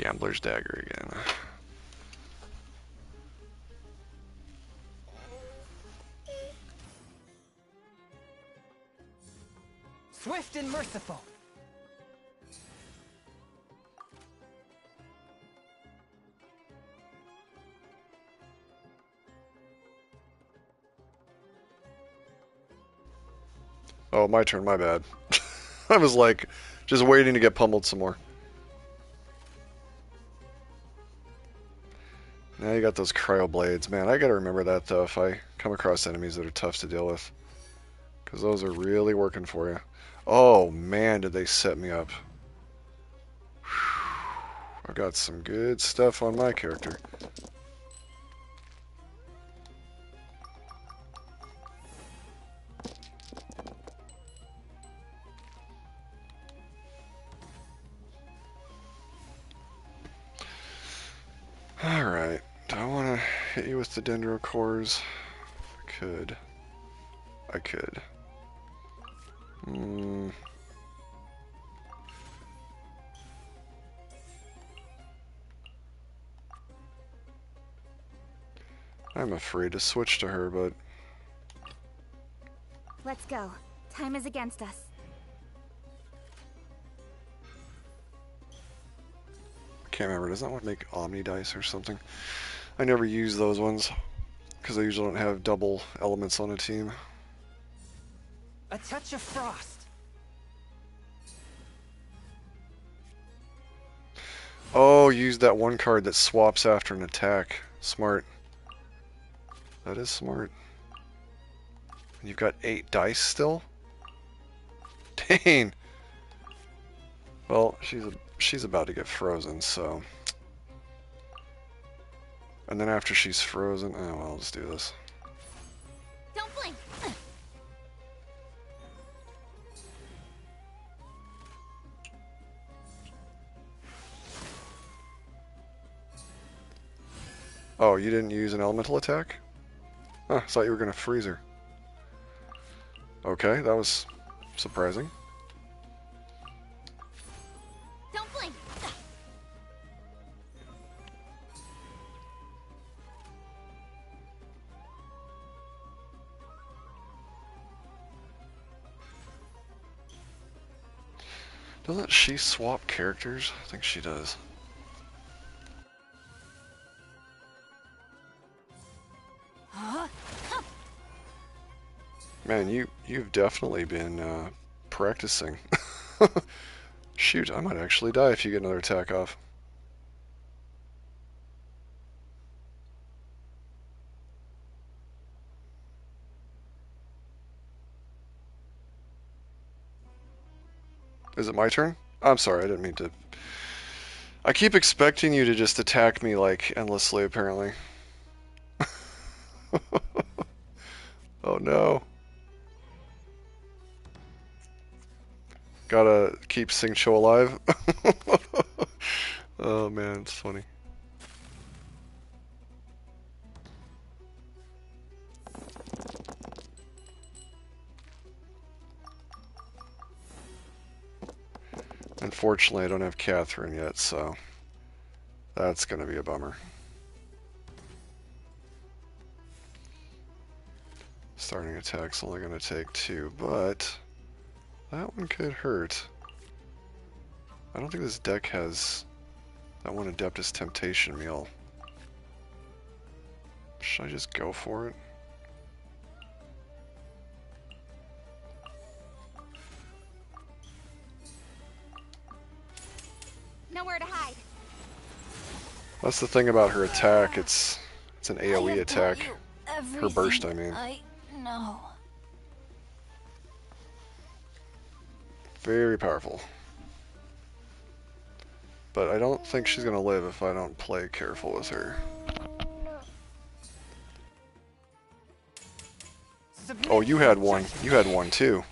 Gambler's Dagger again. Swift and merciful. Oh, my turn, my bad. I was like, just waiting to get pummeled some more. Now you got those cryo blades. Man, I gotta remember that though if I come across enemies that are tough to deal with. Because those are really working for you. Oh man, did they set me up. I've got some good stuff on my character. Alright, do I want to hit you with the dendro cores? I could. I could. I'm afraid to switch to her, but Let's go. Time is against us. I can't remember. Does that one make Omni dice or something? I never use those ones because I usually don't have double elements on a team. A touch of frost. Oh, use that one card that swaps after an attack. Smart. That is smart. And you've got 8 dice still? Dang. Well, she's about to get frozen, so. And then after she's frozen, oh well, let's do this. Don't blink. Oh, you didn't use an elemental attack? Huh, I thought you were gonna freeze her. Okay, that was surprising. Don't blink. Doesn't she swap characters? I think she does. Man, you've definitely been practicing. Shoot, I might actually die if you get another attack off. Is it my turn? I'm sorry, I didn't mean to. I keep expecting you to just attack me like endlessly, apparently. Oh no. Gotta keep Singcho alive. Oh man, it's funny. Unfortunately, I don't have Catherine yet, so that's gonna be a bummer. Starting attack's only gonna take 2, but that one could hurt. I don't think this deck has that one Adeptus Temptation meal. Should I just go for it? Nowhere to hide. That's the thing about her attack, it's an AoE attack. Her burst, I mean. I know. Very powerful. But I don't think she's gonna live if I don't play careful with her. Oh, you had one. You had one too.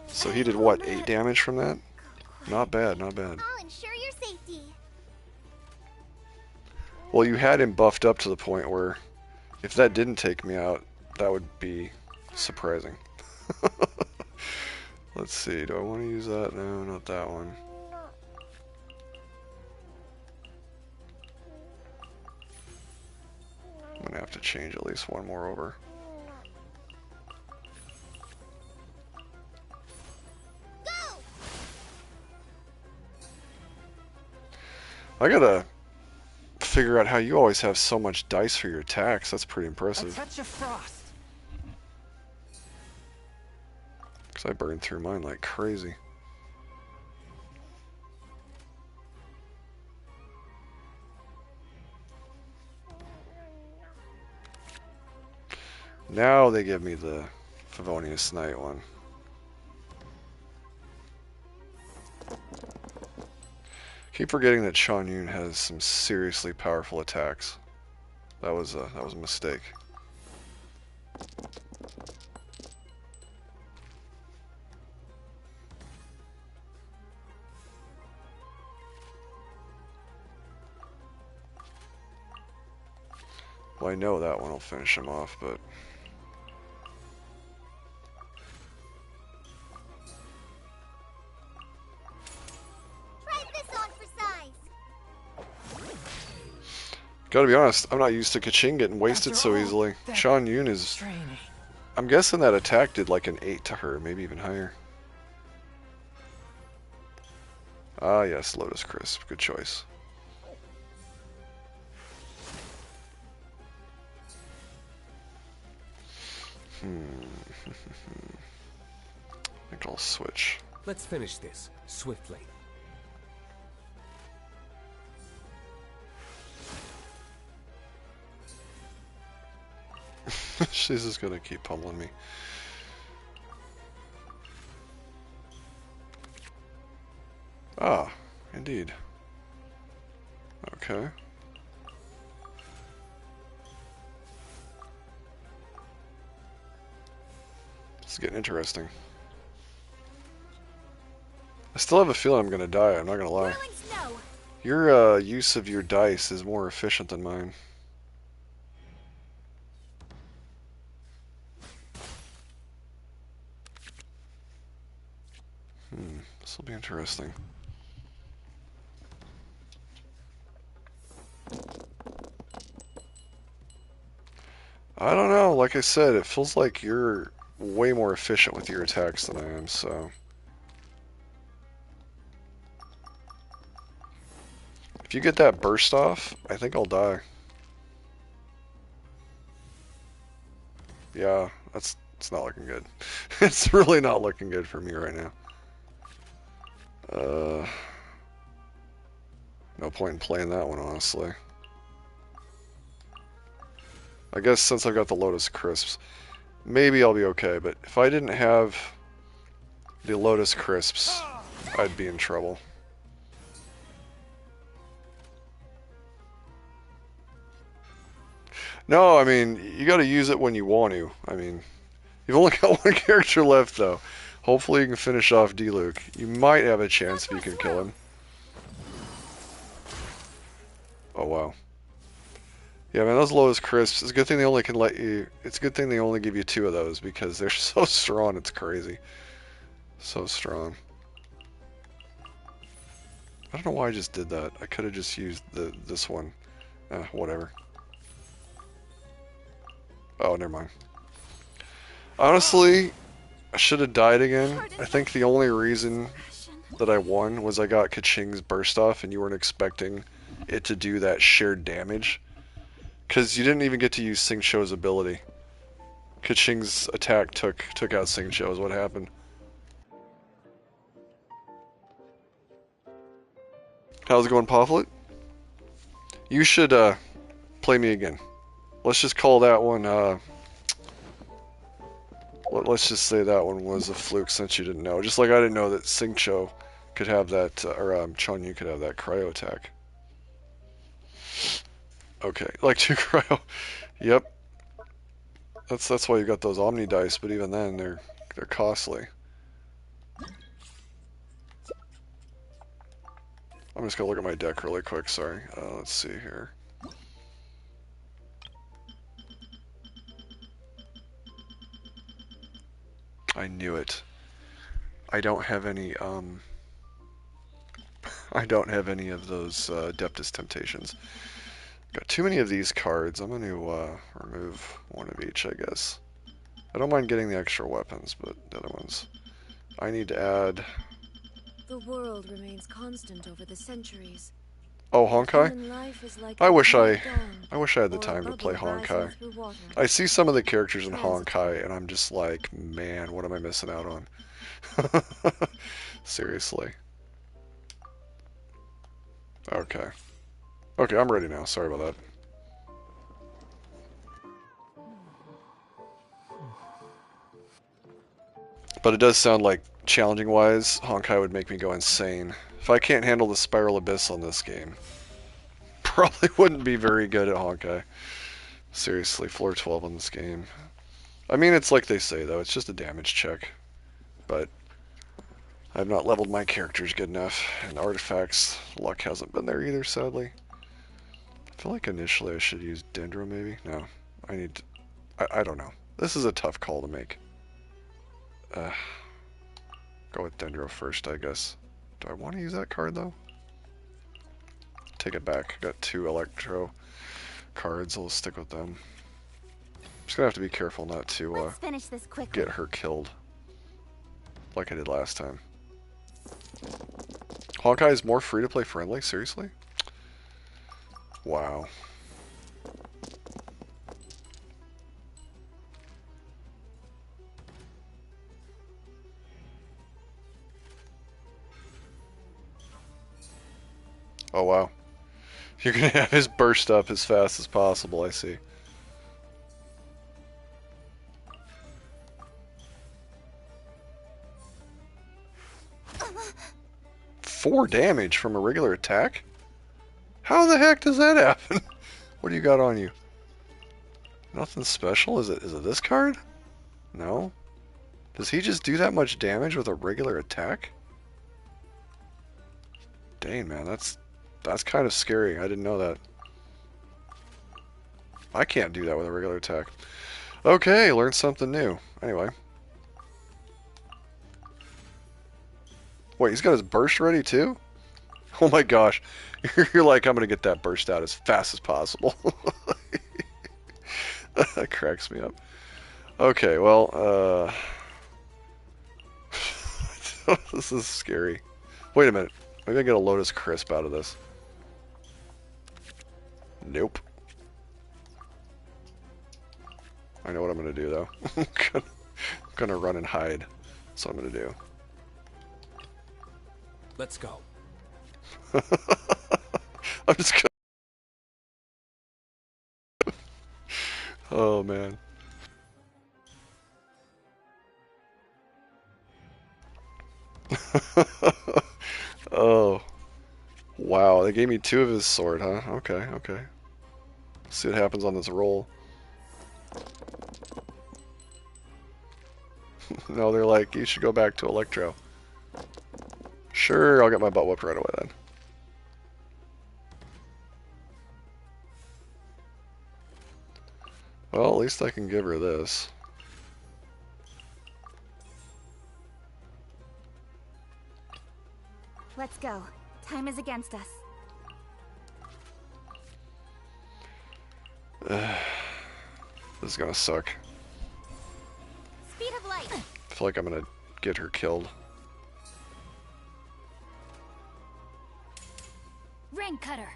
So he did what, 8 damage from that? Not bad, not bad. I'll ensure your safety. Well, you had him buffed up to the point where if that didn't take me out, that would be surprising. Let's see, do I want to use that? No, not that one. change at least one more over. Go! I gotta figure out how you always have so much dice for your attacks. That's pretty A impressive. touch of frost. Because I burned through mine like crazy. Now they give me the Favonius Knight one. Keep forgetting that Shan Yun has some seriously powerful attacks. That was a mistake. Well, I know that one will finish him off, but Try this on for size. gotta be honest, I'm not used to Kaching getting wasted After so all, easily. that Shan Yun is... Training. I'm guessing that attack did like an 8 to her, maybe even higher. Ah, yes, Lotus Crisp. Good choice. I think I'll switch. Let's finish this swiftly. She's just gonna keep pummeling me. Ah, indeed. Okay. This is getting interesting. I still have a feeling I'm gonna die, I'm not gonna lie. Whirling snow. Your use of your dice is more efficient than mine. This will be interesting. I don't know, like I said, it feels like you're way more efficient with your attacks than I am, so... If you get that burst off, I think I'll die. Yeah, it's not looking good. It's really not looking good for me right now. No point in playing that one, honestly. I guess since I've got the Lotus Crisps, maybe I'll be okay, but if I didn't have the Lotus Crisps, I'd be in trouble. No, I mean, you gotta use it when you want to. I mean, you've only got one character left, though. Hopefully you can finish off D-Luke. You might have a chance if you can kill him. Oh, wow. Yeah, man, those Lotus Crisps, it's a good thing they only can let you... It's a good thing they only give you 2 of those, because they're so strong, it's crazy. So strong. I don't know why I just did that. I could have just used this one. Whatever. Oh, never mind. Honestly, I should have died again. I think the only reason that I won was I got Kaching's burst off and you weren't expecting it to do that shared damage. Because you didn't even get to use Xingqiu's ability. Kaching's attack took out Xingqiu is what happened. How's it going, Poflet? You should play me again. Let's just call that one, let's just say that one was a fluke since you didn't know. Just like I didn't know that Xingqiu could have that, or Chun Yu could have that cryo attack. Okay, like 2 cryo. Yep. That's why you got those Omni dice, but even then they're costly. I'm just gonna look at my deck really quick, sorry. Let's see here. I knew it. I don't have any I don't have any of those Adeptus Temptations. Got too many of these cards. I'm going to remove one of each, I guess. I don't mind getting the extra weapons, but the other ones. I need to add... The world remains constant over the centuries. Oh, Yet Honkai? human life is like I a wish dew I... at dawn, I wish I had the or a time to play bubble rising Honkai. through water. I see some of the characters in Transitory. Honkai, and I'm just like, man, what am I missing out on? Seriously. Okay. Okay, I'm ready now. Sorry about that. But it does sound like, challenging-wise, Honkai would make me go insane. If I can't handle the Spiral Abyss on this game, probably wouldn't be very good at Honkai. Seriously, floor 12 on this game. I mean, it's like they say, though. It's just a damage check. But I've not leveled my characters good enough. And artifacts, luck hasn't been there either, sadly. I feel like initially I should use Dendro, maybe? No. I need to... I don't know. This is a tough call to make. Go with Dendro first, I guess. Do I want to use that card, though? Take it back. Got 2 Electro cards. I'll stick with them. Just gonna have to be careful not to Let's finish this quickly. get her killed. Like I did last time. Honkai is more free-to-play friendly? Seriously? Wow. Oh, wow. You're gonna have his burst up as fast as possible, I see. Four damage from a regular attack? How the heck does that happen? What do you got on you? Nothing special? Is it this card? No? Does he just do that much damage with a regular attack? Dang, man, that's kind of scary. I didn't know that. I can't do that with a regular attack. Okay, learned something new. Anyway. Wait, he's got his burst ready too? Oh my gosh. You're like, I'm going to get that burst out as fast as possible. That cracks me up. Okay, well, this is scary. Wait a minute. Maybe I get a Lotus Crisp out of this. Nope. I know what I'm going to do, though. I'm going to run and hide. That's what I'm going to do. Let's go. I'm just gonna... Oh, man. Oh. Wow, they gave me 2 of his sword, huh? Okay, okay. See what happens on this roll. No, they're like, you should go back to Electro. Sure, I'll get my butt whooped right away then. Well, at least I can give her this. Let's go. Time is against us. This is gonna suck. Speed of light. I feel like I'm gonna get her killed. Ring cutter.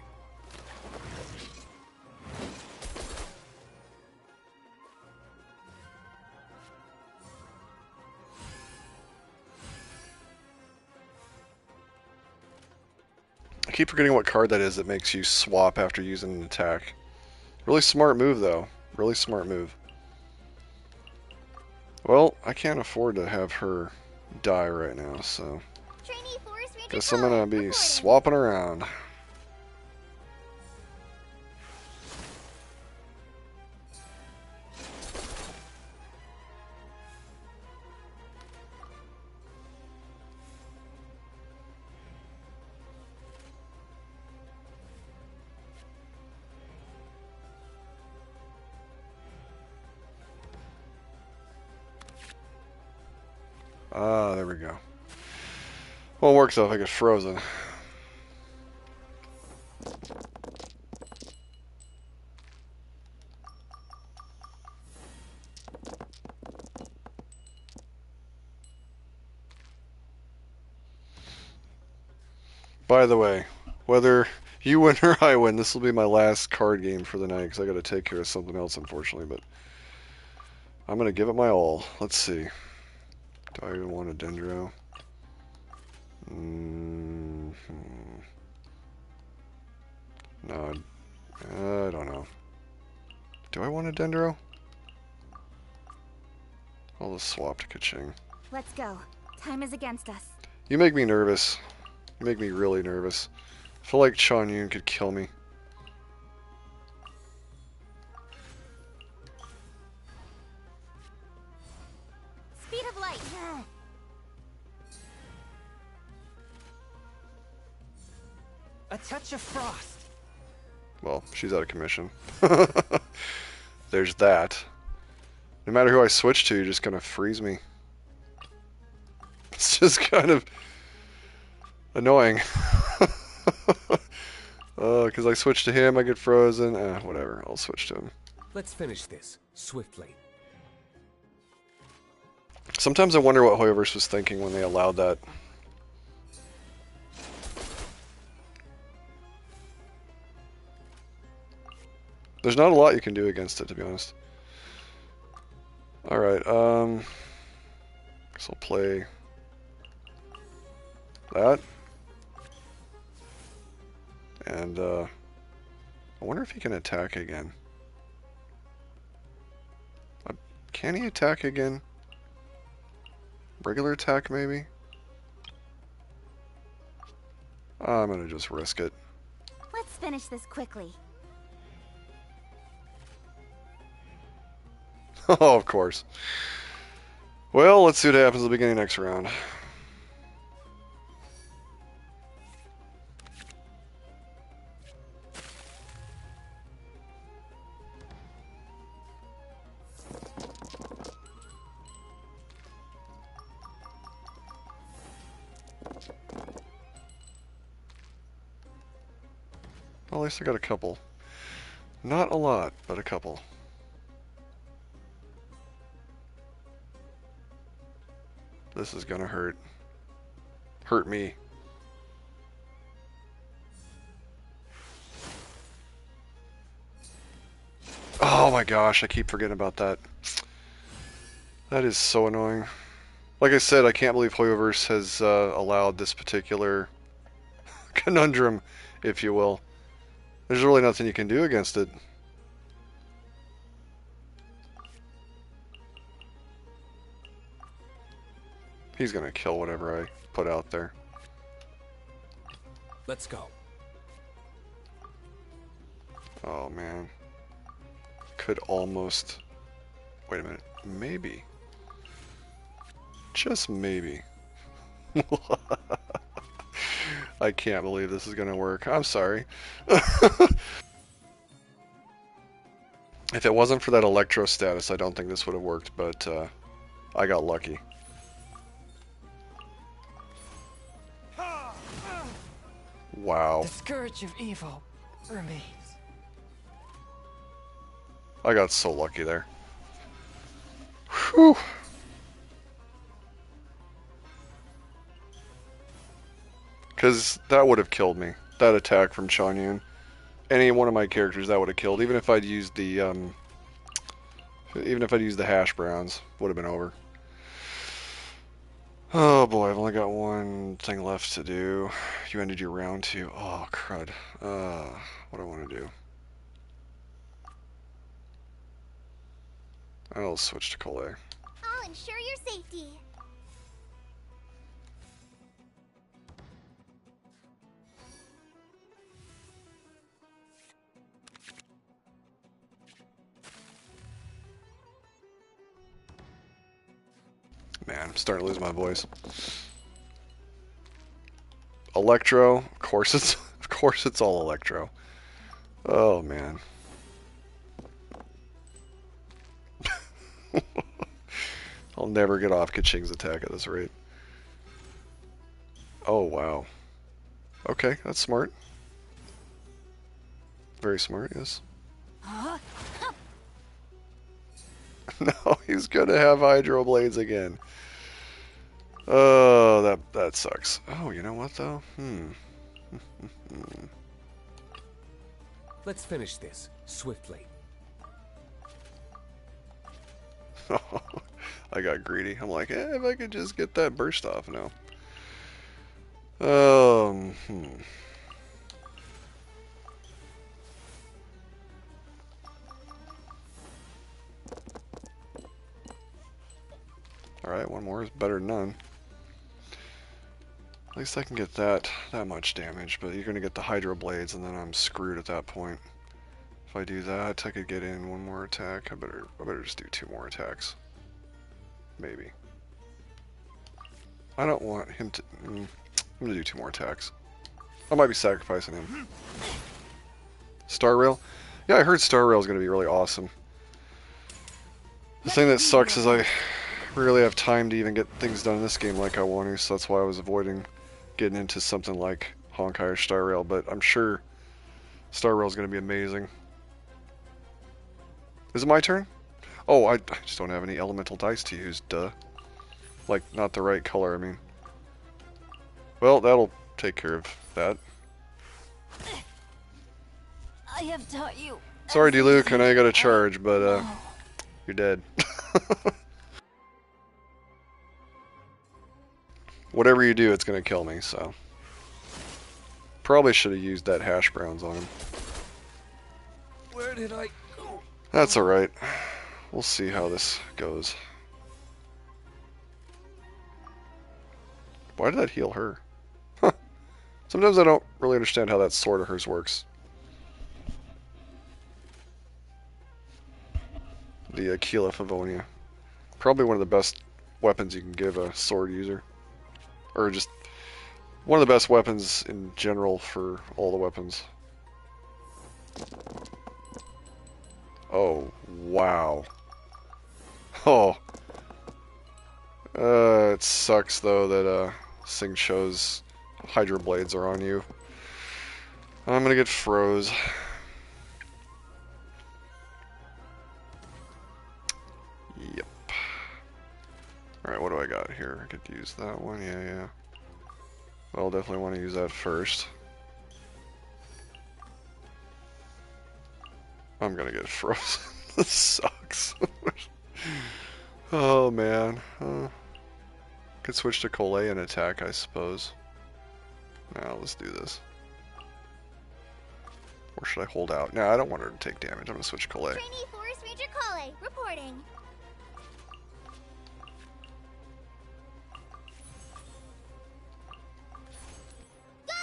I keep forgetting what card that is that makes you swap after using an attack. Really smart move, though. Really smart move. Well, I can't afford to have her die right now, so... Trainee Forest Ranger Guess I'm gonna be reporting. swapping around. Ah, there we go. Well, it works though if I get frozen. By the way, whether you win or I win, this will be my last card game for the night because I got to take care of something else, unfortunately. But I'm gonna give it my all. Let's see. Do I even want a Dendro? No, I don't know. Do I want a Dendro? I'll just swap to Kaching. Let's go. Time is against us. You make me nervous. You make me really nervous. I feel like Chon Yun could kill me. Speed of light. A touch of frost. Well, she's out of commission. There's that. No matter who I switch to, you're just gonna freeze me. It's just kind of annoying. Because I switch to him, I get frozen. Whatever, I'll switch to him. Let's finish this swiftly. Sometimes I wonder what Hoyoverse was thinking when they allowed that. There's not a lot you can do against it, to be honest. Alright, guess I'll play that. And, I wonder if he can attack again. Can he attack again? Regular attack, maybe? I'm gonna just risk it. Let's finish this quickly. Oh, of course. Well, let's see what happens at the beginning of next round. Well, at least I got a couple. Not a lot, but a couple. This is gonna hurt. Hurt me. Oh my gosh, I keep forgetting about that. That is so annoying. Like I said, I can't believe Hoyoverse has allowed this particular conundrum, if you will. There's really nothing you can do against it. He's gonna kill whatever I put out there. Let's go. Oh man. Could almost... Wait a minute. Maybe. Just maybe. I can't believe this is gonna work. I'm sorry. If it wasn't for that Electro status, I don't think this would have worked, but I got lucky. Wow. The scourge of evil remains. I got so lucky there. Whew. Because that would have killed me. That attack from Chanyun. Any one of my characters that would have killed. Even if I'd used the hash browns, would have been over. Oh boy, I've only got one thing left to do. You ended your round too. Oh crud. What do I want to do? I'll switch to Collet. I'll ensure your safety. Man, I'm starting to lose my voice. Electro, of course it's all Electro. Oh man. I'll never get off Kaching's attack at this rate. Oh wow. Okay, that's smart. Very smart, yes. No, he's gonna have Hydro Blades again. Oh, that sucks. Oh, you know what though? Let's finish this swiftly. I got greedy. I'm like, if I could just get that burst off now. Hmm. Alright, one more is better than none. At least I can get that much damage, but you're gonna get the Hydro Blades and then I'm screwed at that point. If I do that, I could get in one more attack. I better just do 2 more attacks. Maybe. I don't want him to... I'm gonna do 2 more attacks. I might be sacrificing him. Star Rail? Yeah, I heard Star Rail is gonna be really awesome. The thing that sucks is I rarely have time to even get things done in this game like I want to, so that's why I was avoiding getting into something like Honkai or Star Rail, but I'm sure Star Rail is going to be amazing. Is it my turn? Oh, I just don't have any elemental dice to use, duh. Like, not the right color, I mean. Well, that'll take care of that. I have taught you. Sorry, D-Luke, I know you got a charge, but, you're dead. Whatever you do, it's going to kill me, so. Probably should have used that hash browns on him. Where did I go? That's alright. We'll see how this goes. Why did that heal her? Huh. Sometimes I don't really understand how that sword of hers works. The Aquila Favonia. Probably one of the best weapons you can give a sword user. Or just one of the best weapons in general for all the weapons. Oh, wow. Oh. It sucks though that Sing Cho's Hydro Blades are on you. I'm gonna get froze. Yep. Alright, what do I got here? I could use that one, yeah. Well, definitely want to use that first. I'm gonna get frozen. This sucks. Oh man. Could switch to Collet and attack, I suppose. Now let's do this. Or should I hold out? No, I don't want her to take damage. I'm gonna switch Collet. Trainee Forest Ranger Kale, reporting. Go!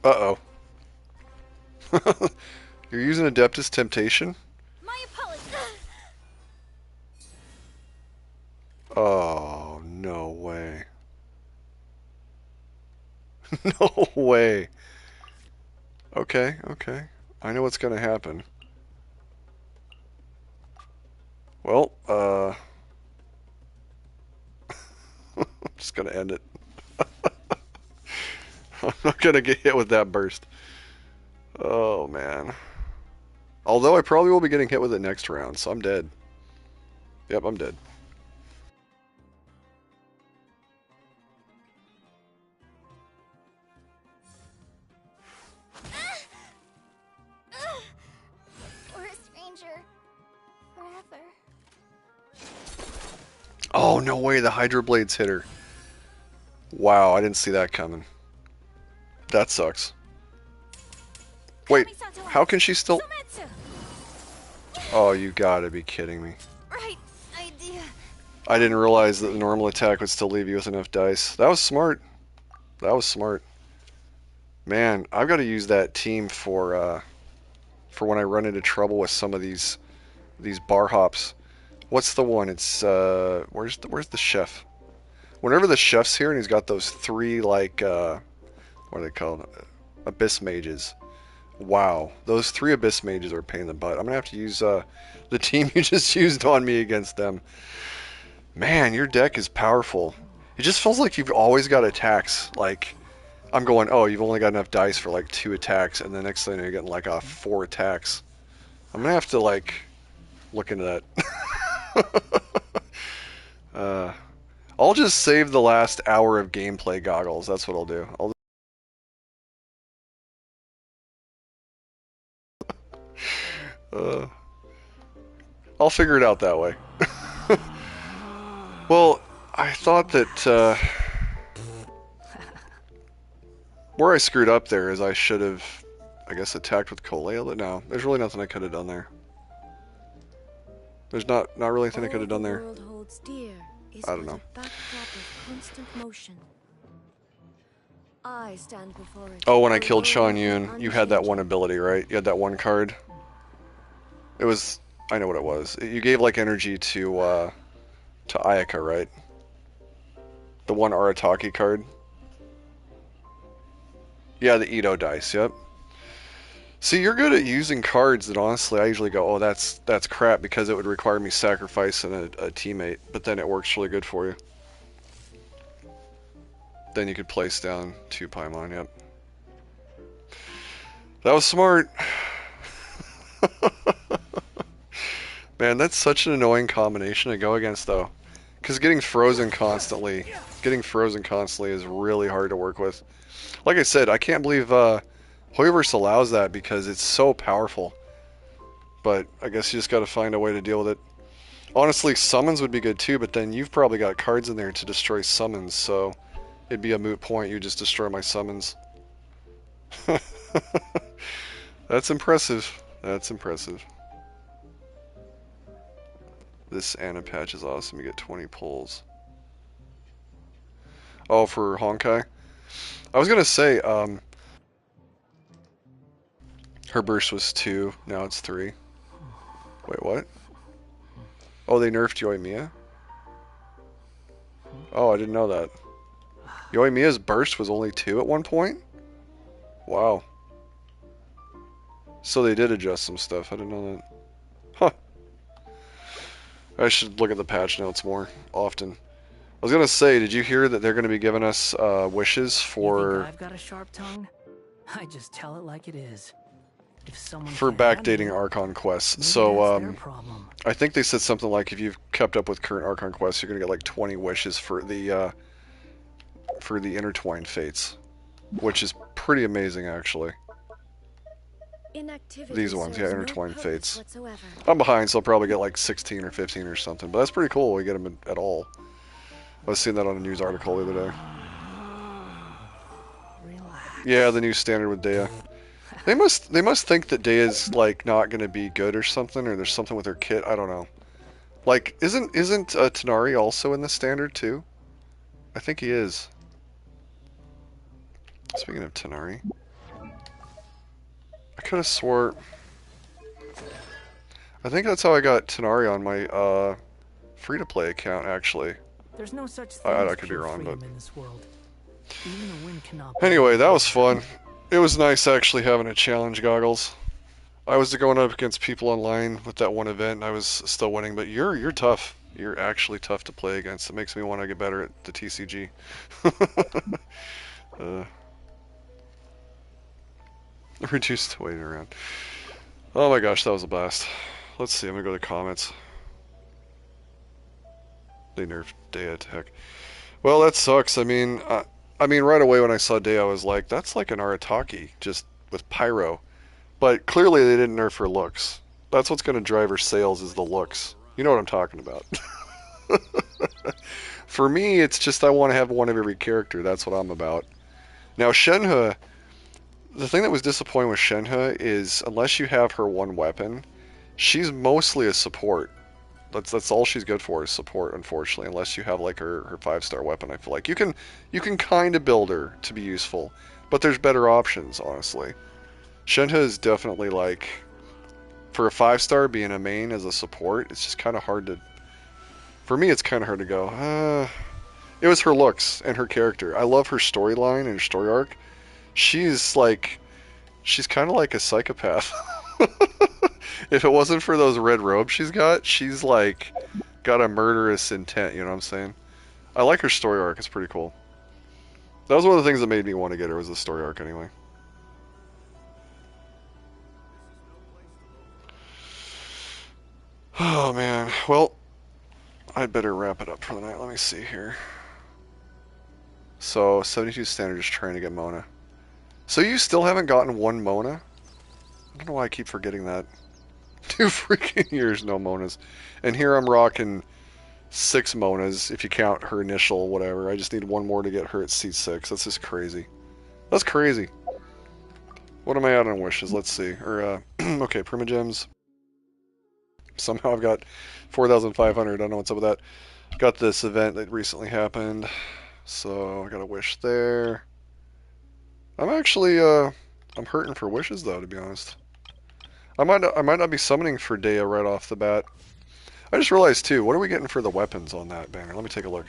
Uh-oh. You're using Adeptus Temptation? My apologies. Oh, no way. No way. Okay. I know what's gonna happen. Well, I'm just gonna end it. I'm not gonna get hit with that burst. Oh, man. Although I probably will be getting hit with it next round, so I'm dead. Yep, I'm dead. Forest Ranger. Forever. Oh, no way, the Hydro Blades hit her. Wow, I didn't see that coming. That sucks. Wait, how can she still... Oh, you gotta be kidding me. Right idea. I didn't realize that the normal attack would still leave you with enough dice. That was smart. That was smart. Man, I've got to use that team for when I run into trouble with some of these bar hops. What's the one? It's where's the chef? Whenever the chef's here and he's got those 3 like what are they called? Abyss mages. Wow, those 3 Abyss mages are a pain in the butt. I'm gonna have to use the team you just used on me against them. Man, your deck is powerful. It just feels like you've always got attacks. Like, I'm going, oh, you've only got enough dice for like 2 attacks, and the next thing you're getting like 4 attacks. I'm gonna have to like look into that. I'll just save the last hour of gameplay goggles. That's what I'll do. I'll figure it out that way. Well, I thought that where I screwed up there is I should have, I guess, attacked with Colea, but no, there's really nothing I could have done there. There's not really anything I could have done there. All the world holds dear is I don't but know. a backdrop of constant motion. I stand before it. Oh, when I killed alone Shan and Yun, you had that one unchanging. ability, right? You had that one card. It was, I know what it was. You gave like energy to Ayaka, right? The one Arataki card. Yeah, the Ito dice. Yep. See, you're good at using cards that honestly I usually go, oh, that's crap because it would require me sacrificing a teammate, but then it works really good for you. Then you could place down 2 Paimon, yep. That was smart. Man, that's such an annoying combination to go against, though. Because getting frozen constantly is really hard to work with. Like I said, I can't believe Hoyoverse allows that because it's so powerful. But I guess you just got to find a way to deal with it. Honestly, summons would be good too, but then you've probably got cards in there to destroy summons, so it'd be a moot point. You just destroy my summons. That's impressive. That's impressive. This Anna patch is awesome. You get 20 pulls. Oh, for Honkai? I was gonna say, her burst was 2, now it's 3. Wait, what? Oh, they nerfed Yoimiya? Oh, I didn't know that. Yoimiya's burst was only 2 at one point? Wow. So they did adjust some stuff, I didn't know that. Huh. I should look at the patch notes more often. I was gonna say, did you hear that they're gonna be giving us wishes You for think I've got a sharp tongue? I just tell it like it is. If someone for can't handle backdating it, Archon quests? maybe So that's their problem. I think they said something like if you've kept up with current Archon quests, you're gonna get like 20 wishes for the intertwined fates, which is pretty amazing actually. Inactivity These ones, yeah, serves no intertwined purpose fates. whatsoever. I'm behind, so I'll probably get like 16 or 15 or something, but that's pretty cool. We get them at all. I was seeing that on a news article the other day. Relax. Yeah, the new standard with Dea. They must think that Dea's like not gonna be good or something, or there's something with her kit. I don't know. Like, isn't Tanari also in the standard too? I think he is. Speaking of Tanari, I could have swore. I think that's how I got Tanari on my free-to-play account. Actually, There's no such thing I as could be pure wrong, freedom but in this world. Even a wind cannot. anyway, that was fun. It was nice actually having a challenge, Goggles. I was going up against people online with that one event, and I was still winning. But you're tough. You're actually tough to play against. It makes me want to get better at the TCG. Reduced waiting around. Oh my gosh, that was a blast. Let's see. I'm gonna go to comments. They nerfed Dea to heck. Well, that sucks. I mean, right away when I saw Dea, I was like, that's like an Arataki, just with Pyro. But clearly they didn't nerf her looks. That's what's going to drive her sales is the looks. You know what I'm talking about. For me, it's just I want to have one of every character. That's what I'm about. Now, Shenhe, the thing that was disappointing with Shenhe is unless you have her one weapon, she's mostly a support. That's all she's good for is support, unfortunately, unless you have like her 5-star weapon. I feel like you can kind of build her to be useful, but there's better options, honestly. Shenhe is definitely like, for a 5-star being a main as a support, it's just kind of hard to, for me it's kind of hard to go, it was her looks and her character. I love her storyline and her story arc. She's kind of like a psychopath. If it wasn't for those red robes she's like got a murderous intent, you know what I'm saying? I like her story arc, it's pretty cool. That was one of the things that made me want to get her, was the story arc anyway. Oh man. Well, I'd better wrap it up for the night. Let me see here. So 72 standard is trying to get Mona. So you still haven't gotten one Mona? I don't know why I keep forgetting that. 2 freaking years, no Monas. And here I'm rocking 6 Monas, if you count her initial whatever. I just need one more to get her at C6. That's just crazy. That's crazy. What am I at on wishes? Let's see. Or, okay, Primogems. Somehow I've got 4,500. I don't know what's up with that. Got this event that recently happened. So I got a wish there. I'm actually, I'm hurting for wishes though, to be honest. I might not be summoning for Dea right off the bat. I just realized too, what are we getting for the weapons on that banner? Let me take a look.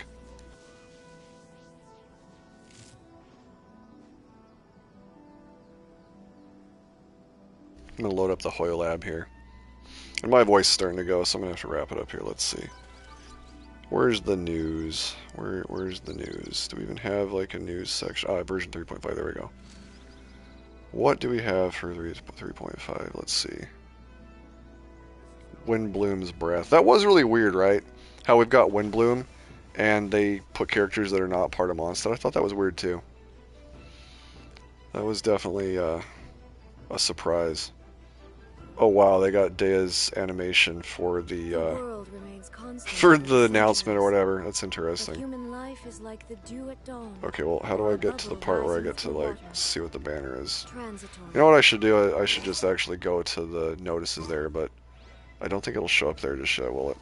I'm gonna load up the Hoyo Lab here. And my voice is starting to go, so I'm gonna have to wrap it up here. Let's see. Where's the news? Where's the news? Do we even have like a news section? Ah, version 3.5, there we go. What do we have for 3.5? Let's see. Windbloom's Breath. That was really weird, right? How we've got Windbloom, and they put characters that are not part of Mondstadt. I thought that was weird too. That was definitely a surprise. Oh wow, they got Dea's animation for the world remains constant for for the announcement or centuries. whatever. That's But interesting. human life is like the dew at dawn. Okay, well, how do or I a get to the bubble part where I rising get to through like water. see what the banner is? Transitory. You know what I should do? I should just actually go to the notices there, but I don't think it'll show up there just yet, will it?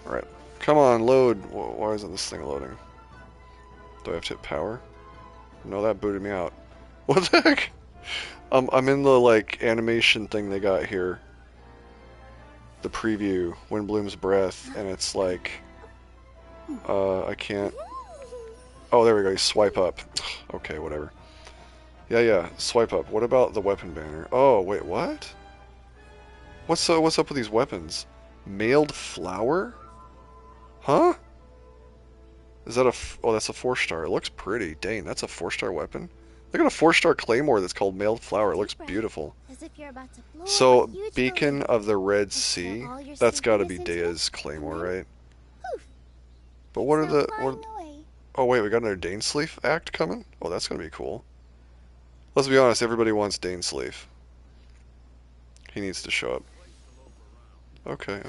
Alright. Come on, load. Why isn't this thing loading? Do I have to hit power? No, that booted me out. What the heck? I'm in the, like, animation thing they got here. The preview, Windbloom's Breath, and it's like... I can't... Oh, there we go, you swipe up. Okay, whatever. Yeah, swipe up. What about the weapon banner? Oh, wait, what? What's up with these weapons? Mailed flower? Huh? Is that a... Oh, that's a 4-star. It looks pretty. Dang, that's a 4-star weapon? Look at a 4-star claymore that's called Mailed Flower. It looks beautiful. As if you're about to blow up So, a huge Beacon building. of the Red Exhale Sea. all your That's got to be sleepiness into Dea's it, claymore, and then right? poof, But what are it's the... now What, flying away. oh, wait, we got another Dainsleif act coming? Oh, that's going to be cool. Let's be honest, everybody wants Dainsleif. He needs to show up. Okay.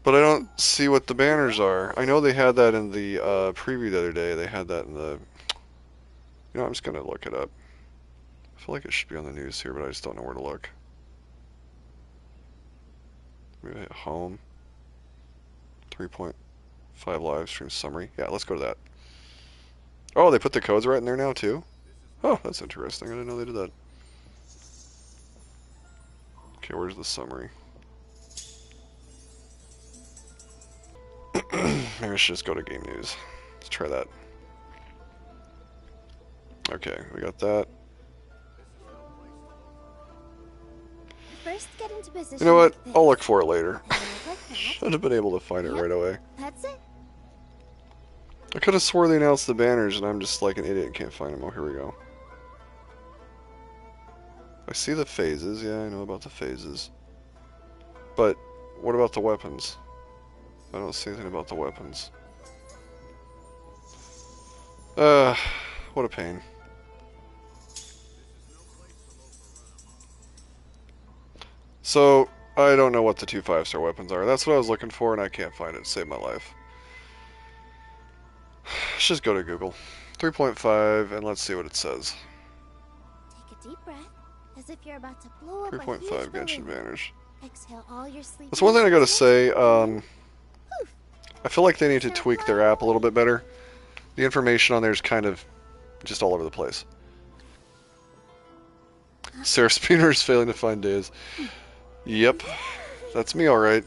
But I don't see what the banners are. I know they had that in the preview the other day. They had that in the... You know, I'm just going to look it up. I feel like it should be on the news here, but I just don't know where to look. Maybe hit home. 3.5 live stream summary. Yeah, let's go to that. Oh, they put the codes right in there now, too? Oh, that's interesting. I didn't know they did that. Okay, where's the summary? Maybe I should just go to game news. Let's try that. Okay, we got that. First, get into position. You know what? like I'll this. look for it later. And like that. Should have been able to find it Yep. right away. That's it. I could have swore they announced the banners, and I'm just like an idiot and can't find them. Oh, here we go. I see the phases. Yeah, I know about the phases. But what about the weapons? I don't see anything about the weapons. What a pain. So, I don't know what the 2 5-star weapons are. That's what I was looking for, and I can't find it to save my life. Let's just go to Google. 3.5, and let's see what it says. Take a deep breath, as if you're about to blow up a 3.5 huge Genshin building. banners. Exhale all your sleep. That's one thing I gotta say, Poof. I feel like they need to tweak their app a little bit better. The information on there is kind of just all over the place. Sarah Spooner is failing to find days. Yep, that's me alright.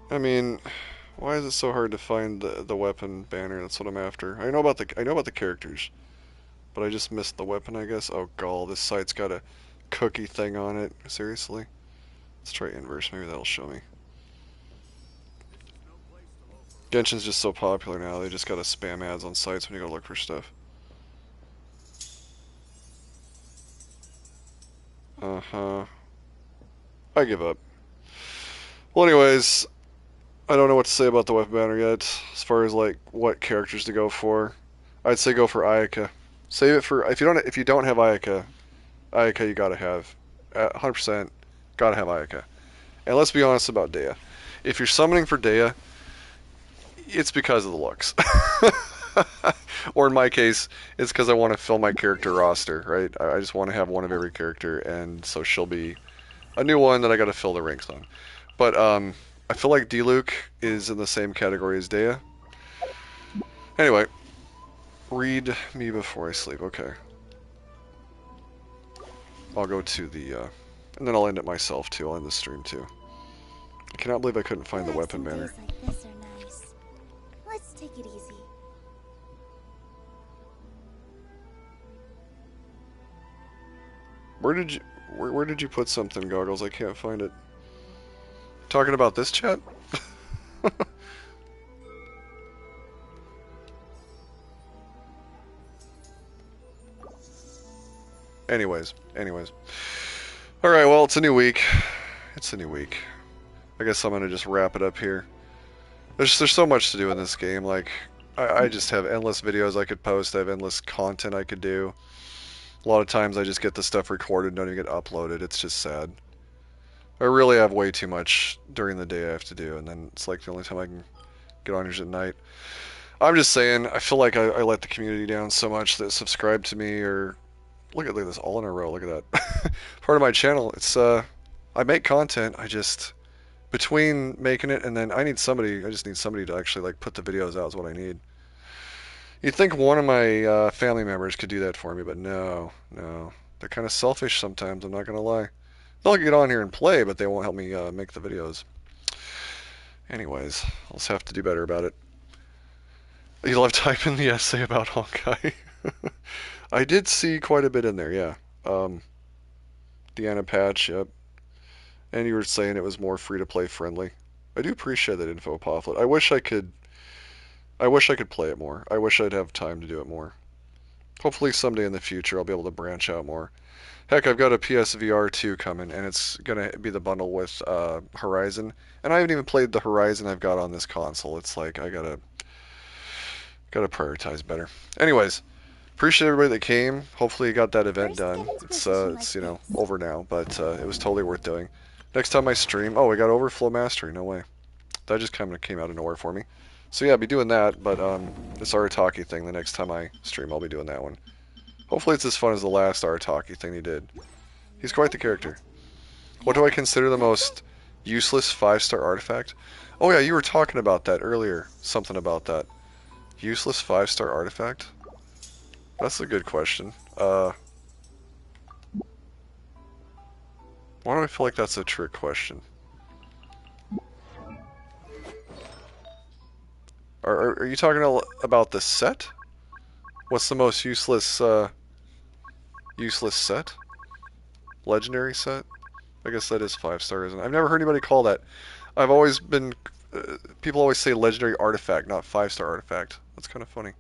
I mean, why is it so hard to find the weapon banner? That's what I'm after. I know about the characters, but I just missed the weapon, I guess. Oh gall, this site's got a cookie thing on it. Seriously? Let's try inverse, maybe that'll show me. Genshin's just so popular now, they just gotta spam ads on sites when you go look for stuff. Uh-huh. I give up. Well, anyways, I don't know what to say about the weapon banner yet, as far as like what characters to go for. I'd say go for Ayaka. Save it for if you don't have Ayaka, Ayaka you gotta have. 100% gotta have Ayaka. And let's be honest about Dea. If you're summoning for Dea, it's because of the looks. Or in my case, it's because I want to fill my character roster, right? I just want to have one of every character, and so she'll be a new one that I got to fill the ranks on. But I feel like Diluc is in the same category as Dea. Anyway, read me before I sleep. Okay. I'll go to the, and then I'll end it myself too. I'll end the stream too. I cannot believe I couldn't find the weapon banner. Days like this are nice. Let's take it easy. Where did you put something, Goggles? I can't find it. Talking about this chat? Anyways. Alright, well, it's a new week. I guess I'm gonna just wrap it up here. There's so much to do in this game. Like, I just have endless videos I could post. I have endless content I could do. A lot of times I just get the stuff recorded and don't even get uploaded. It's just sad. I really have way too much during the day I have to do, and then it's like the only time I can get on here is at night. I'm just saying, I feel like I let the community down so much that subscribe to me or... Look at this, all in a row, look at that. Part of my channel, it's, I make content, I just... Between making it and then I just need somebody to actually, like, put the videos out is what I need. You'd think one of my family members could do that for me, but no. They're kind of selfish sometimes, I'm not going to lie. They'll get on here and play, but they won't help me make the videos. Anyways, I'll just have to do better about it. You'll have typing the essay about Honkai. I did see quite a bit in there, yeah. Deanna Patch, yep. And you were saying it was more free-to-play friendly. I do appreciate that info, Pofflet. I wish I could play it more. I wish I'd have time to do it more. Hopefully someday in the future I'll be able to branch out more. Heck, I've got a PSVR 2 coming, and it's going to be the bundle with Horizon. And I haven't even played the Horizon I've got on this console. It's like, I gotta prioritize better. Anyways, appreciate everybody that came. Hopefully you got that event done. It's you know, over now, but it was totally worth doing. Next time I stream, oh, we got Overflow Mastery, no way. That just kind of came out of nowhere for me. So yeah, I'll be doing that, but this Arataki thing, the next time I stream, I'll be doing that one. Hopefully it's as fun as the last Arataki thing he did. He's quite the character. What do I consider the most useless 5-star artifact? Oh yeah, you were talking about that earlier. Something about that. Useless 5-star artifact? That's a good question. Why do I feel like that's a trick question? Are you talking about the set? What's the most useless set? Legendary set? I guess that is 5-star, isn't it? I've never heard anybody call that. I've always been... people always say legendary artifact, not 5-star artifact. That's kind of funny.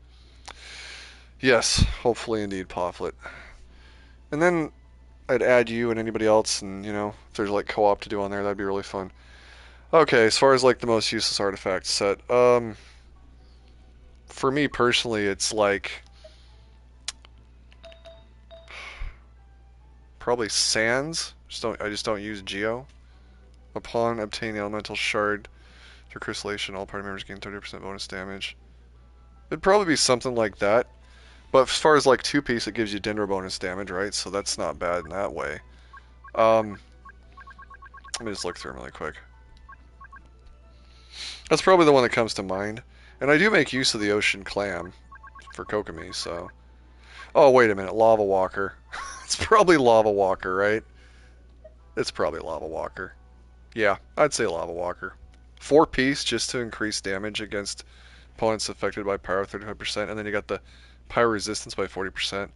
Yes, hopefully indeed, Pofflet. And then I'd add you and anybody else, and, you know, if there's like co-op to do on there, that'd be really fun. Okay, as far as like the most useless artifact set, for me personally, it's like probably Sands. I just don't use Geo. Upon obtaining the elemental shard through crystallization, all party members gain 30% bonus damage. It'd probably be something like that. But as far as like 2-piece, it gives you Dendro bonus damage, right? So that's not bad in that way. Let me just look through them really quick. That's probably the one that comes to mind. And I do make use of the Ocean Clam for Kokomi, so... Oh, wait a minute, Lava Walker. It's probably Lava Walker, right? It's probably Lava Walker. Yeah, I'd say Lava Walker. 4-piece just to increase damage against opponents affected by Pyro 35%, and then you got the Pyro resistance by 40%.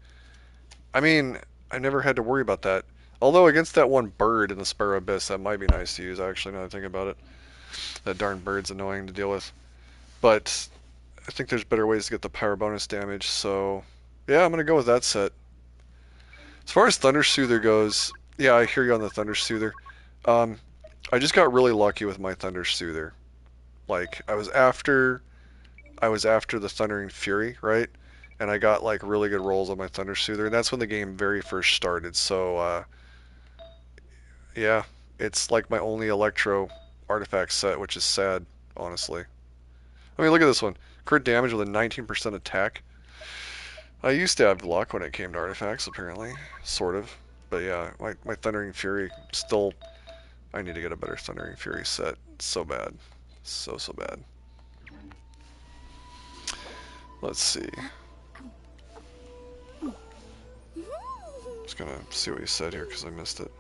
I mean, I never had to worry about that. Although against that one bird in the Sparrow Abyss, that might be nice to use, actually, now that I think about it. That darn bird's annoying to deal with. But I think there's better ways to get the Pyro bonus damage, so... Yeah, I'm going to go with that set. As far as Thunder Soother goes, Yeah, I hear you on the Thunder Soother. Um, I just got really lucky with my Thunder Soother. Like, I was after the Thundering Fury, right? And I got like really good rolls on my Thunder Soother, and that's when the game very first started. So yeah, it's like my only Electro artifact set, which is sad, honestly. I mean, look at this one. Crit damage with a 19% attack. I used to have luck when it came to artifacts, apparently. Sort of. But yeah, my Thundering Fury still... I need to get a better Thundering Fury set. So bad. So bad. Let's see. Just gonna see what he said here because I missed it.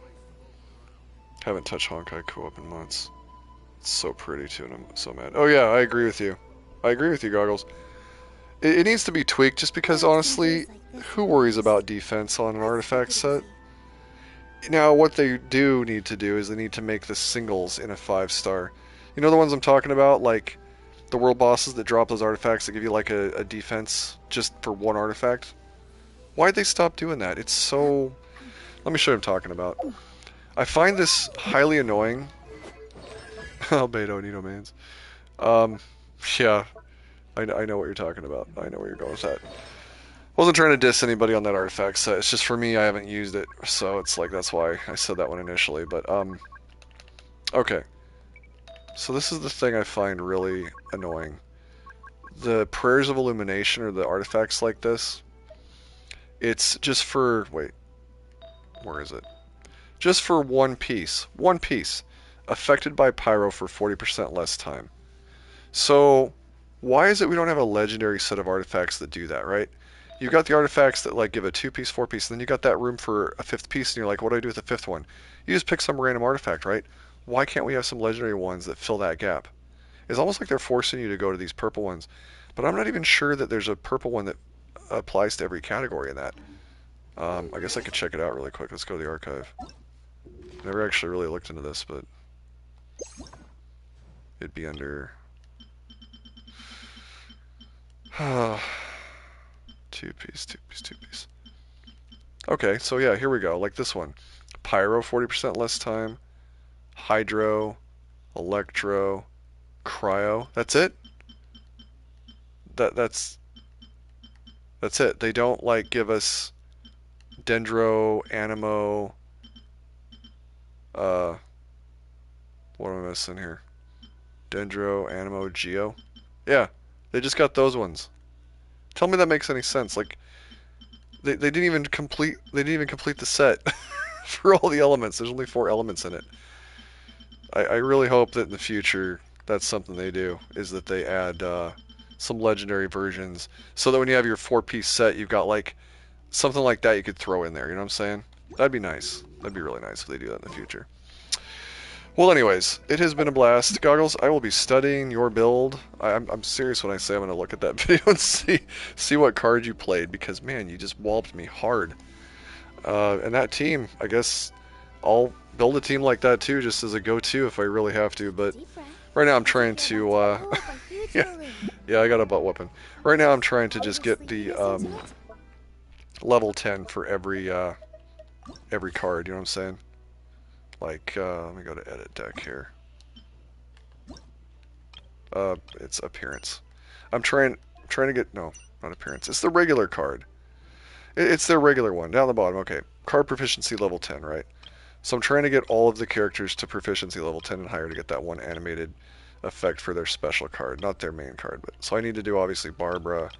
Haven't touched Honkai Co-op in months. It's so pretty too, and I'm so mad. Oh yeah, I agree with you. I agree with you, Goggles. It needs to be tweaked just because, honestly, who worries about defense on an artifact set? Now, what they do need to do is they need to make the singles in a 5-star. You know the ones I'm talking about? Like, the world bosses that drop those artifacts that give you, like, a defense just for one artifact? Why'd they stop doing that? It's so... Let me show you what I'm talking about. I find this highly annoying. Albedo, Nino Mans. Yeah. I know what you're talking about. I know where you're going with that. Wasn't trying to diss anybody on that artifact set. It's just for me, I haven't used it, so it's like that's why I said that one initially. But okay. So this is the thing I find really annoying. The Prayers of Illumination, or the artifacts like this. It's just for where is it? Just for one piece. One piece. Affected by pyro for 40% less time. So why is it we don't have a legendary set of artifacts that do that, right? You got the artifacts that like give a 2-piece, 4-piece, and then you got that room for a 5th piece, and you're like, what do I do with the 5th one? You just pick some random artifact, right? Why can't we have some legendary ones that fill that gap? It's almost like they're forcing you to go to these purple ones, but I'm not even sure that there's a purple one that applies to every category in that. I guess I could check it out really quick. Let's go to the archive. Never actually really looked into this, but it'd be under... 2-piece, 2-piece, 2-piece. Okay, so yeah, here we go. Like this one. Pyro, 40% less time. Hydro, Electro, Cryo. That's it? That's it. They don't like give us Dendro, Animo, what am I missing here? Dendro, Animo, Geo. Yeah, they just got those ones. Tell me that makes any sense. Like they didn't even complete the set for all the elements. There's only 4 elements in it. I really hope that in the future that's something they do, is that they add some legendary versions so that when you have your 4-piece set, you've got like something like that you could throw in there. You know what I'm saying? That'd be nice. That'd be really nice if they do that in the future. Well, anyways, it has been a blast. Goggles, I will be studying your build. I'm serious when I say I'm going to look at that video and see what card you played, because, man, you just walloped me hard. And that team, I guess I'll build a team like that too, just as a go-to if I really have to, but right now I'm trying to, yeah, I got a butt whooping. Right now I'm trying to just get the level 10 for every card, you know what I'm saying? Like, let me go to edit deck here. It's appearance. I'm trying to get, no, not appearance. It's the regular card. It's their regular one, down the bottom. Okay, card proficiency level 10, right? So I'm trying to get all of the characters to proficiency level 10 and higher to get that one animated effect for their special card, not their main card. But so I need to do, obviously, Barbara.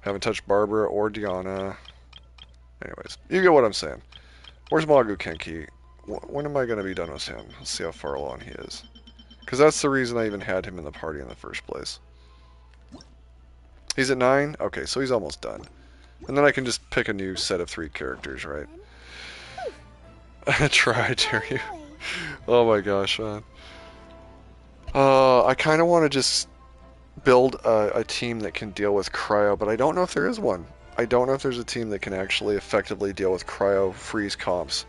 Haven't touched Barbara or Diana. Anyways, you get what I'm saying. Where's Magu Kenki? When am I going to be done with him? Let's see how far along he is. Because that's the reason I even had him in the party in the first place. He's at 9? Okay, so he's almost done. And then I can just pick a new set of 3 characters, right? Try, dare you. Oh my gosh, man. I kind of want to just build a team that can deal with Cryo, but I don't know if there is one. I don't know if there's a team that can actually effectively deal with Cryo freeze comps.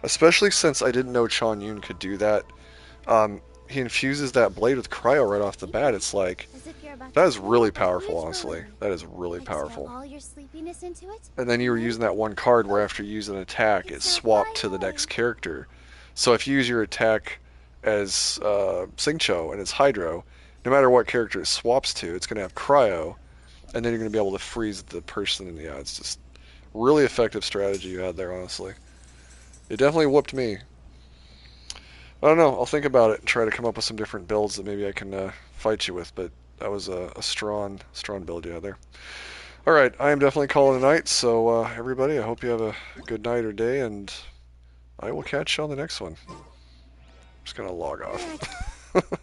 Especially since I didn't know Chan Yun could do that. He infuses that blade with Cryo right off the bat. It's like, about That to is blow really up a powerful, huge honestly. balloon. That is really Expel powerful. all your sleepiness into it. And then you were using that one card where after you use an attack, it It's now swapped fly to the away. next character. So if you use your attack as Singcho and it's Hydro, no matter what character it swaps to, it's going to have Cryo, and then you're going to be able to freeze the person. And yeah, it's just really effective strategy you had there, honestly. It definitely whooped me. I don't know. I'll think about it and try to come up with some different builds that maybe I can fight you with. But that was a strong build you had there. All right, I am definitely calling it a night. So everybody, I hope you have a good night or day, and I will catch you on the next one. I'm just gonna log off.